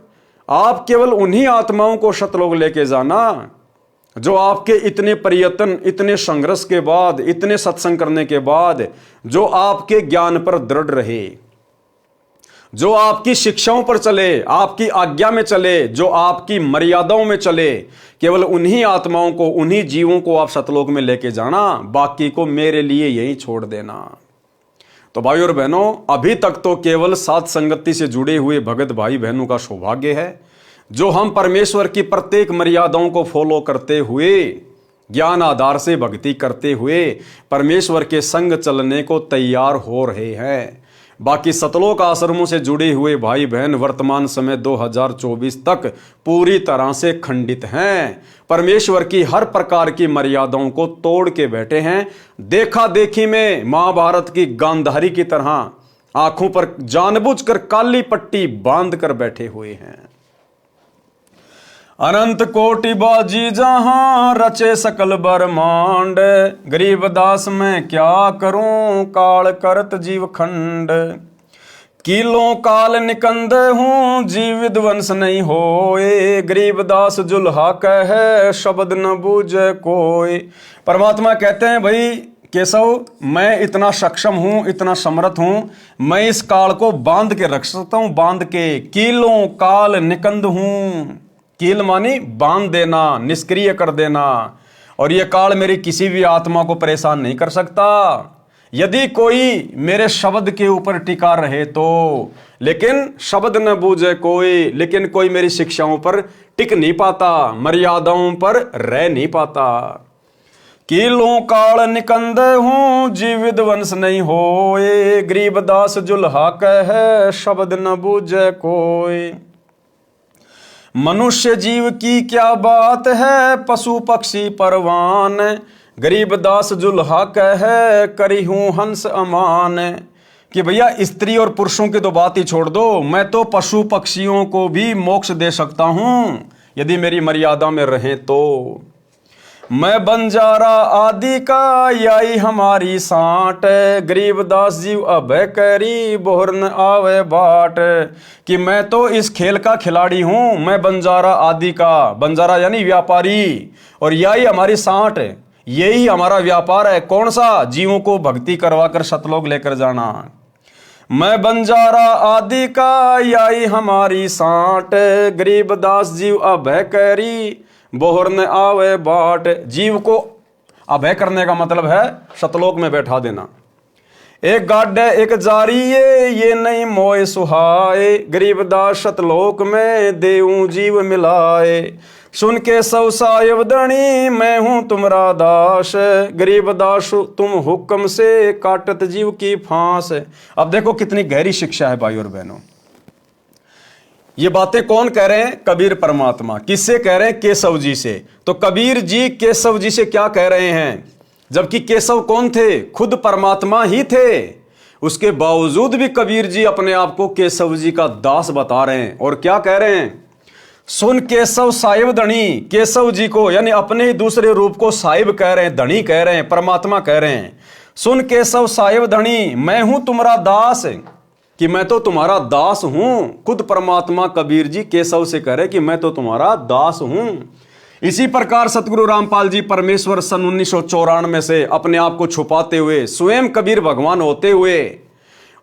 आप केवल उन्हीं आत्माओं को सतलोक लेके जाना जो आपके इतने प्रयत्न, इतने संघर्ष के बाद, इतने सत्संग करने के बाद जो आपके ज्ञान पर दृढ़ रहे, जो आपकी शिक्षाओं पर चले, आपकी आज्ञा में चले, जो आपकी मर्यादाओं में चले। केवल उन्हीं आत्माओं को, उन्हीं जीवों को आप सतलोक में लेके जाना, बाकी को मेरे लिए यहीं छोड़ देना। तो भाई और बहनों, अभी तक तो केवल साथ संगति से जुड़े हुए भगत भाई बहनों का सौभाग्य है जो हम परमेश्वर की प्रत्येक मर्यादाओं को फॉलो करते हुए, ज्ञान आधार से भक्ति करते हुए परमेश्वर के संग चलने को तैयार हो रहे हैं। बाकी सतलोक आश्रमों से जुड़े हुए भाई बहन वर्तमान समय 2024 तक पूरी तरह से खंडित हैं। परमेश्वर की हर प्रकार की मर्यादाओं को तोड़ के बैठे हैं। देखा देखी में महाभारत की गांधारी की तरह आंखों पर जानबूझकर काली पट्टी बांध कर बैठे हुए हैं। अनंत कोटि बाजी जहां रचे सकल ब्रह्मांड, गरीब दास मैं क्या करूं काल करत जीव खंड। किलों काल निकंद हूं जीव विध्वंस नहीं होए, गरीब दास जुल्हा कहे शब्द न बूझे कोई। परमात्मा कहते हैं, भाई केशव, मैं इतना सक्षम हूं, इतना समर्थ हूं, मैं इस काल को बांध के रख सकता हूं, बांध के। किलों काल निकंद हूं, कील मानी बांध देना, निष्क्रिय कर देना, और यह काल मेरी किसी भी आत्मा को परेशान नहीं कर सकता यदि कोई मेरे शब्द के ऊपर टिका रहे तो। लेकिन शब्द न बूझे कोई, लेकिन कोई मेरी शिक्षाओं पर टिक नहीं पाता, मर्यादाओं पर रह नहीं पाता। कीलों काल निकंद हूं जीव विध्वंस नहीं होए, गरीब दास जुल्हा कहे शब्द न बूझे कोई। मनुष्य जीव की क्या बात है पशु पक्षी परवान, गरीब दास जुल्हा कहे करी हूं हंस अमान। कि भैया स्त्री और पुरुषों की तो बात ही छोड़ दो, मैं तो पशु पक्षियों को भी मोक्ष दे सकता हूं यदि मेरी मर्यादा में रहें तो। मैं बंजारा आदि का याई हमारी साठ, गरीब दास जीव अभय करी बोहर न आवे बाट। कि मैं तो इस खेल का खिलाड़ी हूं, मैं बंजारा आदि का, बंजारा यानी व्यापारी, और याई हमारी साठ, यही हमारा व्यापार है। कौन सा? जीवों को भक्ति करवा कर सतलोक लेकर जाना। मैं बंजारा आदि का याई हमारी साठ, गरीब दास जीव अभय करी बोहर न आवे बाट। जीव को अभय करने का मतलब है सतलोक में बैठा देना। एक गाड्डे एक जारी ये नहीं मोय सुहाए, गरीब दास सतलोक में देऊं जीव मिलाए। सुन के सौ सायब धनी मैं हूं तुम्हारा दास, गरीब दास तुम हुक्म से काटत जीव की फांस। अब देखो कितनी गहरी शिक्षा है भाई और बहनों। ये बातें कौन कह रहे हैं? कबीर परमात्मा। किससे कह रहे हैं? केशव जी से। तो कबीर जी केशव जी से क्या कह रहे हैं? जबकि केशव कौन थे? खुद परमात्मा ही थे। उसके बावजूद भी कबीर जी अपने आप को केशव जी का दास बता रहे हैं। और क्या कह रहे हैं? सुन केशव साहिब धनी। केशव जी को यानी अपने ही दूसरे रूप को साहिब कह रहे हैं, धनी कह रहे हैं, परमात्मा कह रहे हैं। सुन केशव साहिब धनी मैं हूं तुम्हारा दास, कि मैं तो तुम्हारा दास हूं। खुद परमात्मा कबीर जी केशव से कह रहे कि मैं तो तुम्हारा दास हूं। इसी प्रकार सतगुरु रामपाल जी परमेश्वर सन 1994 से अपने आप को छुपाते हुए स्वयं कबीर भगवान होते हुए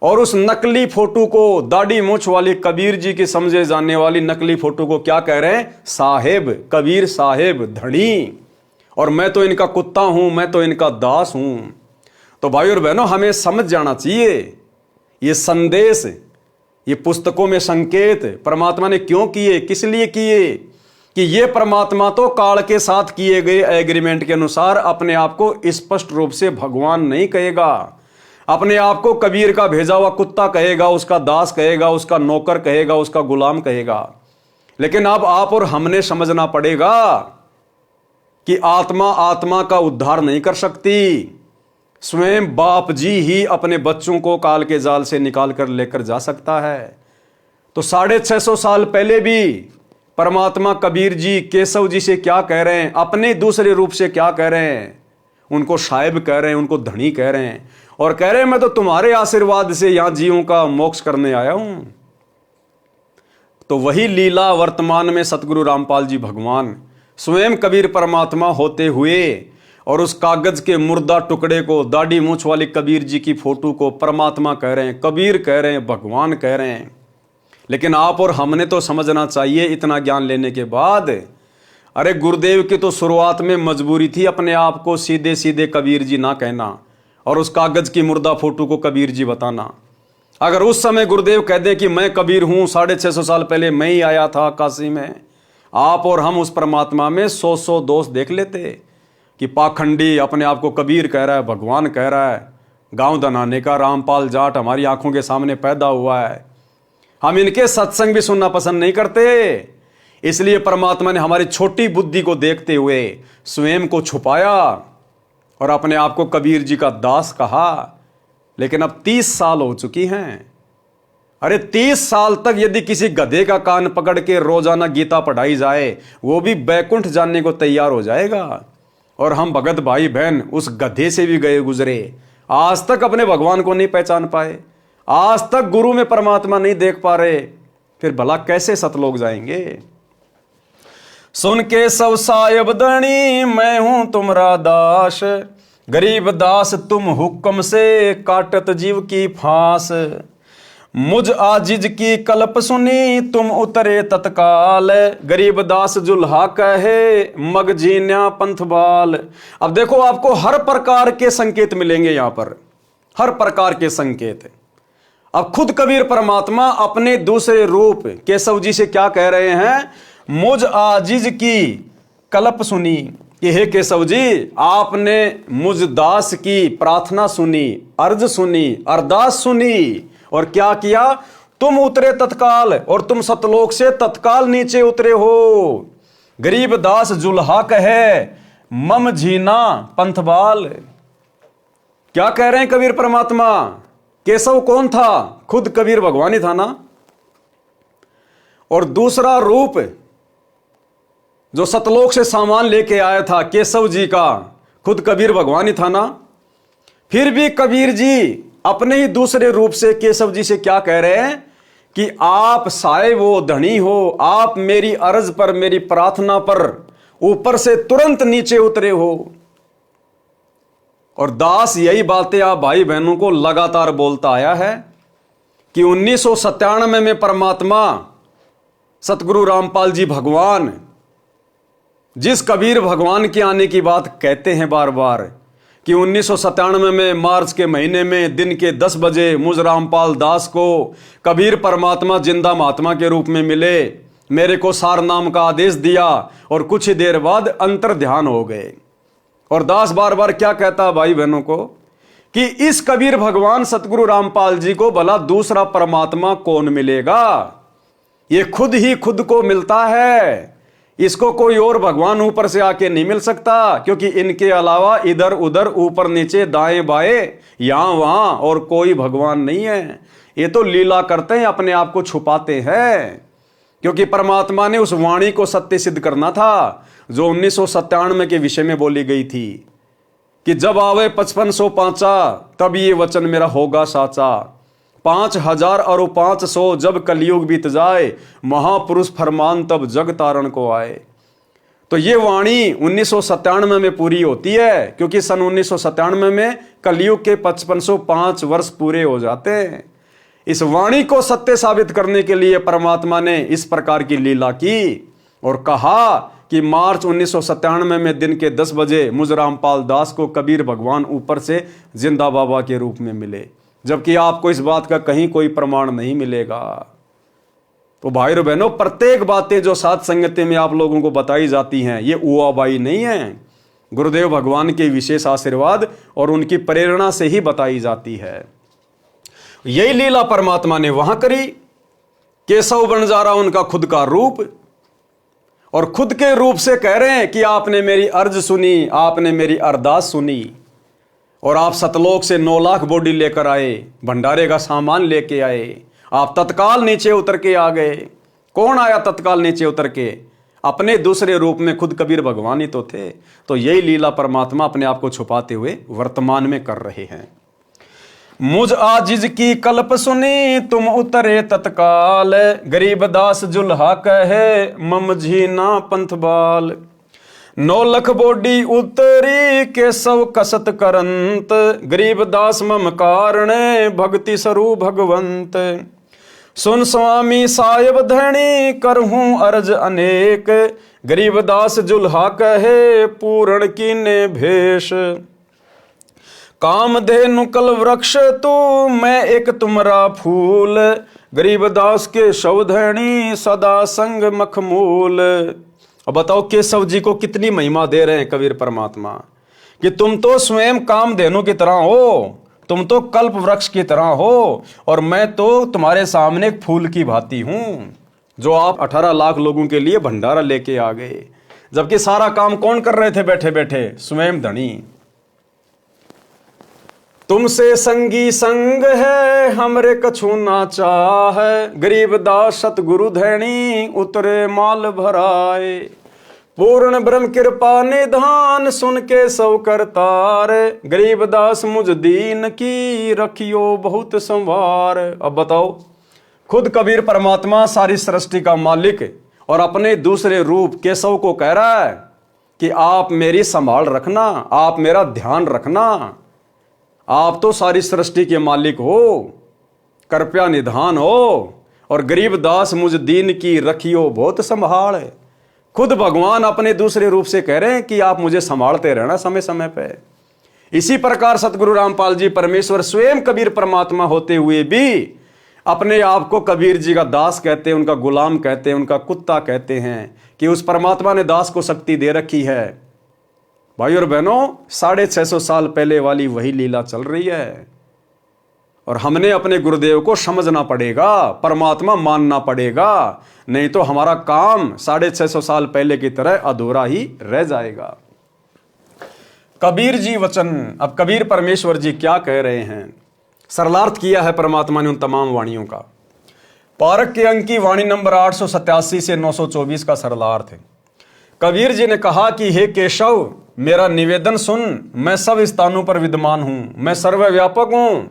और उस नकली फोटो को, दाढ़ी मूंछ वाली कबीर जी की समझे जाने वाली नकली फोटो को क्या कह रहे हैं? साहेब, कबीर साहेब धनी, और मैं तो इनका कुत्ता हूं, मैं तो इनका दास हूं। तो भाई और बहनों, हमें समझ जाना चाहिए ये संदेश, ये पुस्तकों में संकेत परमात्मा ने क्यों किए, किस लिए किए, कि ये परमात्मा तो काल के साथ किए गए एग्रीमेंट के अनुसार अपने आप को स्पष्ट रूप से भगवान नहीं कहेगा। अपने आप को कबीर का भेजा हुआ कुत्ता कहेगा, उसका दास कहेगा, उसका नौकर कहेगा, उसका गुलाम कहेगा। लेकिन अब आप और हमने समझना पड़ेगा कि आत्मा आत्मा का उद्धार नहीं कर सकती। स्वयं बाप जी ही अपने बच्चों को काल के जाल से निकाल कर लेकर जा सकता है। तो 650 साल पहले भी परमात्मा कबीर जी केशव जी से क्या कह रहे हैं, अपने दूसरे रूप से क्या कह रहे हैं? उनको साहिब कह रहे हैं, उनको धनी कह रहे हैं, और कह रहे हैं मैं तो तुम्हारे आशीर्वाद से यहां जीवों का मोक्ष करने आया हूं। तो वही लीला वर्तमान में सतगुरु रामपाल जी भगवान स्वयं कबीर परमात्मा होते हुए और उस कागज के मुर्दा टुकड़े को, दाढ़ी मूंछ वाली कबीर जी की फोटो को परमात्मा कह रहे हैं, कबीर कह रहे हैं, भगवान कह रहे हैं। लेकिन आप और हमने तो समझना चाहिए इतना ज्ञान लेने के बाद, अरे गुरुदेव की तो शुरुआत में मजबूरी थी अपने आप को सीधे सीधे कबीर जी ना कहना और उस कागज की मुर्दा फोटो को कबीर जी बताना। अगर उस समय गुरुदेव कह दें कि मैं कबीर हूं, 650 साल पहले मैं ही आया था काशी में, आप और हम उस परमात्मा में 100 दोष देख लेते कि पाखंडी अपने आप को कबीर कह रहा है, भगवान कह रहा है, गांव दनाने का रामपाल जाट हमारी आंखों के सामने पैदा हुआ है। हम इनके सत्संग भी सुनना पसंद नहीं करते, इसलिए परमात्मा ने हमारी छोटी बुद्धि को देखते हुए स्वयं को छुपाया और अपने आप को कबीर जी का दास कहा। लेकिन अब 30 साल हो चुकी हैं। अरे 30 साल तक यदि किसी गधे का कान पकड़ के रोजाना गीता पढ़ाई जाए, वो भी बैकुंठ जाने को तैयार हो जाएगा। और हम भगत भाई बहन उस गधे से भी गए गुजरे, आज तक अपने भगवान को नहीं पहचान पाए, आज तक गुरु में परमात्मा नहीं देख पा रहे, फिर भला कैसे सतलोक जाएंगे। सुन के सब साहिब धनी मैं हूं तुमरा दास, गरीब दास तुम हुक्म से काटत जीव की फांस। मुझ आजिज की कल्प सुनी तुम उतरे तत्काल, गरीब दास जुल्हा कहे मग जीन्या पंथबाल। अब देखो आपको हर प्रकार के संकेत मिलेंगे यहां पर, हर प्रकार के संकेत। अब खुद कबीर परमात्मा अपने दूसरे रूप केशव जी से क्या कह रहे हैं, मुझ आजिज की कल्प सुनी कि हे केशव जी, आपने मुझ दास की प्रार्थना सुनी, अर्ज सुनी, अरदास सुनी, और क्या किया, तुम उतरे तत्काल, और तुम सतलोक से तत्काल नीचे उतरे हो। गरीब दास जुल्हा कहे मम झीना पंथबाल। क्या कह रहे हैं कबीर परमात्मा? केशव कौन था? खुद कबीर भगवान ही था ना। और दूसरा रूप जो सतलोक से सामान लेके आया था केशव जी का, खुद कबीर भगवान ही था ना। फिर भी कबीर जी अपने ही दूसरे रूप से केशव जी से क्या कह रहे हैं कि आप साहिब हो, धनी हो, आप मेरी अर्ज पर, मेरी प्रार्थना पर ऊपर से तुरंत नीचे उतरे हो। और दास यही बातें आप भाई बहनों को लगातार बोलता आया है कि 1997 में परमात्मा सतगुरु रामपाल जी भगवान जिस कबीर भगवान के आने की बात कहते हैं बार बार कि 1997 में मार्च के महीने में दिन के 10 बजे मुझ रामपाल दास को कबीर परमात्मा जिंदा महात्मा के रूप में मिले, मेरे को सार नाम का आदेश दिया और कुछ ही देर बाद अंतर ध्यान हो गए। और दास बार बार क्या कहता भाई बहनों को कि इस कबीर भगवान सतगुरु रामपाल जी को भला दूसरा परमात्मा कौन मिलेगा? ये खुद ही खुद को मिलता है, इसको कोई और भगवान ऊपर से आके नहीं मिल सकता, क्योंकि इनके अलावा इधर उधर ऊपर नीचे दाएं बाएं यहां वहां और कोई भगवान नहीं है। ये तो लीला करते हैं, अपने आप को छुपाते हैं, क्योंकि परमात्मा ने उस वाणी को सत्य सिद्ध करना था जो 1997 के विषय में बोली गई थी कि जब आवे 5500 पांचा तब ये वचन मेरा होगा साचा, 5000 और 500 जब कलयुग बीत जाए, महापुरुष फरमान तब जग तारण को आए। तो ये वाणी 1997 में पूरी होती है, क्योंकि सन 1997 में कलयुग के 5505 वर्ष पूरे हो जाते हैं। इस वाणी को सत्य साबित करने के लिए परमात्मा ने इस प्रकार की लीला की और कहा कि मार्च 1997 में दिन के 10 बजे मुझ रामपाल दास को कबीर भगवान ऊपर से जिंदा बाबा के रूप में मिले, जबकि आपको इस बात का कहीं कोई प्रमाण नहीं मिलेगा। तो भाई और बहनों, प्रत्येक बातें जो साध संगति में आप लोगों को बताई जाती हैं ये उआबाई नहीं है, गुरुदेव भगवान के विशेष आशीर्वाद और उनकी प्रेरणा से ही बताई जाती है। यही लीला परमात्मा ने वहां करी। केशव बंजारा उनका खुद का रूप, और खुद के रूप से कह रहे हैं कि आपने मेरी अर्ज सुनी, आपने मेरी अरदास सुनी, और आप सतलोक से 9 लाख बॉडी लेकर आए, भंडारे का सामान लेके आए, आप तत्काल नीचे उतर के आ गए। कौन आया तत्काल नीचे उतर के? अपने दूसरे रूप में खुद कबीर भगवान ही तो थे। तो यही लीला परमात्मा अपने आप को छुपाते हुए वर्तमान में कर रहे हैं। मुझ आजिज की कल्प सुनी तुम उतरे तत्काल, गरीब दास जुल्हा कहे मम झीना पंथ बाल। 9 लख बोडी उतरी के सब कसत करंत, गरीब दास मम कारणे भक्ति स्वरूप भगवंत। सुन स्वामी साहेब धनी करहूं अर्ज अनेक, गरीब दास जुल्हा कहे पूर्ण कीने भेष। कामधेनु कल वृक्ष तू मैं एक तुमरा फूल, गरीब दास के शवधनी सदा संग मखमूल। अब बताओ केशव जी को कितनी महिमा दे रहे हैं कबीर परमात्मा कि तुम तो स्वयं कामधेनु की तरह हो, तुम तो कल्प वृक्ष की तरह हो, और मैं तो तुम्हारे सामने एक फूल की भांति हूं। जो आप 18 लाख लोगों के लिए भंडारा लेके आ गए, जबकि सारा काम कौन कर रहे थे बैठे बैठे? स्वयं धनी। तुमसे संगी संग है हमरे कछु ना चाहे, गरीब दास सतगुरु धैनी उतरे माल भराए। पूर्ण ब्रह्म कृपा निधान सुन के सौ करतार, गरीब दास मुझ दीन की रखियो बहुत संवार। अब बताओ, खुद कबीर परमात्मा सारी सृष्टि का मालिक और अपने दूसरे रूप केशव को कह रहा है कि आप मेरी संभाल रखना, आप मेरा ध्यान रखना। आप तो सारी सृष्टि के मालिक हो, कृपया निधान हो, और गरीब दास मुझ दीन की रखियो बहुत संभाल। खुद भगवान अपने दूसरे रूप से कह रहे हैं कि आप मुझे संभालते रहना समय समय पे। इसी प्रकार सतगुरु रामपाल जी परमेश्वर स्वयं कबीर परमात्मा होते हुए भी अपने आप को कबीर जी का दास कहते हैं, उनका गुलाम कहते हैं, उनका कुत्ता कहते हैं कि उस परमात्मा ने दास को शक्ति दे रखी है। भाई और बहनों, 650 साल पहले वाली वही लीला चल रही है, और हमने अपने गुरुदेव को समझना पड़ेगा, परमात्मा मानना पड़ेगा, नहीं तो हमारा काम 650 साल पहले की तरह अधूरा ही रह जाएगा। कबीर जी वचन। अब कबीर परमेश्वर जी क्या कह रहे हैं? सरलार्थ किया है परमात्मा ने उन तमाम वाणियों का। पारक के अंक की वाणी नंबर 887 से 924 का सरलार्थ है। कबीर जी ने कहा कि हे केशव, मेरा निवेदन सुन, मैं सब स्थानों पर विद्यमान हूं, मैं सर्वव्यापक हूं।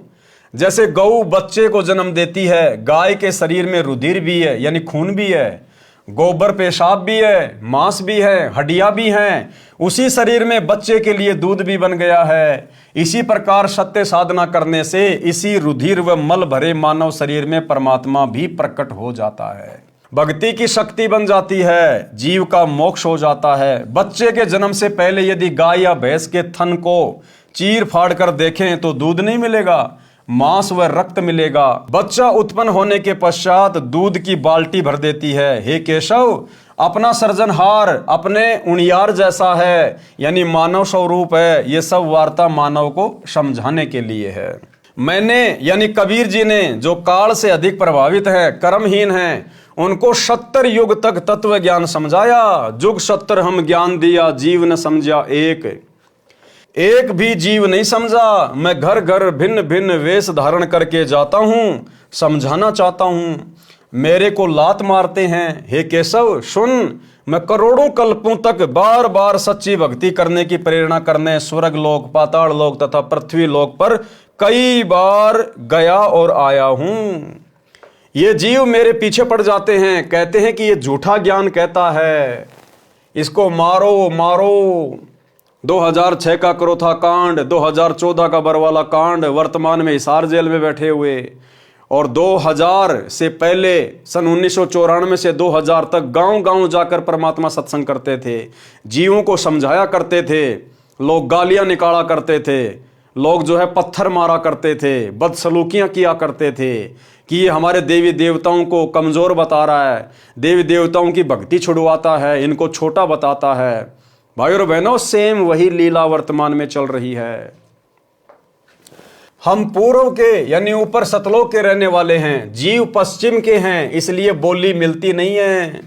जैसे गऊ बच्चे को जन्म देती है, गाय के शरीर में रुधिर भी है यानी खून भी है, गोबर पेशाब भी है, मांस भी है, हड्डियां भी हैं, उसी शरीर में बच्चे के लिए दूध भी बन गया है। इसी प्रकार सत्य साधना करने से इसी रुधिर व मल भरे मानव शरीर में परमात्मा भी प्रकट हो जाता है, भक्ति की शक्ति बन जाती है, जीव का मोक्ष हो जाता है। बच्चे के जन्म से पहले यदि गाय या भैंस के थन को चीर फाड़ कर देखें तो दूध नहीं मिलेगा, मांस व रक्त मिलेगा। बच्चा उत्पन्न होने के पश्चात दूध की बाल्टी भर देती है। हे केशव, अपना सृजनहार अपने उणियार जैसा है, यानी मानव स्वरूप है। ये सब वार्ता मानव को समझाने के लिए है। मैंने यानी कबीर जी ने, जो काल से अधिक प्रभावित है, कर्महीन है, उनको 70 युग तक तत्व ज्ञान समझाया। जुग 70 हम ज्ञान दिया, जीव न समझा एक भी जीव नहीं समझा। मैं घर घर भिन्न भिन्न वेश धारण करके जाता हूं, समझाना चाहता हूं, मेरे को लात मारते हैं। हे केशव सुन, मैं करोड़ों कल्पों तक बार बार सच्ची भक्ति करने की प्रेरणा करने स्वर्ग लोक, पाताल लोक तथा पृथ्वी लोक पर कई बार गया और आया हूं। ये जीव मेरे पीछे पड़ जाते हैं, कहते हैं कि ये झूठा ज्ञान कहता है, इसको मारो मारो। 2006 का क्रोथा कांड, 2014 का बरवाला कांड, वर्तमान में हिसार जेल में बैठे हुए, और 2000 से पहले सन 1994 से 2000 तक गांव-गांव जाकर परमात्मा सत्संग करते थे, जीवों को समझाया करते थे। लोग गालियां निकाला करते थे, लोग जो है पत्थर मारा करते थे, बदसलूकियां किया करते थे कि ये हमारे देवी देवताओं को कमजोर बता रहा है, देवी देवताओं की भक्ति छुड़वाता है, इनको छोटा बताता है। भाई और बहनों, सेम वही लीला वर्तमान में चल रही है। हम पूर्व के यानी ऊपर सतलोक के रहने वाले हैं, जीव पश्चिम के हैं, इसलिए बोली मिलती नहीं है।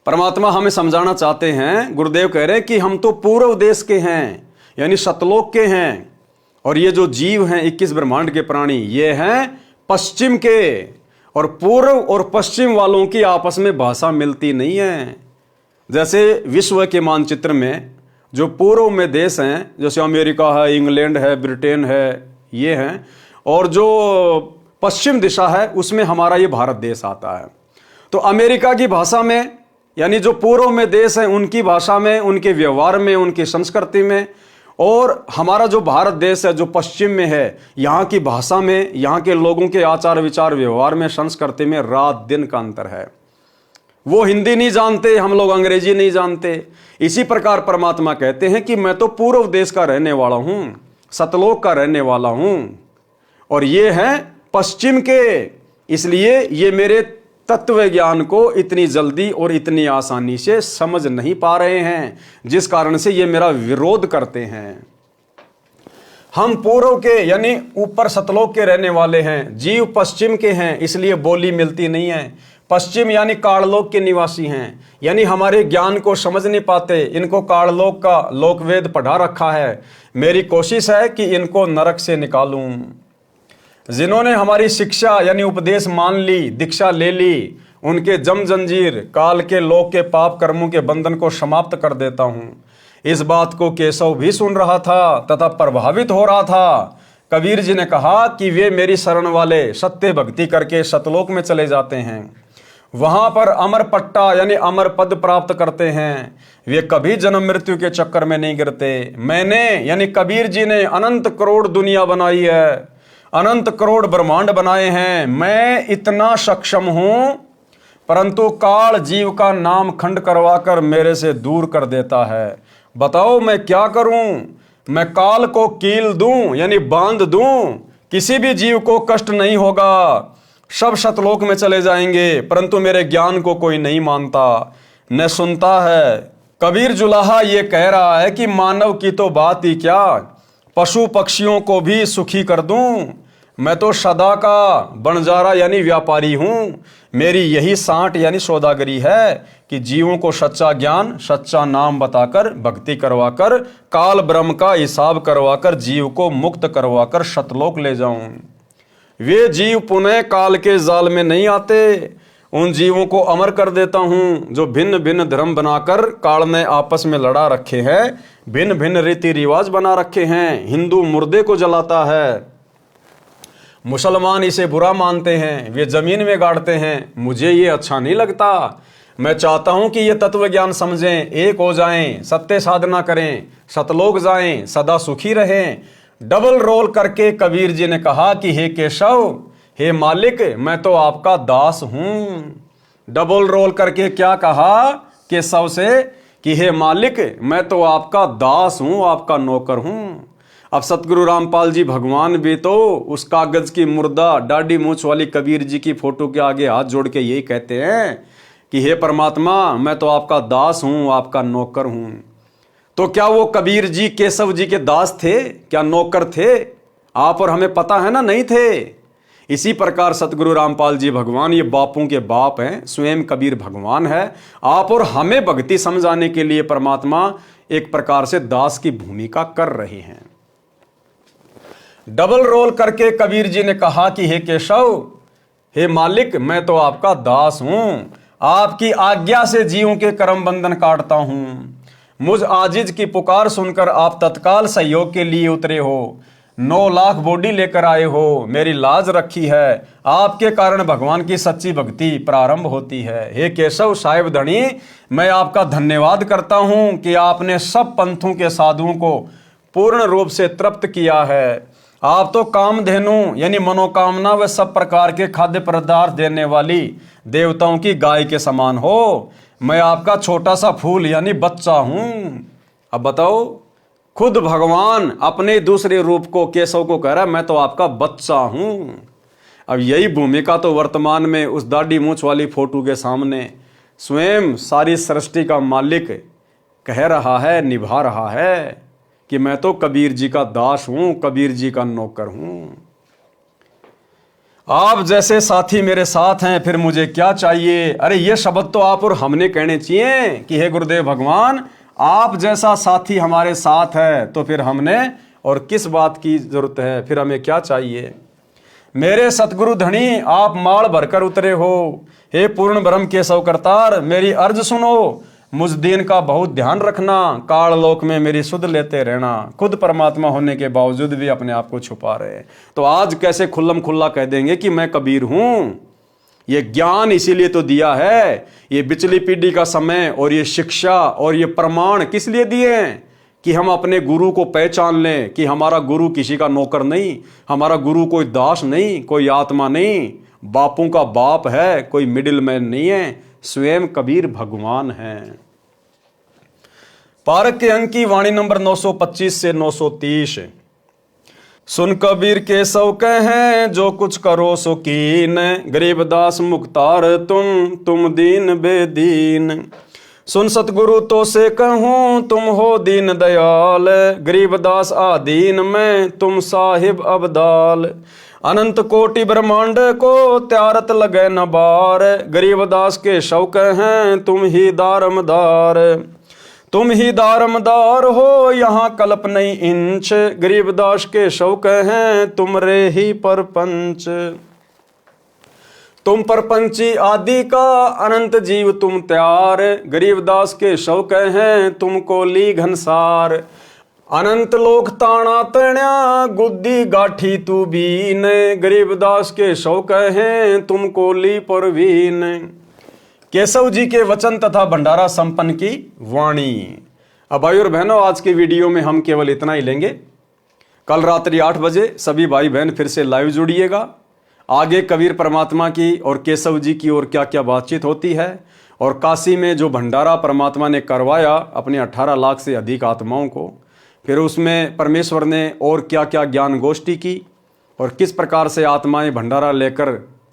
परमात्मा हमें समझाना चाहते हैं, गुरुदेव कह रहे हैं कि हम तो पूर्व देश के हैं यानी सतलोक के हैं, और ये जो जीव हैं 21 ब्रह्मांड के प्राणी, ये हैं पश्चिम के। और पूर्व और पश्चिम वालों की आपस में भाषा मिलती नहीं है। जैसे विश्व के मानचित्र में जो पूर्व में देश हैं, जैसे अमेरिका है, इंग्लैंड है, ब्रिटेन है, ये हैं, और जो पश्चिम दिशा है उसमें हमारा ये भारत देश आता है। तो अमेरिका की भाषा में, यानी जो पूर्व में देश हैं उनकी भाषा में, उनके व्यवहार में, उनकी संस्कृति में, और हमारा जो भारत देश है जो पश्चिम में है, यहाँ की भाषा में, यहाँ के लोगों के आचार विचार व्यवहार में, संस्कृति में रात दिन का अंतर है। वो हिंदी नहीं जानते, हम लोग अंग्रेजी नहीं जानते। इसी प्रकार परमात्मा कहते हैं कि मैं तो पूर्व देश का रहने वाला हूँ, सतलोक का रहने वाला हूँ, और ये हैं पश्चिम के। इसलिए ये मेरे तत्व ज्ञान को इतनी जल्दी और इतनी आसानी से समझ नहीं पा रहे हैं, जिस कारण से ये मेरा विरोध करते हैं। हम पूर्व के यानी ऊपर सतलोक के रहने वाले हैं, जीव पश्चिम के हैं, इसलिए बोली मिलती नहीं है। पश्चिम यानी काललोक के निवासी हैं, यानी हमारे ज्ञान को समझ नहीं पाते। इनको काललोक का लोकवेद पढ़ा रखा है। मेरी कोशिश है कि इनको नरक से निकालूं। जिन्होंने हमारी शिक्षा यानी उपदेश मान ली, दीक्षा ले ली, उनके जम जंजीर काल के लोक के पाप कर्मों के बंधन को समाप्त कर देता हूं। इस बात को केशव भी सुन रहा था तथा प्रभावित हो रहा था। कबीर जी ने कहा कि वे मेरी शरण वाले सत्य भक्ति करके सतलोक में चले जाते हैं, वहां पर अमर पट्टा यानी अमर पद प्राप्त करते हैं। वे कभी जन्म मृत्यु के चक्कर में नहीं गिरते। मैंने यानी कबीर जी ने अनंत करोड़ दुनिया बनाई है, अनंत करोड़ ब्रह्मांड बनाए हैं। मैं इतना सक्षम हूं, परंतु काल जीव का नाम खंड करवाकर मेरे से दूर कर देता है। बताओ मैं क्या करूं? मैं काल को कील दूं यानी बांध दूं, किसी भी जीव को कष्ट नहीं होगा, सब सतलोक में चले जाएंगे, परंतु मेरे ज्ञान को कोई नहीं मानता, न सुनता है। कबीर जुलाहा ये कह रहा है कि मानव की तो बात ही क्या, पशु पक्षियों को भी सुखी कर दूं। मैं तो सदा का बंजारा यानी व्यापारी हूं। मेरी यही सांठ यानी सौदागरी है कि जीवों को सच्चा ज्ञान, सच्चा नाम बताकर, भक्ति करवाकर, काल ब्रह्म का हिसाब करवाकर, जीव को मुक्त करवाकर सतलोक ले जाऊं। वे जीव पुनः काल के जाल में नहीं आते। उन जीवों को अमर कर देता हूं जो भिन्न भिन्न धर्म बनाकर काल ने आपस में लड़ा रखे हैं, भिन्न भिन्न रीति रिवाज बना रखे हैं। हिंदू मुर्दे को जलाता है, मुसलमान इसे बुरा मानते हैं, वे जमीन में गाड़ते हैं। मुझे ये अच्छा नहीं लगता। मैं चाहता हूं कि ये तत्व ज्ञान समझें, एक हो जाएं, सत्य साधना करें, सतलोक जाएं, सदा सुखी रहें। डबल रोल करके कबीर जी ने कहा कि हे केशव, हे मालिक, मैं तो आपका दास हूं। डबल रोल करके क्या कहा केशव से कि हे मालिक, मैं तो आपका दास हूं, आपका नौकर हूं। अब सतगुरु रामपाल जी भगवान भी तो उस कागज की मुर्दा डाढ़ी मूंछ वाली कबीर जी की फोटो के आगे हाथ जोड़ के यही कहते हैं कि हे परमात्मा, मैं तो आपका दास हूं, आपका नौकर हूं। तो क्या वो कबीर जी केशव जी के दास थे? क्या नौकर थे? आप और हमें पता है ना, नहीं थे। इसी प्रकार सतगुरु रामपाल जी भगवान ये बापों के बाप हैं, स्वयं कबीर भगवान है। आप और हमें भक्ति समझाने के लिए परमात्मा एक प्रकार से दास की भूमिका कर रहे हैं। डबल रोल करके कबीर जी ने कहा कि हे केशव, हे मालिक, मैं तो आपका दास हूं, आपकी आज्ञा से जीवों के कर्म बंधन काटता हूं। मुझ आजिज की पुकार सुनकर आप तत्काल सहयोग के लिए उतरे हो, 9 लाख बॉडी लेकर आए हो, मेरी लाज रखी है। आपके कारण भगवान की सच्ची भक्ति प्रारंभ होती है। हे केशव साहिब धनी, मैं आपका धन्यवाद करता हूं कि आपने सब पंथों के साधुओं को पूर्ण रूप से तृप्त किया है। आप तो कामधेनु यानी मनोकामना व सब प्रकार के खाद्य पदार्थ देने वाली देवताओं की गाय के समान हो। मैं आपका छोटा सा फूल यानी बच्चा हूं। अब बताओ, खुद भगवान अपने दूसरे रूप को केशव को कह रहा है, मैं तो आपका बच्चा हूं। अब यही भूमिका तो वर्तमान में उस दाढ़ी मूंछ वाली फोटो के सामने स्वयं सारी सृष्टि का मालिक कह रहा है, निभा रहा है कि मैं तो कबीर जी का दास हूं, कबीर जी का नौकर हूं। आप जैसे साथी मेरे साथ हैं, फिर मुझे क्या चाहिए? अरे ये शब्द तो आप और हमने कहने चाहिए कि हे गुरुदेव भगवान, आप जैसा साथी हमारे साथ है तो फिर हमने और किस बात की जरूरत है, फिर हमें क्या चाहिए? मेरे सतगुरु धनी, आप माल भरकर उतरे हो। हे पूर्ण ब्रह्म केशव करतार, मेरी अर्ज सुनो। मुझ दीन का बहुत ध्यान रखना, काल लोक में मेरी सुध लेते रहना। खुद परमात्मा होने के बावजूद भी अपने आप को छुपा रहे हैं। तो आज कैसे खुल्लम खुल्ला कह देंगे कि मैं कबीर हूं? ये ज्ञान इसीलिए तो दिया है, ये बिचली पीढ़ी का समय और ये शिक्षा और ये प्रमाण किस लिए दिए हैं? कि हम अपने गुरु को पहचान लें कि हमारा गुरु किसी का नौकर नहीं, हमारा गुरु कोई दास नहीं, कोई आत्मा नहीं, बापों का बाप है, कोई मिडिल मैन नहीं है, स्वयं कबीर भगवान है। पारक के अंक की वाणी नंबर 925 से 930। सुन कबीर के सौ कहें जो कुछ करो सो कीन, गरीबदास मुख्तार तुम दीन बेदीन। सुन सतगुरु तो से कहूँ तुम हो दीन दयाल, गरीबदास आदीन में तुम साहिब अबदाल। अनंत कोटि ब्रह्मांड को त्यारत लगे न बार, गरीबदास के शौक हैं तुम ही दारमदार। तुम ही दारमदार हो यहाँ कल्प नहीं इंच, गरीबदास के शौक हैं तुम रे ही परपंच। तुम परपंची आदि का अनंत जीव तुम त्यार, गरीबदास के शौक हैं तुमको ली घनसार। अनंत लोक ताना तण्या गुद्दी गाठी तू बीन, गरीबदास के शौक हैं तुमको ली परवीन। केशव जी के वचन तथा भंडारा संपन्न की वाणी। अब भाई और बहनों, आज की वीडियो में हम केवल इतना ही लेंगे। कल रात्रि 8 बजे सभी भाई बहन फिर से लाइव जुड़िएगा। आगे कबीर परमात्मा की और केशव जी की और क्या क्या बातचीत होती है, और काशी में जो भंडारा परमात्मा ने करवाया अपने 18 लाख से अधिक आत्माओं को, फिर उसमें परमेश्वर ने और क्या क्या ज्ञान गोष्ठी की, और किस प्रकार से आत्माएं भंडारा लेकर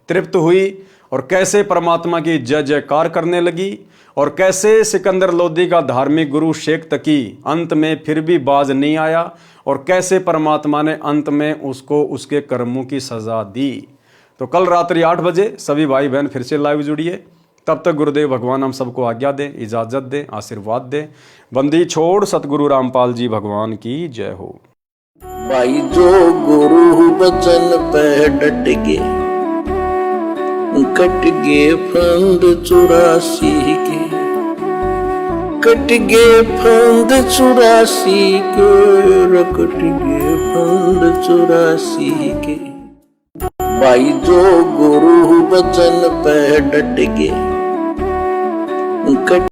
तृप्त हुई, और कैसे परमात्मा की जय जयकार करने लगी, और कैसे सिकंदर लोदी का धार्मिक गुरु शेख तकी अंत में फिर भी बाज नहीं आया, और कैसे परमात्मा ने अंत में उसको उसके कर्मों की सजा दी। तो कल रात्रि 8 बजे सभी भाई बहन फिर से लाइव जुड़िए। तब तक गुरुदेव भगवान हम सबको आज्ञा दें, इजाजत दें, आशीर्वाद दें। बंदी छोड़ सतगुरु रामपाल जी भगवान की जय हो। भाई जो गुरु बचन पे डट गे, कट गे फंद 84 के, कट गे फंद 84 के, कट गे फंद 84 के। भाई जो गुरु बचन पे डट गे, कट